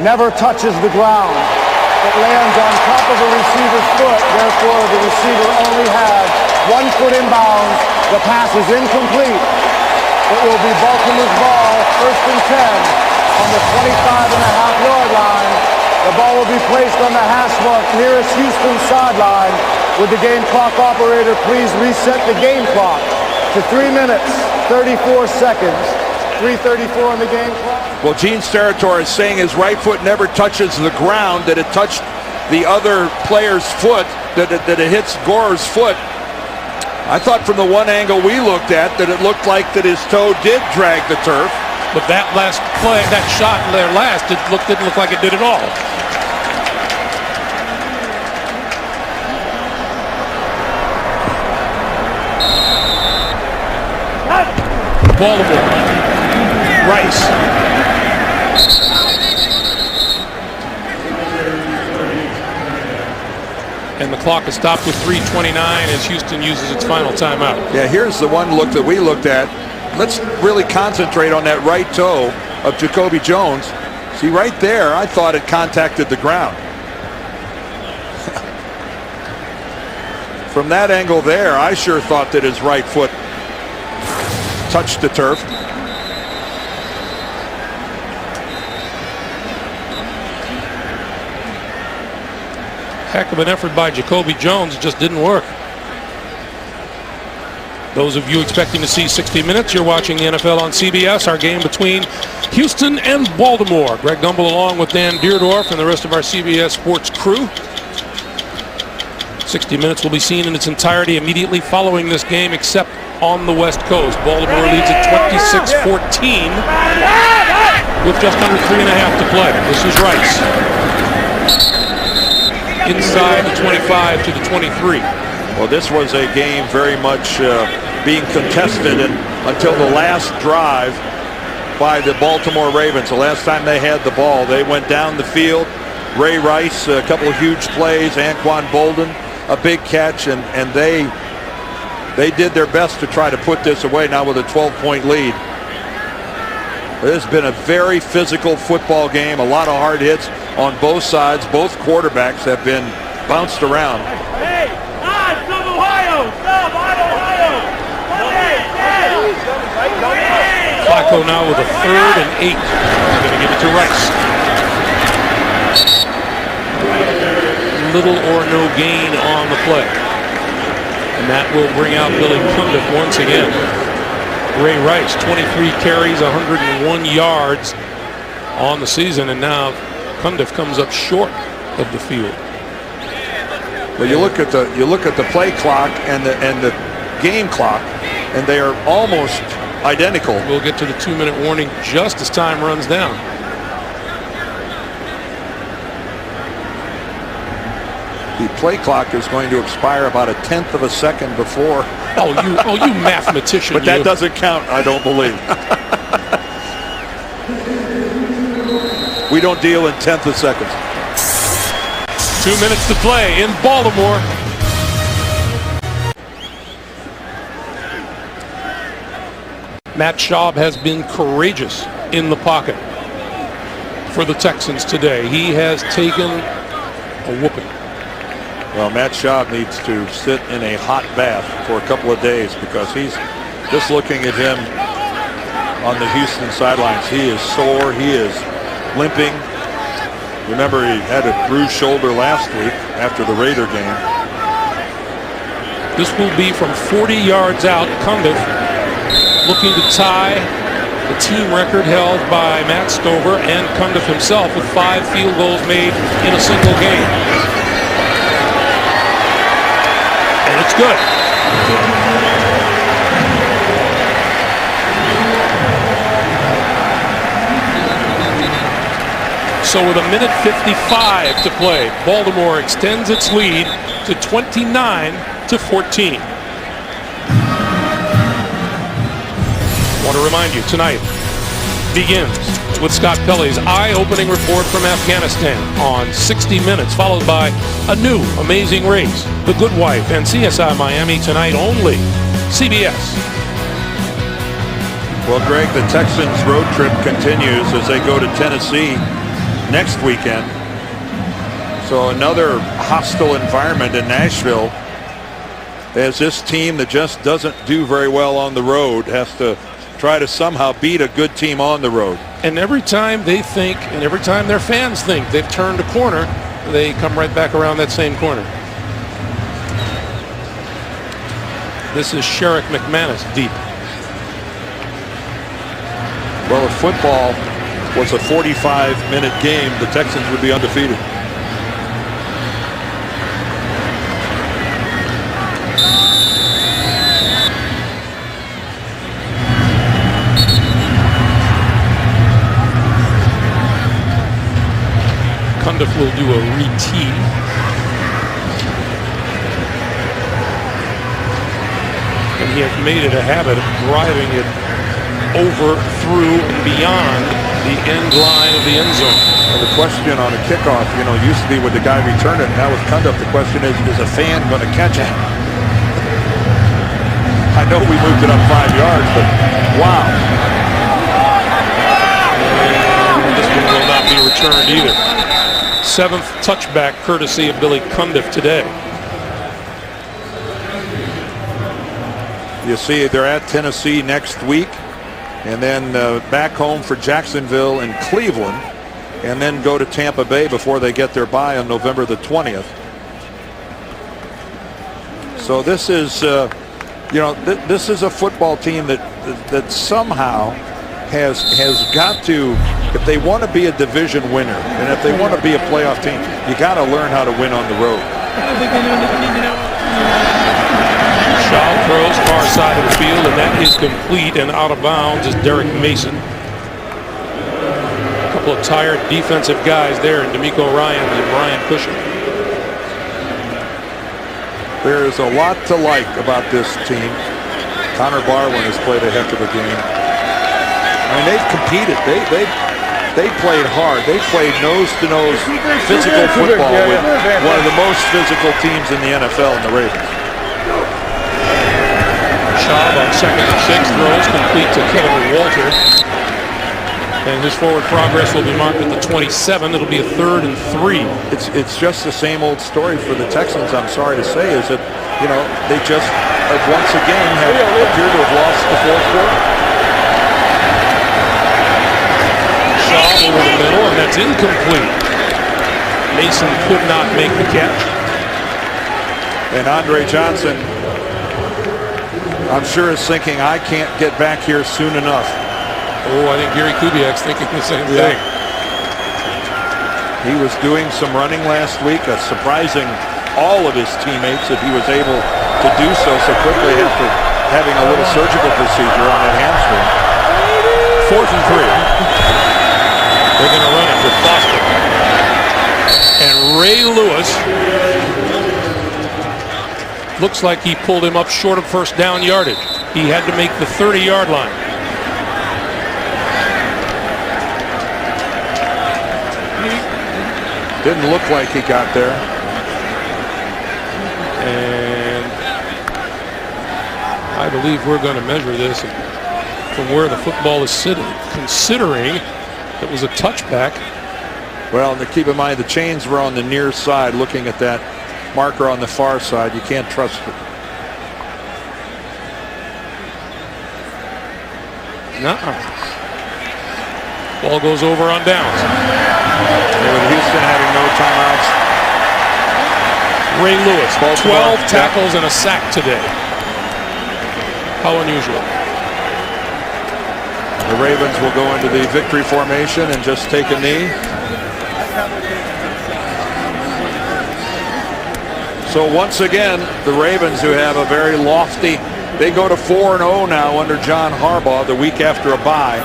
never touches the ground. It lands on top of the receiver's foot. Therefore, the receiver only has 1 foot inbounds. The pass is incomplete. It will be Baltimore's ball, 1st and 10 on the 25.5-yard line. The ball will be placed on the hash mark nearest Houston's sideline. Would the game clock operator please reset the game clock to 3 minutes, 34 seconds. 3:34 on the game clock. Well, Gene Steratore is saying his right foot never touches the ground, that it touched the other player's foot, that it hits Gore's foot. I thought from the one angle we looked at that it looked like that his toe did drag the turf. But that last play, that shot there last, didn't look like it did at all. Baltimore. Rice. And the clock is stopped with 3:29 as Houston uses its final timeout. Yeah, here's the one look that we looked at. Let's really concentrate on that right toe of Jacoby Jones. See, right there, I thought it contacted the ground. From that angle there, I sure thought that his right foot touched the turf. Heck of an effort by Jacoby Jones. It just didn't work. Those of you expecting to see 60 minutes, you're watching the NFL on CBS. Our game between Houston and Baltimore. Greg Gumbel along with Dan Deerdorf and the rest of our CBS Sports crew. 60 minutes will be seen in its entirety immediately following this game, except on the West Coast. Baltimore leads at 26-14 with just under 3.5 to play. This is Rice. Inside the 25 to the 23. Well, this was a game very much being contested until the last drive by the Baltimore Ravens. The last time they had the ball, they went down the field. Ray Rice, a couple of huge plays. Anquan Bolden, a big catch, and they did their best to try to put this away now with a 12-point lead. It has been a very physical football game, a lot of hard hits on both sides. Both quarterbacks have been bounced around. Hey, stop Ohio! Stop Ohio! Flacco now with a 3rd and 8. He's going to give it to Rice. Little or no gain on the play. And that will bring out Billy Cundiff once again. Ray Rice, 23 carries, 101 yards on the season, and now Cundiff comes up short of the field. Well, you look at the play clock and the game clock, and they are almost identical. We'll get to the 2-minute warning just as time runs down. The play clock is going to expire about a 1/10 of a second before. Oh, you mathematician! But that doesn't count, I don't believe. We don't deal in 1/10 of seconds. 2 minutes to play in Baltimore. Matt Schaub has been courageous in the pocket for the Texans today. He has taken a whooping. Well, Matt Schaub needs to sit in a hot bath for a couple of days, because he's just looking at him on the Houston sidelines. He is sore. He is limping. Remember, he had a bruised shoulder last week after the Raider game. This will be from 40 yards out. Cundiff looking to tie the team record held by Matt Stover and Cundiff himself with 5 field goals made in a single game. And it's good. So with 1:55 to play, Baltimore extends its lead to 29-14. Want to remind you, tonight begins with Scott Pelley's eye-opening report from Afghanistan on 60 Minutes, followed by a new Amazing Race, The Good Wife, and CSI Miami tonight only. CBS. Well, Greg, the Texans road trip continues as they go to Tennessee next weekend. So another hostile environment in Nashville. as this team that just doesn't do very well on the road has to try to somehow beat a good team on the road. And every time they think, and every time their fans think they've turned a corner, they come right back around that same corner. This is Sherrick McManus deep. Well, if football was a 45-minute game, the Texans would be undefeated. Cundiff will do a re-tee. And he has made it a habit of driving it over, through, and beyond the end line of the end zone. Well, the question on a kickoff, used to be with the guy returning. Now with Cundiff, the question is a fan going to catch it? I know we moved it up 5 yards, but wow. And this one will not be returned either. 7th touchback courtesy of Billy Cundiff today. You see, they're at Tennessee next week, and then back home for Jacksonville and Cleveland, and then go to Tampa Bay before they get their bye on November the 20th. So this is, this is a football team that somehow has got to, if they want to be a division winner, and if they want to be a playoff team, you got to learn how to win on the road. Shaw throws far side of the field, and that is complete, and out of bounds is Derek Mason. A couple of tired defensive guys there, and D'Amico Ryan and Brian Cushing. There is a lot to like about this team. Connor Barwin has played a heck of a game. I mean, they've competed. They played hard. They played nose-to-nose physical football with one of the most physical teams in the NFL in the Ravens. Schaub on 2nd and 6 throws complete to Kevin Walter. And his forward progress will be marked at the 27. It'll be a 3rd and 3. It's just the same old story for the Texans, I'm sorry to say, is that, they just once again have appeared to have lost the 4th quarter. Schaub over the middle, and that's incomplete. Mason could not make the catch. And Andre Johnson, I'm sure, is thinking, I can't get back here soon enough. Oh, I think Gary Kubiak's thinking the same thing. He was doing some running last week, surprising all of his teammates that he was able to do so quickly after having a little surgical procedure on that hamstring. 4th and 3. They're going to run it with Foster. And Ray Lewis looks like he pulled him up short of first down yardage. He had to make the 30-yard line. Didn't look like he got there. And I believe we're going to measure this from where the football is sitting, considering it was a touchback. Well, and keep in mind the chains were on the near side. Looking at that marker on the far side, you can't trust it. Ball goes over on downs. And with Houston having no timeouts. Ray Lewis, Baltimore, 12 tackles and a sack today. How unusual. The Ravens will go into the victory formation and just take a knee. So once again, the Ravens, who have a very lofty, they go to 4-0 now under John Harbaugh the week after a bye.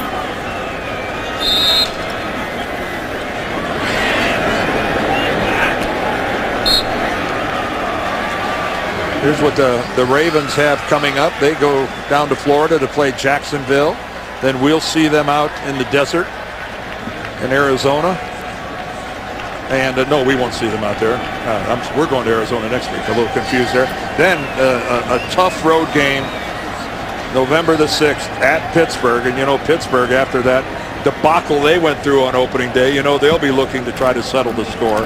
Here's what the Ravens have coming up. They go down to Florida to play Jacksonville. Then we'll see them out in the desert in Arizona. And no, we won't see them out there. We're going to Arizona next week. A little confused there. Then a tough road game, November the 6th at Pittsburgh. And Pittsburgh, after that debacle they went through on opening day, they'll be looking to try to settle the score.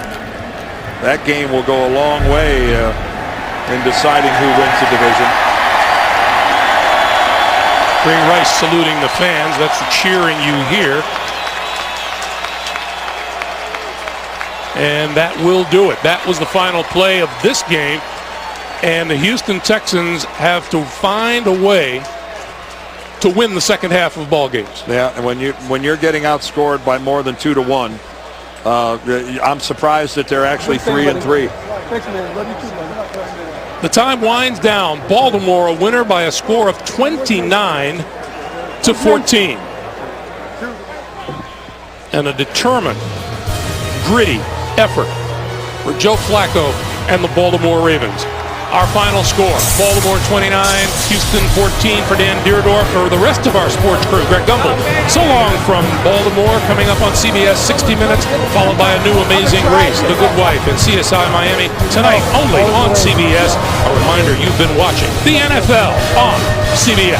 That game will go a long way in deciding who wins the division. Ray Rice saluting the fans. That's the cheering you hear. And that will do it. That was the final play of this game. And the Houston Texans have to find a way to win the second half of ball games. Yeah, and when you're getting outscored by more than 2-1, I'm surprised that they're actually 3-3. The time winds down. Baltimore a winner by a score of 29-14. And a determined, gritty effort for Joe Flacco and the Baltimore Ravens. Our final score, Baltimore 29, Houston 14 for Dan Dierdorf. For the rest of our sports crew, Greg Gumbel. So long from Baltimore, coming up on CBS 60 Minutes, followed by a new Amazing Race, The Good Wife, and CSI Miami tonight only on CBS. A reminder, you've been watching the NFL on CBS.